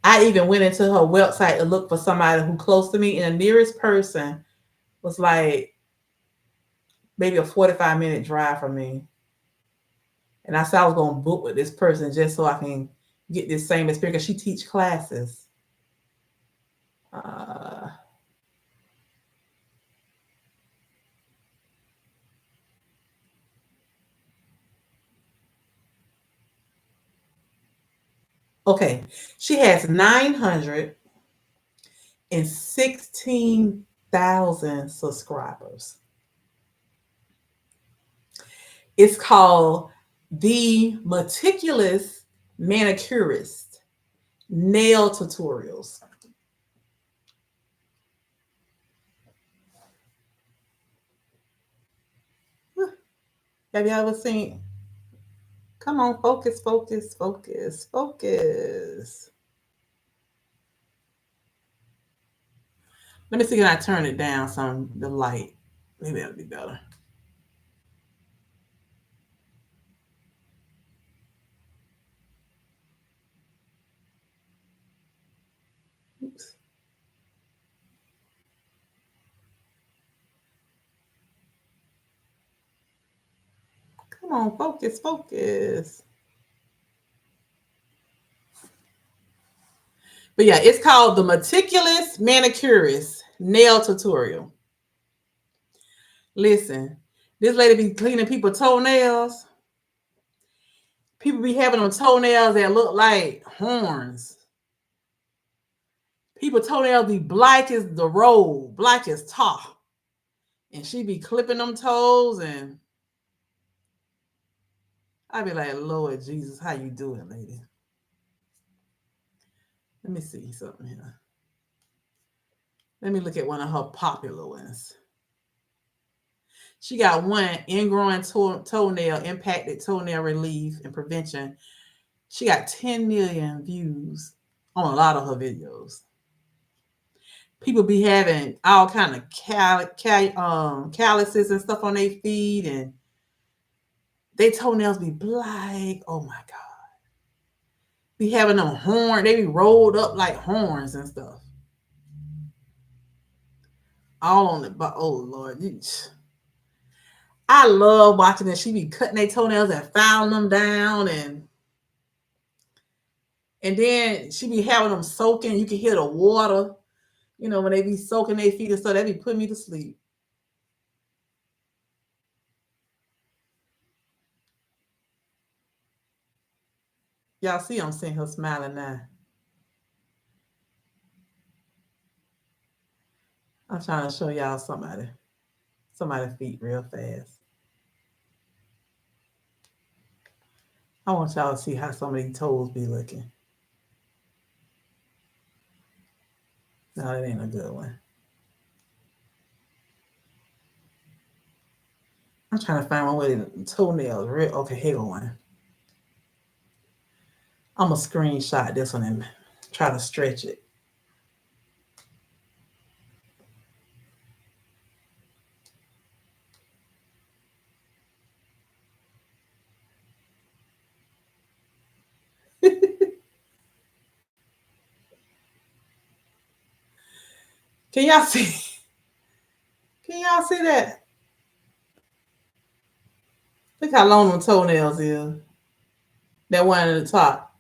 I even went into her website to look for somebody who close to me, and the nearest person was like maybe a 45-minute drive from me. And I said I was going to book with this person just so I can get this same experience, because she teach classes. Okay, she has 916,000 subscribers. It's called The Meticulous Manicurist Nail Tutorials. Have you ever seen? Come on, focus, focus, focus, focus. Let me see, can I turn it down some, the light? Maybe that'll be better. Oops. Come on, focus, focus. But yeah, it's called the Meticulous Manicurist Nail Tutorial. Listen, this lady be cleaning people's toenails. People be having them toenails that look like horns. People toenails be black as the road, black as tar. And she be clipping them toes, and I be like, Lord Jesus, how you doing, lady? Let me see something here. Let me look at one of her popular ones. She got one ingrowing toenail, impacted toenail relief and prevention. She got 10 million views on a lot of her videos. People be having all kind of calluses and stuff on their feet, and their toenails be black. Oh my God. Be having them horns. They be rolled up like horns and stuff. All on it, but oh Lord. I love watching it. She be cutting their toenails and filing them down, and then she be having them soaking. You can hear the water, when they be soaking their feet and stuff. That be putting me to sleep. Y'all see I'm seeing her smiling now. I'm trying to show y'all somebody's feet real fast. I want y'all to see how some of these toes be looking. No, that ain't a good one. I'm trying to find one with the toenails. Okay, here one. I'm going to screenshot this one and try to stretch it. Can y'all see? Can y'all see that? Look how long them toenails is. That one at the top.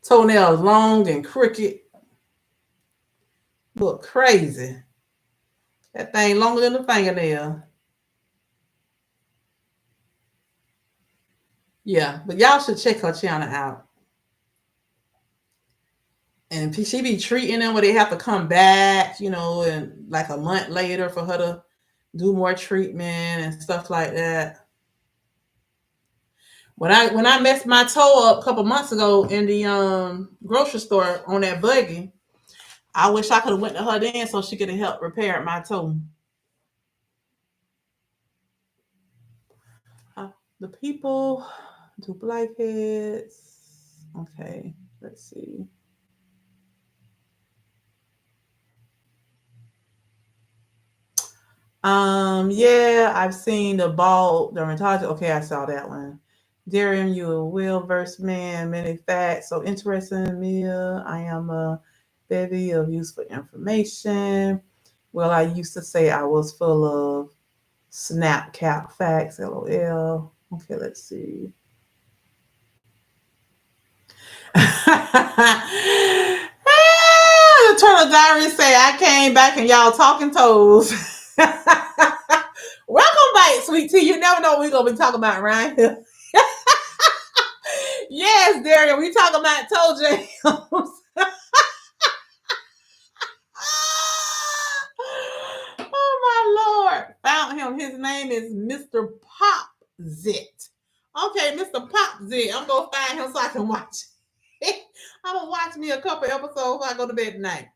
Toenails long and crooked. Look crazy. That thing longer than the fingernail. Yeah, but y'all should check her channel out. And she be treating them where they have to come back, and like a month later for her to do more treatment and stuff like that. When I messed my toe up a couple months ago in the grocery store on that buggy, I wish I could have went to her then so she could have helped repair my toe. The people do blackheads. Okay, let's see. Yeah, I've seen the bald dermatologist. Okay, I saw that one. Darian, you a well-versed man, many facts. So interesting, Mia. I am a bevy of useful information. Well, I used to say I was full of snap cap facts, LOL. Okay, let's see. The Turtle Diary say I came back and y'all talking toes. Welcome back, sweet tea. You never know what we're gonna be talking about around here. Yes, Darian, we talking about toe jams. Oh my Lord. Found him. His name is Mr. Pop Zit. Okay, Mr. Pop Zit. I'm gonna find him so I can watch. I'm gonna watch me a couple episodes before I go to bed tonight.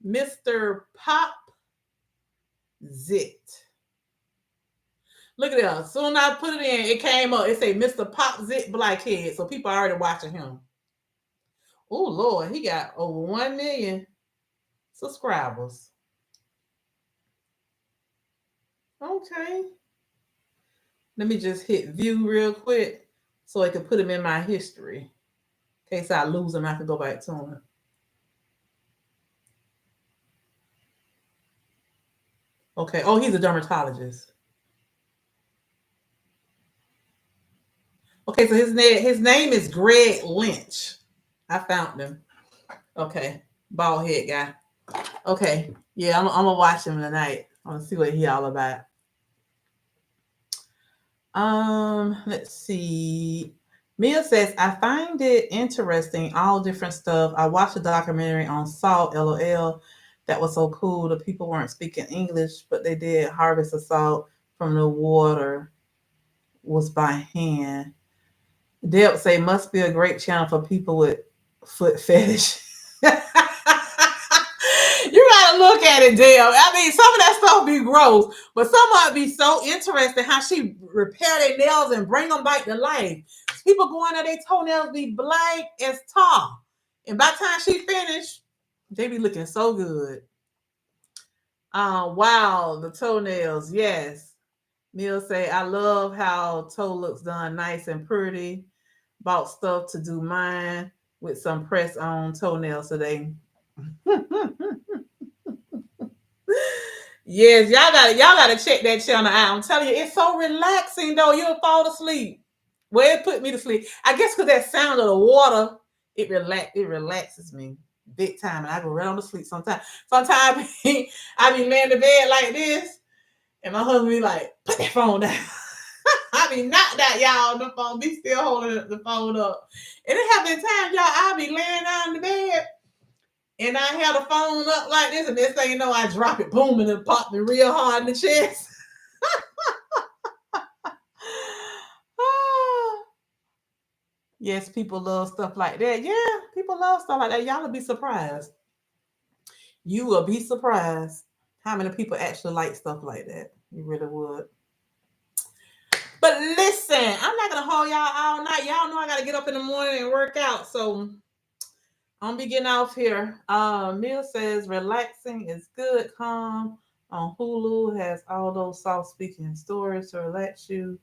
Mr. Pop Zit. Look at that. As soon as I put it in, it came up. It said Mr. Pop Zit Blackhead. So people are already watching him. Oh Lord, he got over 1 million subscribers. Okay. Let me just hit view real quick so I can put him in my history. In case I lose him, I can go back to him. Okay. Oh, he's a dermatologist. Okay, so his name is Greg Lynch. I found him. Okay. Bald head guy. Okay. Yeah, I'm gonna watch him tonight. I'm gonna see what he all about. Let's see. Mia says, I find it interesting, all different stuff. I watched a documentary on salt, LOL. That was so cool. The people weren't speaking English, but they did harvest the salt from the water was by hand. Deb say must be a great channel for people with foot fetish. You gotta look at it, Deb. I mean, some of that stuff be gross, but some of it be so interesting how she repair their nails and bring them back to life. People go in there, their toenails be black as tar. And by the time she finished, they be looking so good. Wow, the toenails, yes. Neil say, I love how toe looks done nice and pretty. Bought stuff to do mine with some press on toenails today. Yes, y'all gotta check that channel out. I'm telling you, it's so relaxing though. You'll fall asleep. Well, it put me to sleep. I guess because that sound of the water, it relaxes me big time, and I go right on to sleep sometimes. Sometimes I be laying in bed like this, and my husband be like, put that phone down. I be knocked out, y'all, the phone. Be still holding the phone up. And it have been times, y'all, I be laying down in the bed and I have the phone up like this, and this thing, you know, I drop it, boom, and it pop me real hard in the chest. Yes, people love stuff like that. Yeah, people love stuff like that. Y'all will be surprised. You will be surprised how many people actually like stuff like that. You really would. But listen, I'm not gonna hold y'all all night. Y'all know I gotta get up in the morning and work out. So I'm gonna be getting off here. Mill says relaxing is good, calm. On Hulu has all those soft speaking stories to relax you.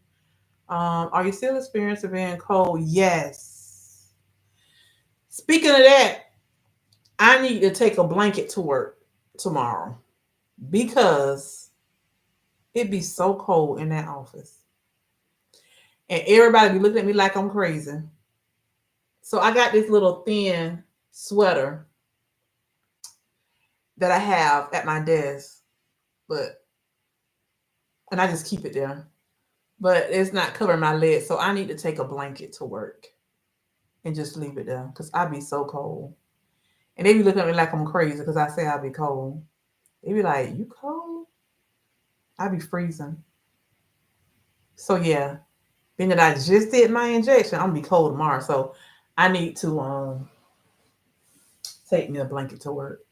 Are you still experiencing being cold? Yes. Speaking of that, I need to take a blanket to work tomorrow because it'd be so cold in that office. And everybody be looking at me like I'm crazy. So I got this little thin sweater that I have at my desk, and I just keep it there. But it's not covering my legs, so I need to take a blanket to work and just leave it there because I be so cold. And they be looking at me like I'm crazy because I say I be cold. They be like, "You cold?" I be freezing. So yeah, being that I just did my injection, I'm gonna be cold tomorrow. So I need to take me a blanket to work.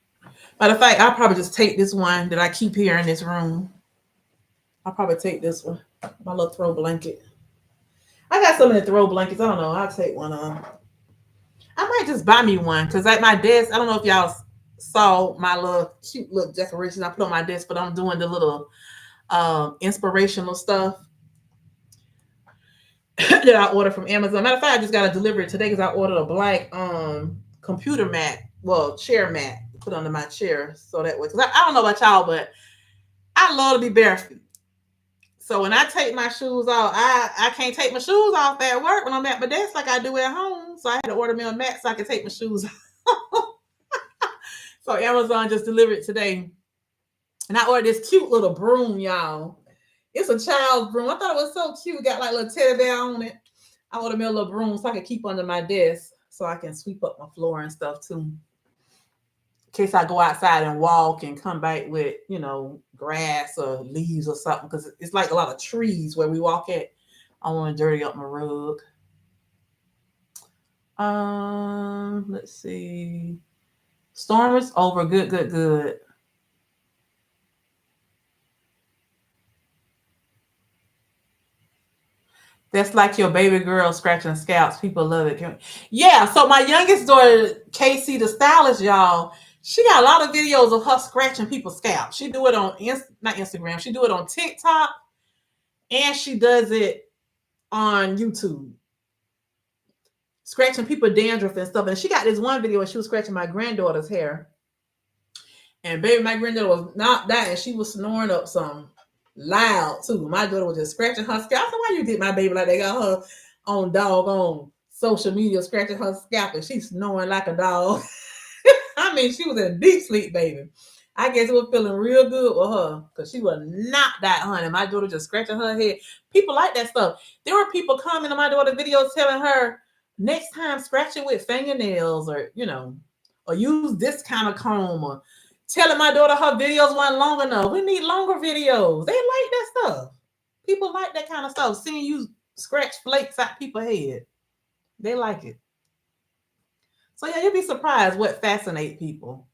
Matter of fact, I'll probably just take this one that I keep here in this room. I'll probably take this one, my little throw blanket. I got so many throw blankets. I don't know. I'll take one on. I might just buy me one because at my desk, I don't know if y'all saw my little cute little decoration I put on my desk, but I'm doing the little inspirational stuff that I ordered from Amazon. Matter of fact, I just got to deliver it today because I ordered a black computer mat, well, chair mat to put under my chair so that way. Because I don't know about y'all, but I love to be barefoot. So when I take my shoes off, I can't take my shoes off at work when I'm at my desk like I do at home. So I had to order me a mat so I can take my shoes off. So Amazon just delivered it today. And I ordered this cute little broom, y'all. It's a child's broom. I thought it was so cute. Got like a little teddy bear on it. I ordered me a little broom so I can keep under my desk so I can sweep up my floor and stuff too. In case I go outside and walk and come back with, grass or leaves or something. Because it's like a lot of trees where we walk at. I want to dirty up my rug. Let's see. Storm is over. Good, good, good. That's like your baby girl scratching scalps. People love it. Yeah, so my youngest daughter, Casey the stylist, y'all, she got a lot of videos of her scratching people's scalps. She do it on, not Instagram, she do it on TikTok, and she does it on YouTube. Scratching people dandruff and stuff. And she got this one video where she was scratching my granddaughter's hair. And baby, my granddaughter was knocked out and she was snoring up something loud too. My daughter was just scratching her scalp. I said, why you did my baby like they got her on doggone social media scratching her scalp and she's snoring like a dog. I mean, she was in a deep sleep, baby. I guess it was feeling real good with her because she was not that honey. My daughter just scratching her head. People like that stuff. There were people commenting on my daughter's videos telling her next time scratch it with fingernails or, or use this kind of comb or telling my daughter her videos weren't long enough. We need longer videos. They like that stuff. People like that kind of stuff. Seeing you scratch flakes out people's head. They like it. So yeah, you'll be surprised what fascinates people.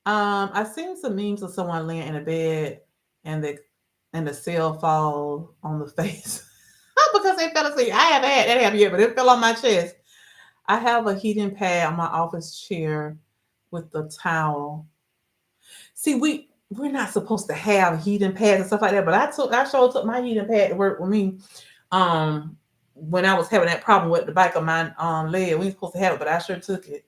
I've seen some memes of someone laying in a bed and the cell fall on the face because they fell asleep. I haven't had that happen yet, but it fell on my chest. I have a heating pad on my office chair with the towel. See, we're not supposed to have heating pads and stuff like that, but I sure took my heating pad to work with me. When I was having that problem with the back of my leg, we ain't supposed to have it, but I sure took it.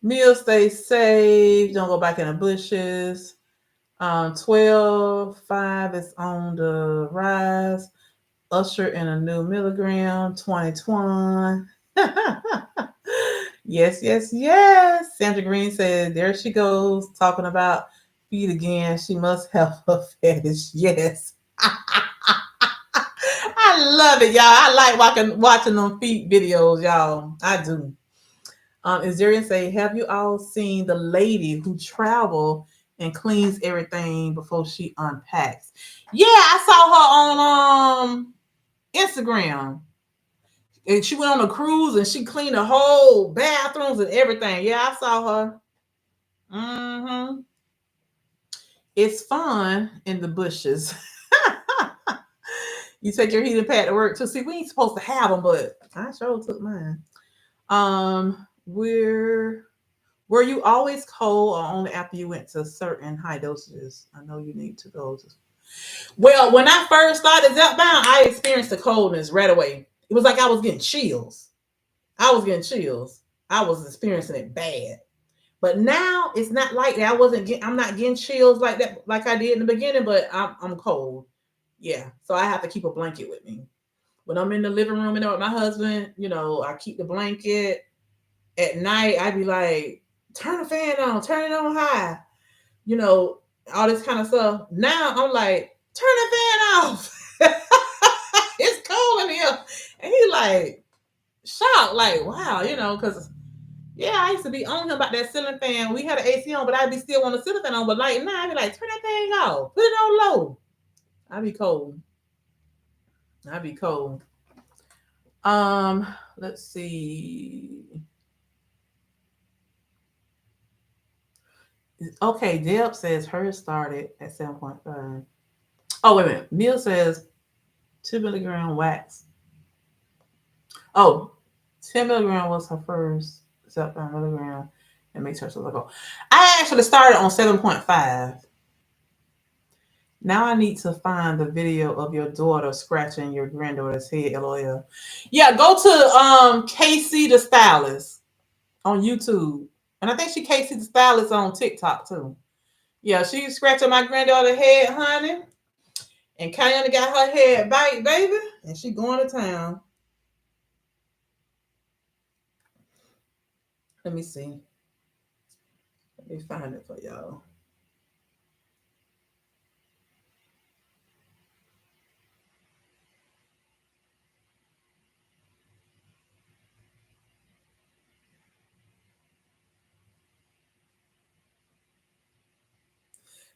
Meal stay safe. Don't go back in the bushes. 12.5 is on the rise. Usher in a new milligram. 2021. Yes. Sandra Green said, there she goes, talking about feet again. She must have a fetish. Yes. I love it, y'all. I like watching them feet videos, y'all. I do. Azarian say, have you all seen the lady who travel and cleans everything before she unpacks? Yeah, I saw her on Instagram. And she went on a cruise and she cleaned the whole bathrooms and everything. Yeah, I saw her. Mm-hmm. It's fun in the bushes. You take your heating pad to work too. See, we ain't supposed to have them, but I sure took mine. Were you always cold or only after you went to certain high dosages? I know you need to go to. Well, when I first started Zepbound, I experienced the coldness right away. It was like I was getting chills. I was experiencing it bad. But now it's not like that. I'm not getting chills like that, like I did in the beginning, but I'm cold. Yeah. So I have to keep a blanket with me. When I'm in the living room and with my husband, I keep the blanket. At night, I'd be like, turn the fan on, turn it on high, all this kind of stuff. Now I'm like, turn the fan off. It's cold in here. And he's like, shocked, like, wow, because I used to be on him about that ceiling fan. We had an AC on, but I'd be still on the ceiling fan on. But like now, I'd be like, turn that thing off, put it on low. I'd be cold. Let's see. Okay, Deb says hers started at 7.5. Oh, wait a minute. Neil says 2 milligram wax. Oh, 10 milligram was her first Zepbound milligram. It makes her so like, oh. I actually started on 7.5. Now I need to find the video of your daughter scratching your granddaughter's head, LOL. Yeah, go to Casey the Stylist on YouTube. And I think she Casey the Stylist on TikTok too. Yeah, she's scratching my granddaughter's head, honey. And Kayana got her head bite, baby. And she going to town. Let me see. Let me find it for y'all.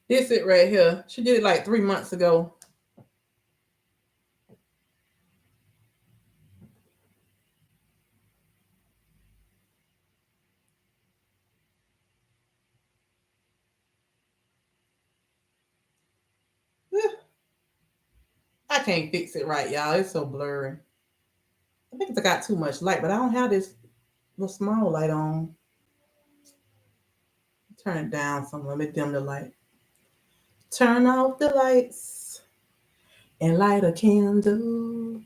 This it right here. She did it like 3 months ago. I can't fix it right, y'all. It's so blurry. I think it's got too much light, but I don't have this little small light on. Turn it down some. Let me dim the light. Turn off the lights and light a candle.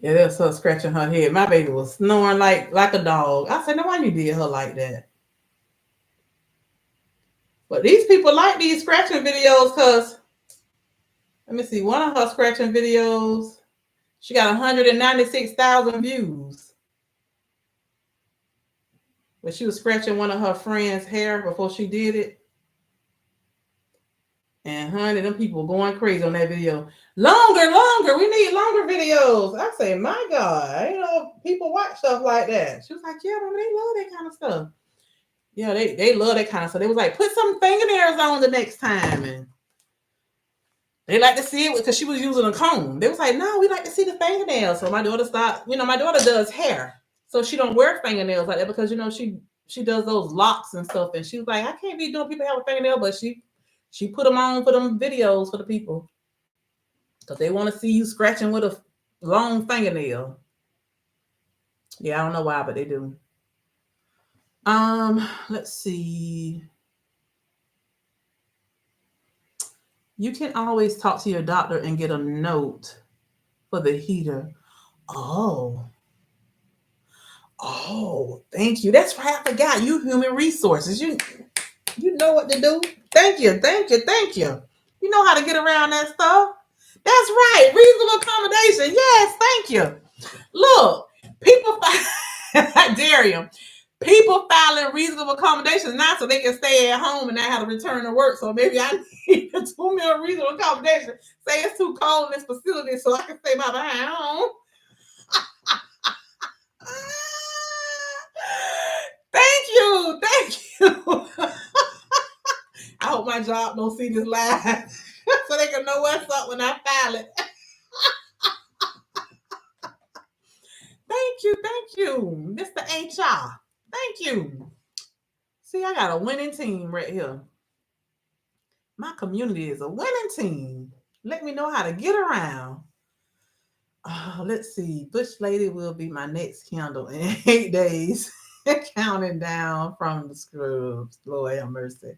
Yeah, that's her scratching her head. My baby was snoring like a dog. I said, no, why you did her like that? But these people like these scratching videos because, let me see, one of her scratching videos, she got 196,000 views. But she was scratching one of her friend's hair before she did it. And honey, them people going crazy on that video. Longer. We need longer videos. I say, my God, people watch stuff like that. She was like, yeah, but they love that kind of stuff. Yeah, they love that kind of stuff. They was like, put some fingernails on the next time. And they like to see it because she was using a comb. They was like, no, we like to see the fingernails. So my daughter stopped. My daughter does hair. So she don't wear fingernails like that because, she does those locks and stuff. And she was like, I can't be doing people have a fingernail, but she put them on for them videos for the people. Because they want to see you scratching with a long fingernail. Yeah, I don't know why, but they do. Let's see. You can always talk to your doctor and get a note for the heater. Oh, thank you. That's right. I forgot. You human resources. You know what to do. Thank you. You know how to get around that stuff. That's right. Reasonable accommodation. Yes, thank you. Look, people, I dare you. People filing reasonable accommodations now so they can stay at home and not have to return to work. So maybe I need to do me a reasonable accommodation. Say it's too cold in this facility so I can stay my behind home. Thank you. I hope my job don't see this live so they can know what's up when I file it. Thank you, Mr. HR. Thank you. See, I got a winning team right here. My community is a winning team. Let me know how to get around. Let's see. Bush Lady will be my next candle in 8 days. Counting down from the scrubs. Lord have mercy.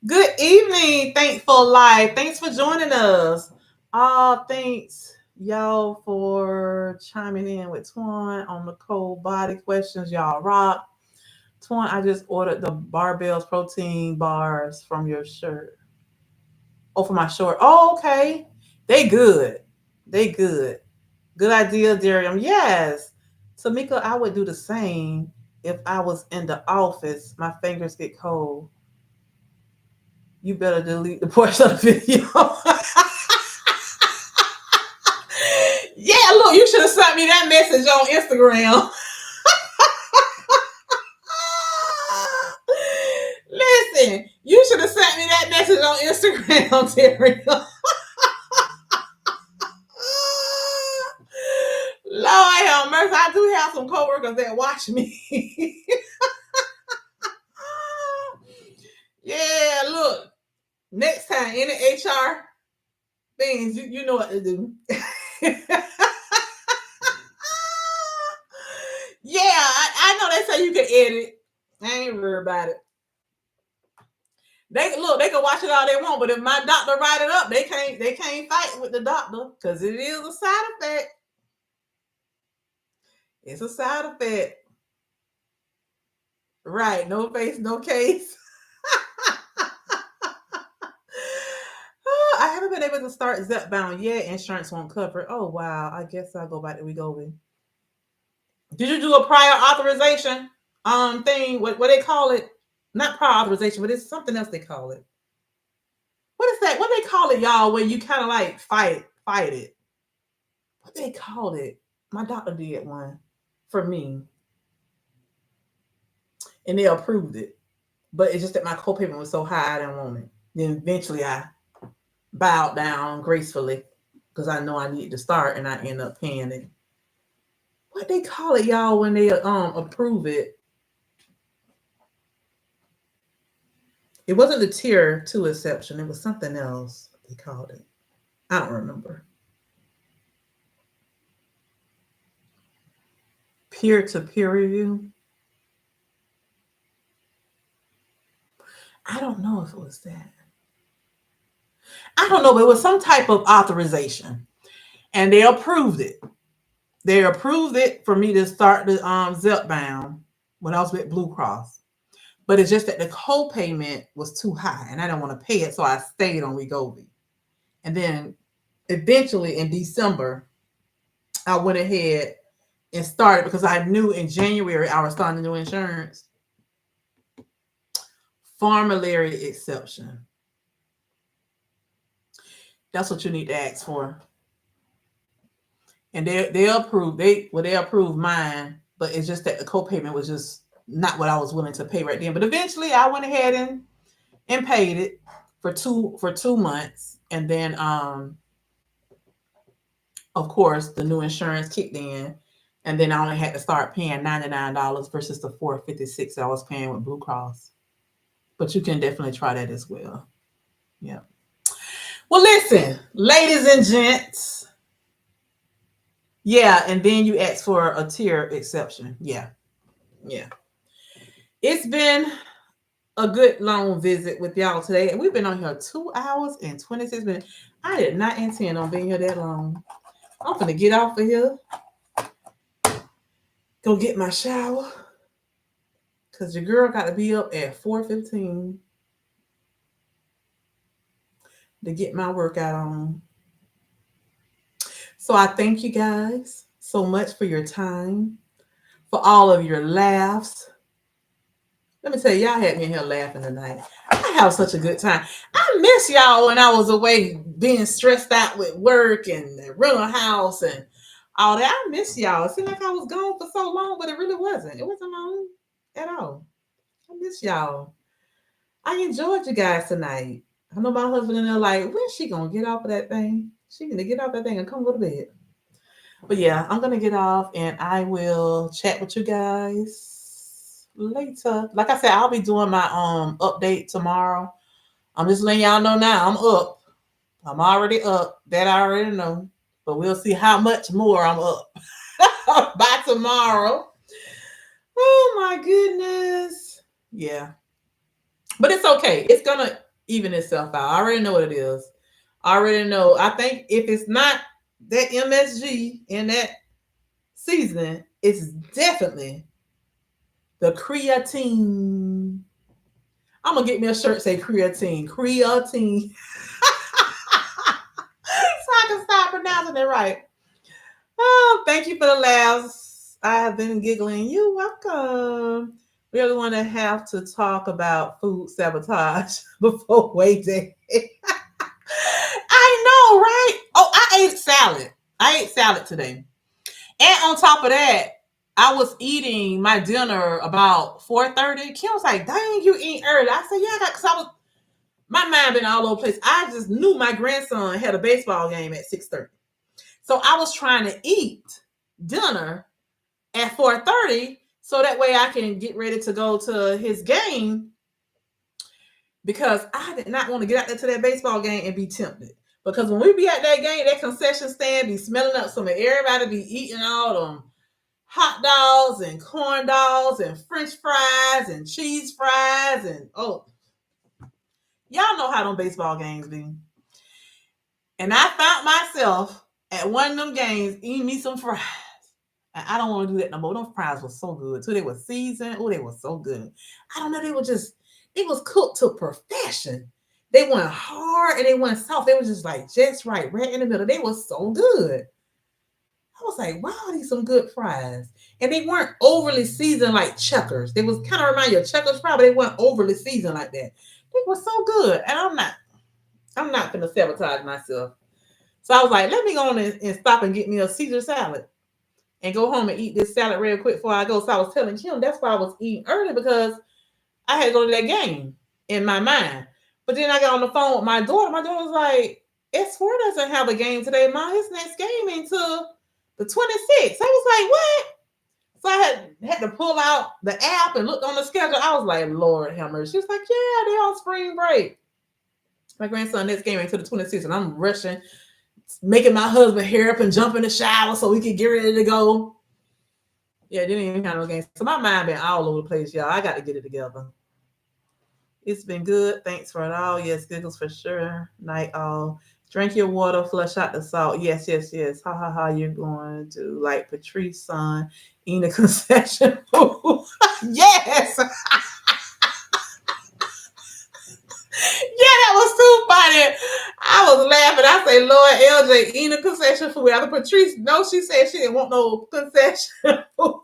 Good evening, Thankful Life. Thanks for joining us. Thanks, y'all, for chiming in with Twan on the cold body questions. Y'all rock. Twan, I just ordered the Barbells protein bars from your shirt. Oh, for my short. Oh, okay. They good. Good idea, Darium. Yes. Tamika, I would do the same if I was in the office. My fingers get cold. You better delete the portion of the video. Yeah, look, you should have sent me that message on Instagram. Listen, you should have sent me that message on Instagram, Terry. Lord have mercy. I do have some coworkers that watch me. Yeah, look. Next time, any HR things, you know what to do. Yeah, I know they say you can edit. I ain't worried about it. They can watch it all they want, but if my doctor write it up, they can't fight with the doctor because it is a side effect. It's a side effect. Right. No face, no case. I haven't been able to start Zepbound yet. Insurance won't cover it. Oh, wow. I guess I'll go back to Wegovy. Did you do a prior authorization thing? What they call it? Not prior authorization, but it's something else they call it. What is that? What they call it, y'all, when you kind of like fight it? What they called it? My doctor did one for me. And they approved it. But it's just that my copayment was so high, I didn't want it. Then eventually I bowed down gracefully because I know I need to start and I end up paying it. What they call it, y'all, when they approve it? It wasn't the tier 2 exception. It was something else they called it. I don't remember. Peer-to-peer review. I don't know if it was that. I don't know, but it was some type of authorization. And they approved it. They approved it for me to start the Zepbound when I was with Blue Cross. But it's just that the co-payment was too high and I didn't want to pay it. So I stayed on Wegovy. And then eventually in December, I went ahead and started because I knew in January I was starting new insurance. Formulary exception. That's what you need to ask for. And they approved mine, but it's just that the co-payment was just not what I was willing to pay right then. But eventually I went ahead and paid it for 2 months. And then of course the new insurance kicked in. And then I only had to start paying $99 versus the $456 I was paying with Blue Cross. But you can definitely try that as well. Yeah. Well, listen, ladies and gents. Yeah, and then you ask for a tier exception. Yeah. It's been a good long visit with y'all today. And we've been on here 2 hours and 26 minutes. I did not intend on being here that long. I'm going to get off of here. Go get my shower. Because your girl got to be up at 4:15 to get my workout on. So I thank you guys so much for your time, for all of your laughs. Let me tell you, y'all had me in here laughing tonight. I have such a good time. I miss y'all when I was away being stressed out with work and the rental house and all that. I miss y'all. It seemed like I was gone for so long, but it really wasn't. It wasn't long at all. I miss y'all. I enjoyed you guys tonight. I know my husband and they're like, when's she going to get off of that thing? She going to get off that thing and come go to bed. But yeah, I'm going to get off and I will chat with you guys later. Like I said, I'll be doing my update tomorrow. I'm just letting y'all know now I'm up. I'm already up. That I already know. But we'll see how much more I'm up by tomorrow. Oh my goodness. Yeah. But it's okay. It's going to even itself out. I already know what it is. I already know. I think if it's not that MSG in that seasoning, it's definitely the creatine. I'm going to get me a shirt say creatine. Creatine. So I can stop pronouncing it right. Oh, thank you for the laughs. I have been giggling. You're welcome. We are going to have to talk about food sabotage before weigh day. I know, right? Oh, I ate salad. I ate salad today. And on top of that, I was eating my dinner about 4:30. Kim was like, dang, you eat early. I said, yeah, because my mind been all over the place. I just knew my grandson had a baseball game at 6:30. So I was trying to eat dinner at 4:30 so that way I can get ready to go to his game because I did not want to get out there to that baseball game and be tempted. Because when we be at that game, that concession stand be smelling up some of everybody be eating all them hot dogs and corn dogs and French fries and cheese fries and y'all know how them baseball games be. And I found myself at one of them games eating me some fries. And I don't want to do that no more. Those fries were so good too. They were seasoned. Oh, they were so good. I don't know. They was cooked to perfection. They weren't hard and they weren't soft. They were just like just right in the middle. They were so good. I was like, wow, these some good fries. And they weren't overly seasoned like Checkers. They was kind of remind you of Checkers fries, but they weren't overly seasoned like that. They were so good. And I'm not going to sabotage myself. So I was like, let me go on and stop and get me a Caesar salad and go home and eat this salad real quick before I go. So I was telling Kim that's why I was eating early because I had to go to that game in my mind. But then I got on the phone with my daughter. My daughter was like, S4 doesn't have a game today, Mom. His next game until the 26th. I was like, what? So I had to pull out the app and look on the schedule. I was like, Lord have mercy. She was like, yeah, they're on spring break. My grandson next game until the 26th, and I'm rushing, making my husband hair up and jump in the shower so we could get ready to go. Yeah, didn't even have no games. So my mind been all over the place, y'all. I got to get it together. It's been good. Thanks for it all. Yes, giggles for sure. Night all. Drink your water, flush out the salt. Yes. Ha ha ha. You're going to like Patrice's son eating a concession food. Yes. they eating a concession food. After Patrice, no, she said she didn't want no concession food.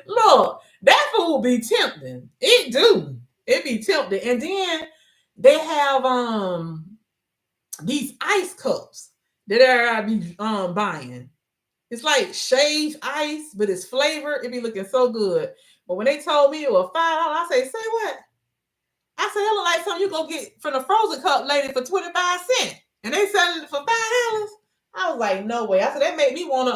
Look, that food be tempting. It do. It be tempting. And then they have these ice cups that I be buying. It's like shaved ice, but it's flavored. It be looking so good. But when they told me it was $5, I say what? I said, it look like something you go get from the frozen cup lady for 25 cents. And they selling it for $5. I was like, no way. I said, that made me want to,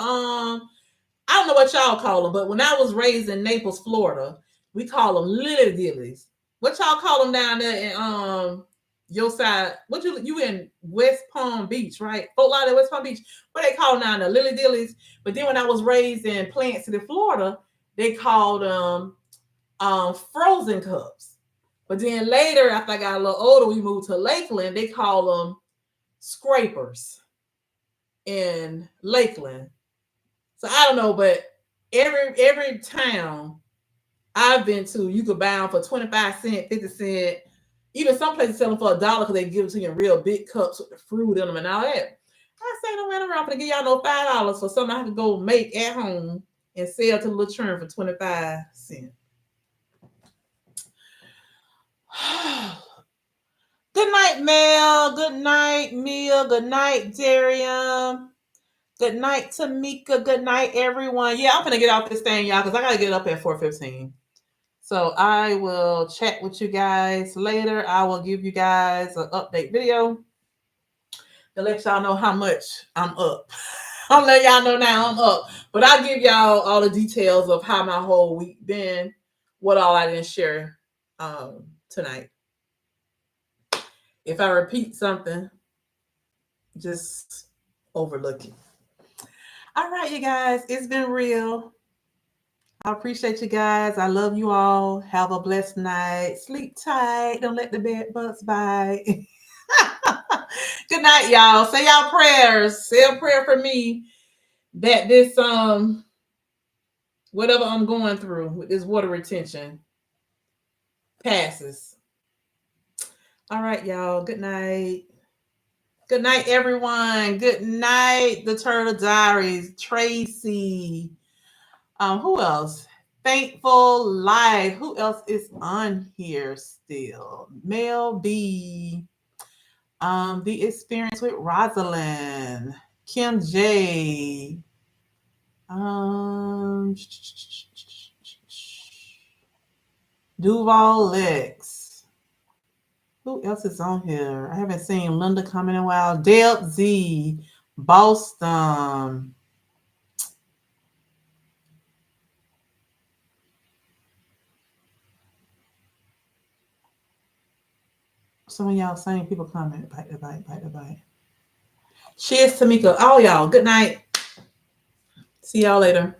I don't know what y'all call them, but when I was raised in Naples, Florida, we call them lily dillies. What y'all call them down there in your side? What you in West Palm Beach, right? Fort Lauderdale, West Palm Beach. What they call them down there? Lily dillies. But then when I was raised in Plant City, Florida, they called them frozen cups. But then later, after I got a little older, we moved to Lakeland. They call them scrapers in Lakeland. So I don't know, but every town I've been to, you could buy them for 25 cents, 50 cents. Even some places sell them for $1 because they give it to you in real big cups with the fruit in them and all that. I say, no matter, I'm going to give y'all no $5 for something I can go make at home and sell to the little churn for 25 cents. Good night, Mel. Good night, Mia. Good night, Darian. Good night, Tamika. Good night, everyone. Yeah, I'm going to get off this thing, y'all, because I got to get up at 4:15. So I will chat with you guys later. I will give you guys an update video to let y'all know how much I'm up. I'm letting y'all know now I'm up. But I'll give y'all all the details of how my whole week been, what all I didn't share tonight. If I repeat something, just overlook it. All right, you guys, it's been real. I appreciate you guys. I love you all. Have a blessed night. Sleep tight. Don't let the bed bugs bite. Good night, y'all. Say y'all prayers. Say a prayer for me that this whatever I'm going through with this water retention passes. All right, y'all. Good night. Good night, everyone. Good night, the Turtle Diaries, Tracy. Who else? Thankful Life. Who else is on here still? Mel B. The Experience with Rosalind. Kim J. Duval Lex. Who else is on here? I haven't seen Linda come in a while. Deb Z. Boston. Some of y'all same people comment. Bite the bite. Cheers, Tamika. All y'all. Good night. See y'all later.